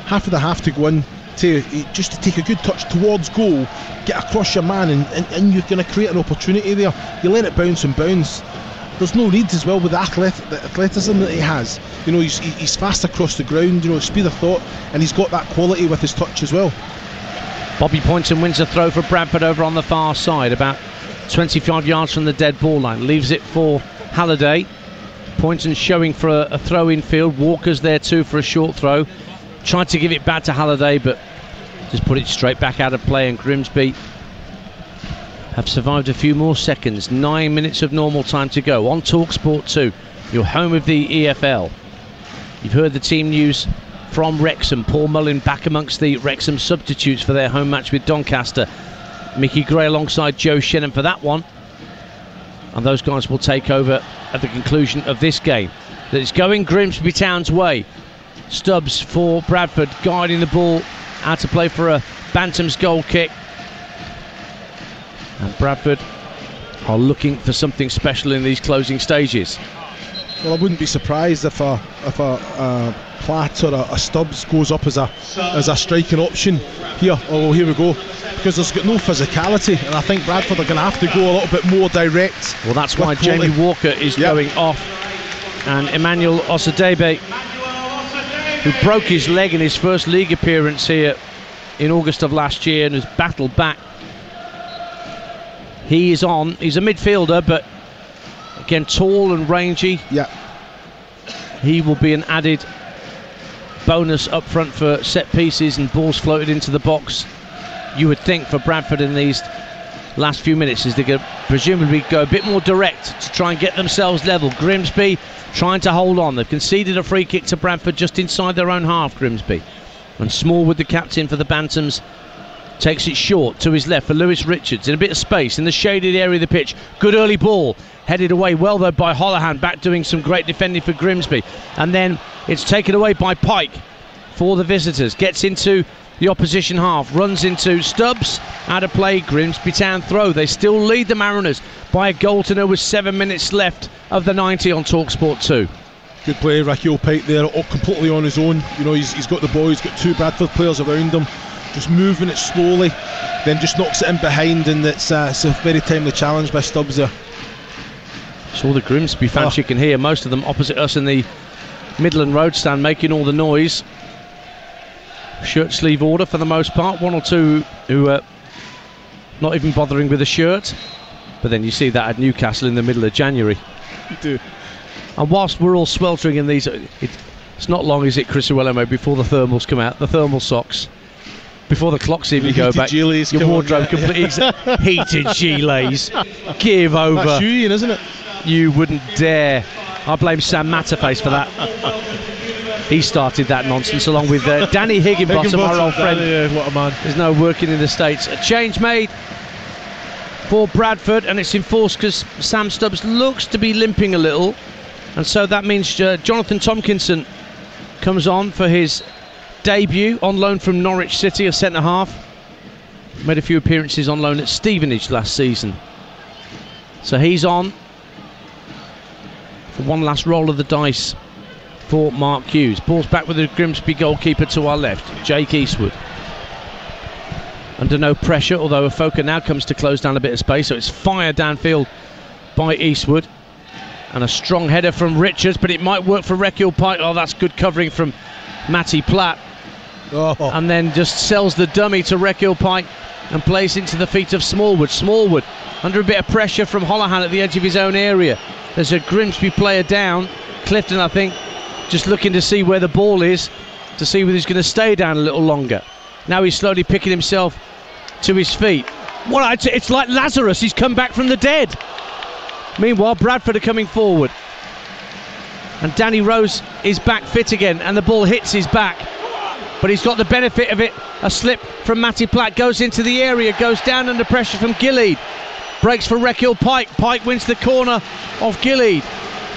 half of the half to go in just to take a good touch towards goal, get across your man, and you're going to create an opportunity there. You let it bounce and bounce. There's no need as well with the athleticism that he has. You know, he's fast across the ground, you know, speed of thought, and he's got that quality with his touch as well. Bobby Poynton wins a throw for Bradford over on the far side, about 25 yards from the dead ball line. Leaves it for Halliday. Poynton showing for a throw in field. Walker's there too for a short throw. Tried to give it back to Halliday, but just put it straight back out of play, and Grimsby have survived a few more seconds. 9 minutes of normal time to go on Talksport 2, your home of the EFL. You've heard the team news from Wrexham. Paul Mullin back amongst the Wrexham substitutes for their home match with Doncaster. Mickey Gray alongside Joe Shennon for that one, and those guys will take over at the conclusion of this game. That is going Grimsby Town's way. Stubbs for Bradford, guiding the ball out to play for a Bantams goal kick. And Bradford are looking for something special in these closing stages. Well, I wouldn't be surprised if a Platt or a Stubbs goes up as a striking option here. Oh, here we go. Because there's got no physicality, and I think Bradford are going to have to go a little bit more direct. Well, that's why Jamie Walker is going off, and Emmanuel Osadebe, who broke his leg in his first league appearance here in August of last year and has battled back. He is on. He's a midfielder, but again, tall and rangy. Yeah. He will be an added bonus up front for set pieces and balls floated into the box. You would think for Bradford in these last few minutes is they could presumably go a bit more direct to try and get themselves level. Grimsby trying to hold on. They've conceded a free kick to Bradford just inside their own half, Grimsby. And Smallwood, the captain for the Bantams, takes it short to his left for Lewis Richards in a bit of space in the shaded area of the pitch. Good early ball, headed away well though by Holohan, back doing some great defending for Grimsby, and then it's taken away by Pike for the visitors. Gets into the opposition half, runs into Stubbs, out of play. Grimsby Town throw. They still lead the Mariners by a goal to nil with 7 minutes left of the 90 on Talksport 2. Good play, Raquel Pike there, all completely on his own. You know, he's got the ball, he's got two Bradford players around him, just moving it slowly, then just knocks it in behind, and it's a very timely challenge by Stubbs there. It's all the Grimsby fans you can hear, most of them opposite us in the Midland Road stand, making all the noise. Shirt sleeve order for the most part, one or two who are not even bothering with a shirt, but then you see that at Newcastle in the middle of January. You do. And whilst we're all sweltering in these, it's not long, is it, Chris Uweleme, before the thermals come out, the thermal socks, before the clocks even go back, your wardrobe completely heated gilets. Give over. That's you, isn't it? You wouldn't dare. I blame Sam Matterface for that. He started that nonsense along with Danny Higginbottom, our old friend. What a man. There's no working in the States. A change made for Bradford, and it's enforced because Sam Stubbs looks to be limping a little, and so that means Jonathan Tompkinson comes on for his debut on loan from Norwich City, a centre half. Made a few appearances on loan at Stevenage last season, so he's on for one last roll of the dice for Mark Hughes. Ball's back with the Grimsby goalkeeper to our left, Jake Eastwood. Under no pressure, although Afoka now comes to close down a bit of space, so it's fired downfield by Eastwood. And a strong header from Richards, but it might work for Rekiel Pike. Oh, that's good covering from Matty Platt. Oh. And then just sells the dummy to Rekiel Pike and plays into the feet of Smallwood. Smallwood under a bit of pressure from Holohan at the edge of his own area. There's a Grimsby player down. Clifton, I think, just looking to see where the ball is, to see whether he's going to stay down a little longer. Now he's slowly picking himself to his feet. It's like Lazarus, he's come back from the dead. Meanwhile, Bradford are coming forward. And Danny Rose is back fit again, and the ball hits his back. But he's got the benefit of it. A slip from Matty Platt, goes into the area, goes down under pressure from Gilead. Breaks for Rekiel Pike. Pike wins the corner of Gilead.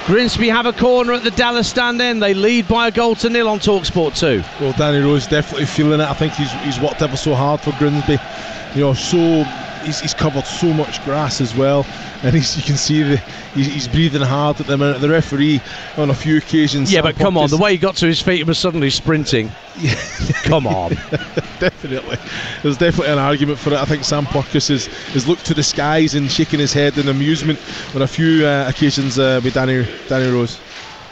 Grimsby have a corner at the Dallas stand end. They lead by 1-0 on Talksport 2. Well, Danny Rose definitely feeling it. I think he's worked ever so hard for Grimsby. He's covered so much grass as well, and you can see he's breathing hard at the minute. The referee on a few occasions. Yeah, but come on, the way he got to his feet, he was suddenly sprinting. Yeah. Come on. Definitely. There's definitely an argument for it. I think Sam Purkis has looked to the skies and shaking his head in amusement on a few occasions with Danny Rose.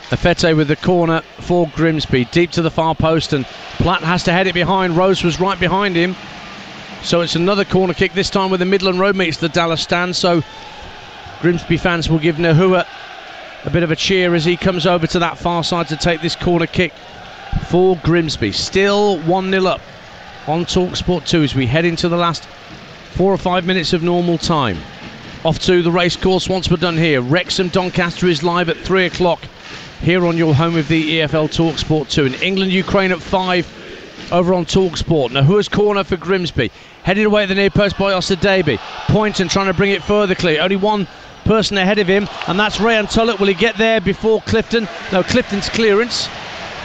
Afete with the corner for Grimsby, deep to the far post, and Platt has to head it behind. Rose was right behind him. So it's another corner kick, this time with the Midland Road meets the Dallas stand. So Grimsby fans will give Nahua a bit of a cheer as he comes over to that far side to take this corner kick for Grimsby. Still 1-0 up on Talksport 2 as we head into the last 4 or 5 minutes of normal time. Off to the race course once we're done here. Wrexham Doncaster is live at 3 o'clock here on your home of the EFL Talksport 2. And England-Ukraine at 5 over on Talksport. Nahua's corner for Grimsby. Headed away at the near post by Osadebe. Poynton trying to bring it further clear. Only one person ahead of him, and that's Rayan Tulloch. Will he get there before Clifton? No, Clifton's clearance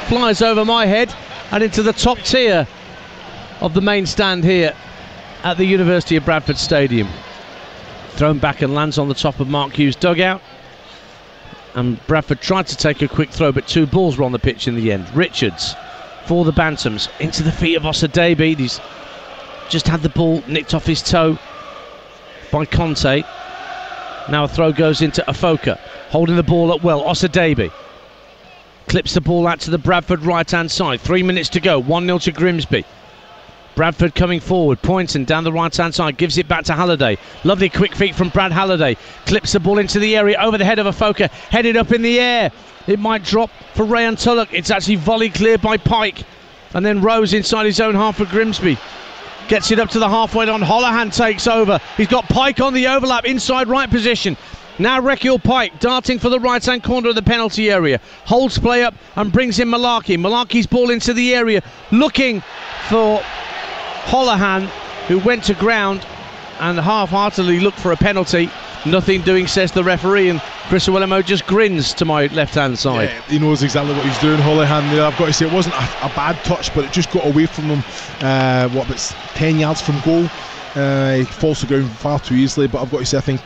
flies over my head and into the top tier of the main stand here at the University of Bradford Stadium. Thrown back and lands on the top of Mark Hughes' dugout. And Bradford tried to take a quick throw, but 2 balls were on the pitch in the end. Richards for the Bantams into the feet of Osadebe. He's just had the ball nicked off his toe by Conte. Now a throw goes into Afoka, holding the ball up well. Osadebe clips the ball out to the Bradford right hand side. 3 minutes to go, 1-0 to Grimsby. Bradford coming forward. Poynton down the right hand side, gives it back to Halliday. Lovely quick feet from Brad Halliday. Clips the ball into the area over the head of Afoka, headed up in the air. It might drop for Rayan Tulloch. It's actually volleyed clear by Pike, and then Rose inside his own half for Grimsby. Gets it up to the halfway line. Holohan takes over. He's got Pike on the overlap, inside right position. Now Rekiel Pike darting for the right hand corner of the penalty area. Holds play up and brings in Malarkey. Malarkey's ball into the area, looking for Holohan, who went to ground and half-heartedly looked for a penalty. Nothing doing, says the referee, and Chris Willemo just grins to my left-hand side. Yeah, he knows exactly what he's doing, Holohan there. I've got to say, it wasn't a bad touch, but it just got away from him, about 10 yards from goal. He falls to the ground far too easily, but I've got to say, I think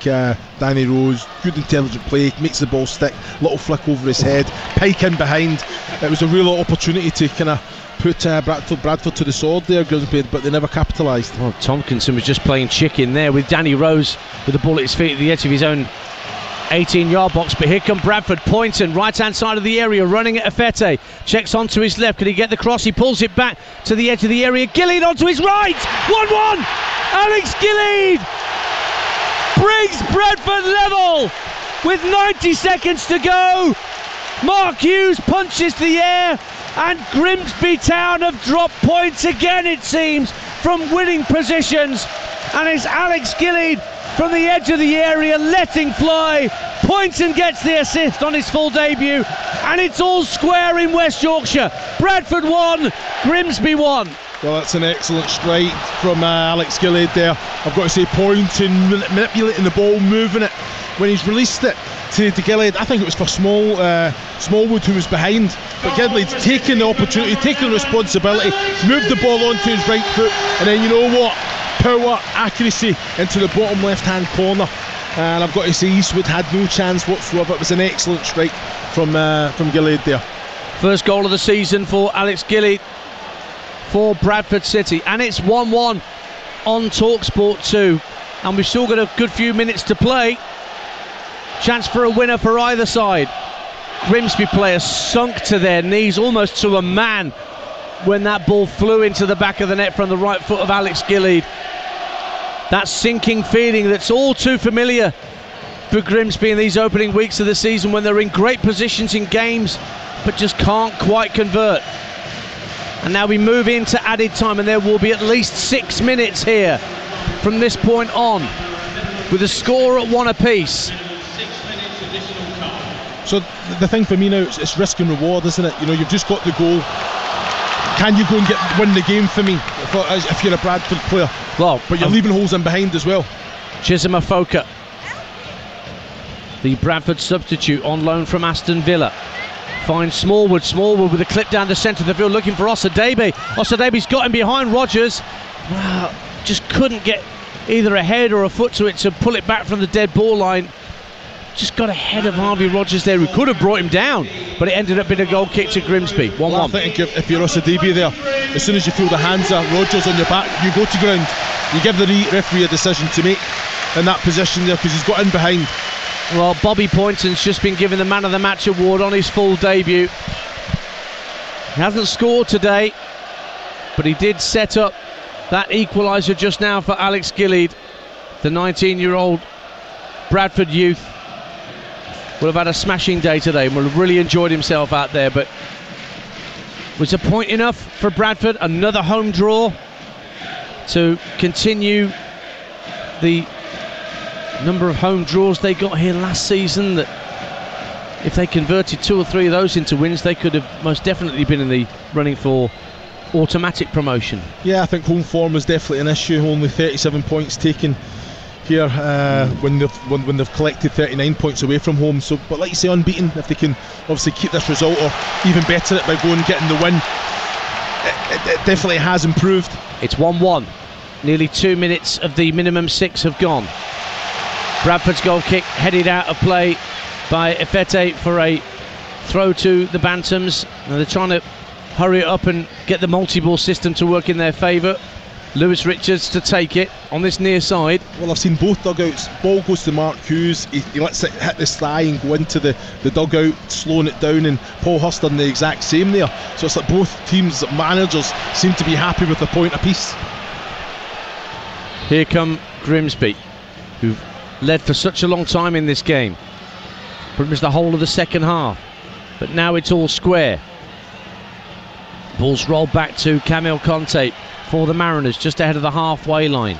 Danny Rose, good intelligent play, makes the ball stick, little flick over his head, Pike in behind. It was a real opportunity to kind of put Bradford to the sword there, Grimsby, but they never capitalised. Well, Tompkinson was just playing chicken there with Danny Rose with the ball at his feet at the edge of his own 18-yard box, but here come Bradford. Poynton, right-hand side of the area, running at Afete. Checks onto his left. Can he get the cross? He pulls it back to the edge of the area. Gilead onto his right. 1-1. Alex Gilead brings Bradford level with 90 seconds to go. Mark Hughes punches the air, and Grimsby Town have dropped points again, it seems, from winning positions. And it's Alex Gilead from the edge of the area letting fly. Poynton gets the assist on his full debut, and it's all square in West Yorkshire. Bradford 1, Grimsby 1. Well, that's an excellent strike from Alex Gilead there. I've got to say, Poynton manipulating the ball, moving it when he's released it to Gilead. I think it was for Smallwood who was behind, but Gilead's taking the opportunity, taking the responsibility, moved the ball onto his right foot, and then you know what? Power, accuracy into the bottom left hand corner. And I've got to say, Eastwood had no chance whatsoever. It was an excellent strike from Gilead there. First goal of the season for Alex Gilead for Bradford City, and it's 1-1 on Talksport 2, and we've still got a good few minutes to play. Chance for a winner for either side. Grimsby players sunk to their knees, almost to a man, when that ball flew into the back of the net from the right foot of Alex Gillard. That sinking feeling that's all too familiar for Grimsby in these opening weeks of the season, when they're in great positions in games but just can't quite convert. And now we move into added time, and there will be at least 6 minutes here from this point on, with a score at 1 apiece. So the thing for me now, it's risk and reward, isn't it? You know, you've just got the goal. Can you go and win the game for me if you're a Bradford player? Well, but you're leaving holes in behind as well. Chisholm Afoka, the Bradford substitute on loan from Aston Villa, finds Smallwood with a clip down the centre of the field, looking for Osadebe. Osadebe's got him behind Rodgers. Wow, just couldn't get either a head or a foot to it to pull it back from the dead ball line. Just got ahead of Harvey Rodgers there, who could have brought him down, but it ended up being a goal kick to Grimsby. 1-1. Well, I think if you're Osadebe there, as soon as you feel the hands of Rodgers on your back, you go to ground. You give the referee a decision to make in that position there, because he's got in behind. Well, Bobby Poynton's just been given the Man of the Match award on his full debut. He hasn't scored today, but he did set up that equaliser just now for Alex Gillard. The 19-year-old Bradford youth will have had a smashing day today and will have really enjoyed himself out there. But was a point enough for Bradford? Another home draw to continue the number of home draws they got here last season, that if they converted 2 or 3 of those into wins, they could have most definitely been in the running for automatic promotion. Yeah, I think home form is definitely an issue. Only 37 points taken here when they've collected 39 points away from home. So, but like you say, unbeaten. If they can obviously keep this result, or even better it by going and getting the win, it definitely has improved. It's 1-1. Nearly 2 minutes of the minimum 6 have gone. Bradford's goal kick headed out of play by Efete for a throw to the Bantams. Now they're trying to hurry it up and get the multi-ball system to work in their favour. Lewis Richards to take it on this near side. Well, I've seen both dugouts. Ball goes to Mark Hughes. He lets it hit the thigh and go into the dugout, slowing it down, and Paul Hurst done the exact same there. So it's like both teams' managers seem to be happy with a point apiece. Here come Grimsby, who've led for such a long time in this game, pretty much the whole of the second half, but now it's all square. Ball's rolled back to Camille Conte for the Mariners, just ahead of the halfway line.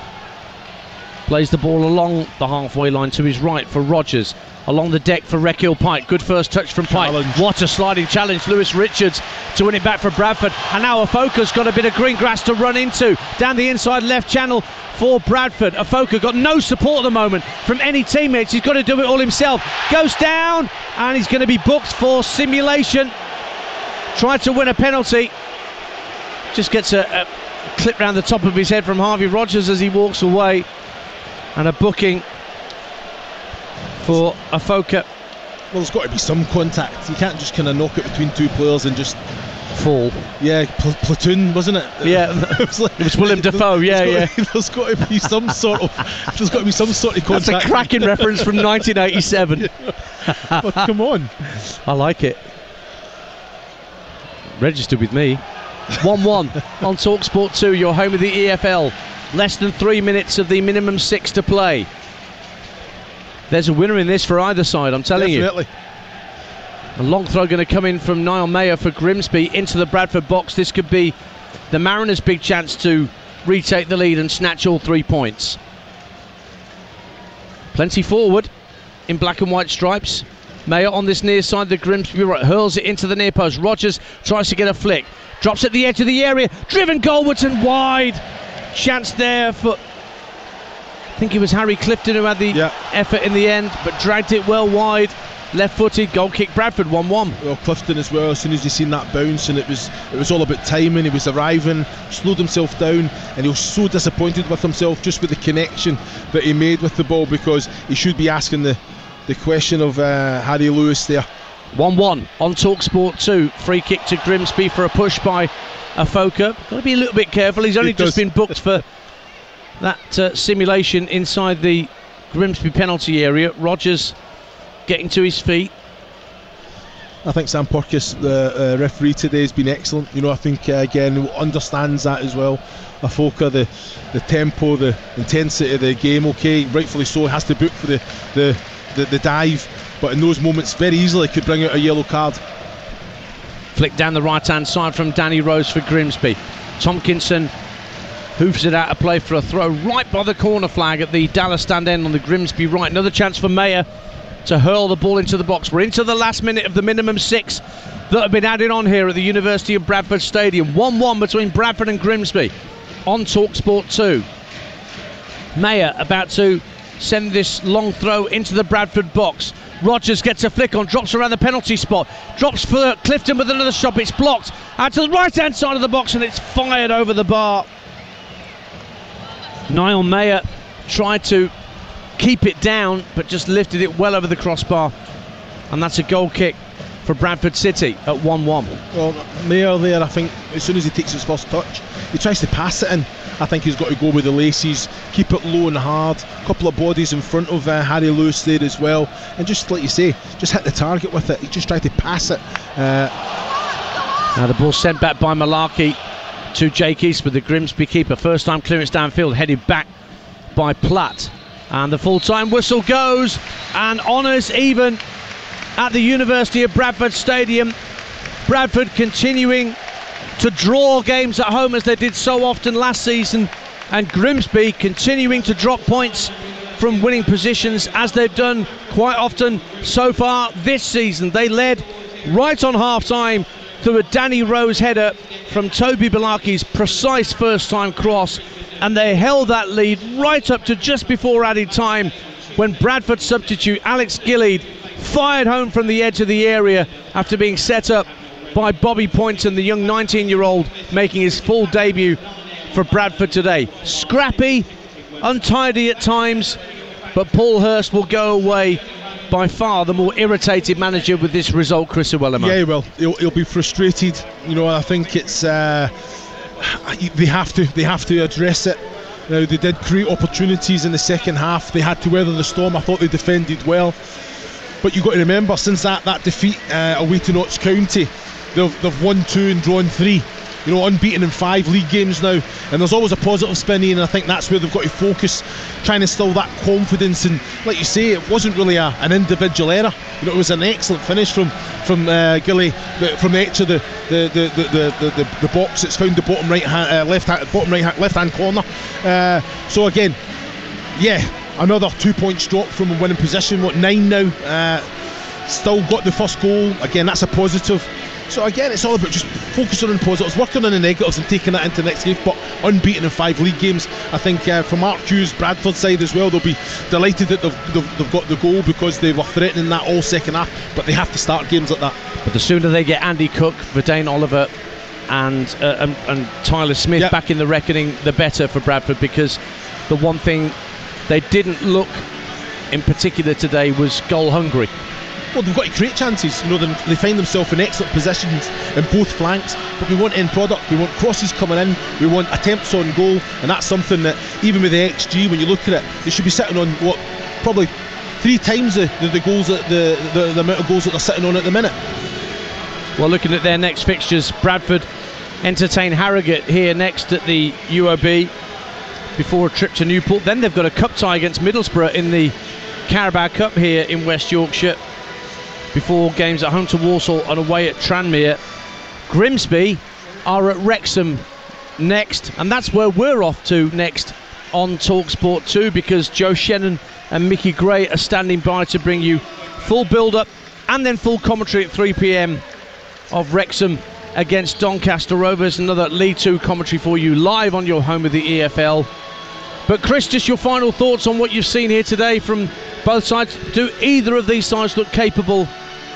Plays the ball along the halfway line to his right for Rodgers, along the deck for Rekil Pike. Good first touch from Pike. What a sliding challenge. Lewis Richards to win it back for Bradford, and now Afoka's got a bit of green grass to run into down the inside left channel for Bradford. Afoka got no support at the moment from any teammates. He's got to do it all himself. Goes down, and he's going to be booked for simulation. Tried to win a penalty, just gets a clip round the top of his head from Harvey Rodgers as he walks away, and a booking for Afoka. Well, there's got to be some contact. You can't just kind of knock it between 2 players and just fall. Yeah, platoon, wasn't it? Yeah, it was Willem Dafoe. There's got to be some sort of. There's got to be some sort of contact. That's a cracking reference from 1987. Well, come on, I like it. Registered with me. 1-1 on Talksport 2, your home of the EFL. Less than 3 minutes of the minimum 6 to play. There's a winner in this for either side, I'm telling you. A long throw going to come in from Niall Mayer for Grimsby into the Bradford box. This could be the Mariners' big chance to retake the lead and snatch all 3 points. Plenty forward in black and white stripes. Mayer on this near side, the Grimsby right, hurls it into the near post. Rodgers tries to get a flick, drops at the edge of the area, driven goalwards and wide. Chance there for, I think it was Harry Clifton who had the effort in the end, but dragged it well wide. Left-footed goal kick. Bradford 1-1. Well, Clifton as well. As soon as he seen that bounce, and it was all about timing. He was arriving, slowed himself down, and he was so disappointed with himself just with the connection that he made with the ball, because he should be asking the question of Harry Lewis there. 1-1 on Talksport 2. Free kick to Grimsby for a push by Afoka. Got to be a little bit careful. He's only just been booked for that simulation inside the Grimsby penalty area. Rodgers getting to his feet. I think Sam Purkis, the referee today, has been excellent. I think again understands that as well. Afoka, the tempo, the intensity of the game. Okay, rightfully so, has to book for the dive, but in those moments, very easily could bring out a yellow card. Flick down the right hand side from Danny Rose for Grimsby. Tompkinson hoofs it out of play for a throw right by the corner flag at the Dallas stand end on the Grimsby right. Another chance for Mayer to hurl the ball into the box. We're into the last minute of the minimum 6 that have been added on here at the University of Bradford Stadium. 1-1 between Bradford and Grimsby on Talksport 2. Mayer about to send this long throw into the Bradford box. Rogers gets a flick on, drops around the penalty spot, drops for Clifton with another shot. It's blocked out to the right hand side of the box and it's fired over the bar. Niall Mayer tried to keep it down but just lifted it well over the crossbar, and that's a goal kick for Bradford City at 1-1. Well, Mayer there, I think as soon as he takes his first touch, he tries to pass it in. I think he's got to go with the laces, keep it low and hard. A couple of bodies in front of Harry Lewis there as well, and just like you say, just hit the target with it. He just tried to pass it. Now the ball sent back by Malarkey to Jake Eastwood, the Grimsby keeper. First time clearance downfield, headed back by Platt. And the full-time whistle goes, and honours even at the University of Bradford Stadium. Bradford continuing to draw games at home as they did so often last season, and Grimsby continuing to drop points from winning positions as they've done quite often so far this season. They led right on half-time through a Danny Rose header from Toby Malarkey's precise first-time cross, and they held that lead right up to just before added time when Bradford substitute Alex Gillard fired home from the edge of the area after being set up by Bobby Poynton, the young 19-year-old making his full debut for Bradford today. Scrappy, untidy at times, but Paul Hurst will go away by far the more irritated manager with this result, Chris Uwelema. Yeah, well, he'll be frustrated. I think it's they have to address it. Now, they did create opportunities in the second half. They had to weather the storm. I thought they defended well, but you've got to remember, since that defeat away to Notts County, they've won 2 and drawn 3. Unbeaten in 5 league games now, and there's always a positive spin in, and I think that's where they've got to focus, trying to instill that confidence. And like you say, it wasn't really an individual error. It was an excellent finish from Gilly from the edge of the box. It's found the bottom left hand corner. So again, another 2 points drop from a winning position. 9 now. Still got the first goal. Again, that's a positive. So again, it's all about just focusing on positives, working on the negatives and taking that into the next game. But unbeaten in 5 league games. I think from Mark Hughes' Bradford side as well, they'll be delighted that they've got the goal, because they were threatening that all second half. But they have to start games like that. But the sooner they get Andy Cook, Verdane Oliver and Tyler Smith back in the reckoning, the better for Bradford, because the one thing they didn't look in particular today was goal hungry. Well, they've got to create chances. They find themselves in excellent positions in both flanks, but we want end product. We want crosses coming in, we want attempts on goal, and that's something that, even with the XG, when you look at it, they should be sitting on probably 3 times the goals, the amount of goals that they're sitting on at the minute. Well, looking at their next fixtures, Bradford entertain Harrogate here next at the UOB before a trip to Newport. Then they've got a cup tie against Middlesbrough in the Carabao Cup here in West Yorkshire, before games at home to Walsall and away at Tranmere. Grimsby are at Wrexham next, and that's where we're off to next on Talksport 2, because Joe Shannon and Mickey Gray are standing by to bring you full build-up and then full commentary at 3 p.m. of Wrexham against Doncaster Rovers. Another League 2 commentary for you live on your home of the EFL. But Chris, just your final thoughts on what you've seen here today from both sides. Do either of these sides look capable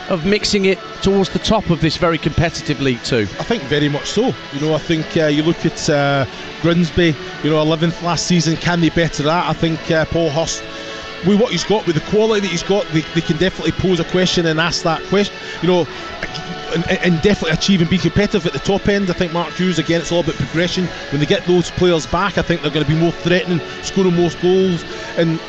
of mixing it towards the top of this very competitive League 2? I think very much so. I think you look at Grimsby, 11th last season. Can they better that? I think Paul Hurst, with what he's got, with the quality that he's got, they can definitely pose a question and ask that question, and definitely achieve and be competitive at the top end. I think Mark Hughes, again, it's all about progression. When they get those players back, I think they're going to be more threatening, scoring more goals. And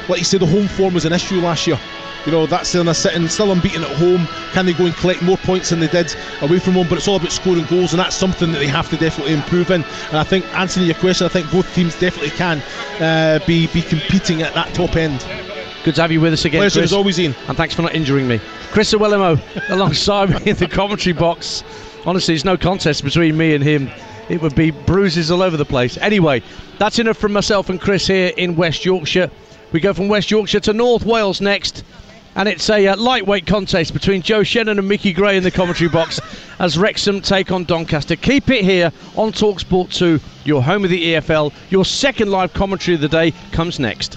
like you say, the home form was an issue last year. You know, that's still sitting, still unbeaten at home. Can they go and collect more points than they did away from home? But it's all about scoring goals, and that's something that they have to definitely improve in. And I think, answering your question, I think both teams definitely can be competing at that top end. Good to have you with us again, Pleasure Chris. as always, Ian. And thanks for not injuring me. Chris Awellimo alongside me in the commentary box. Honestly, there's no contest between me and him. It would be bruises all over the place. Anyway, that's enough from myself and Chris here in West Yorkshire. We go from West Yorkshire to North Wales next. And it's a lightweight contest between Joe Shannon and Mickey Gray in the commentary box as Wrexham take on Doncaster. Keep it here on Talksport 2, your home of the EFL. Your second live commentary of the day comes next.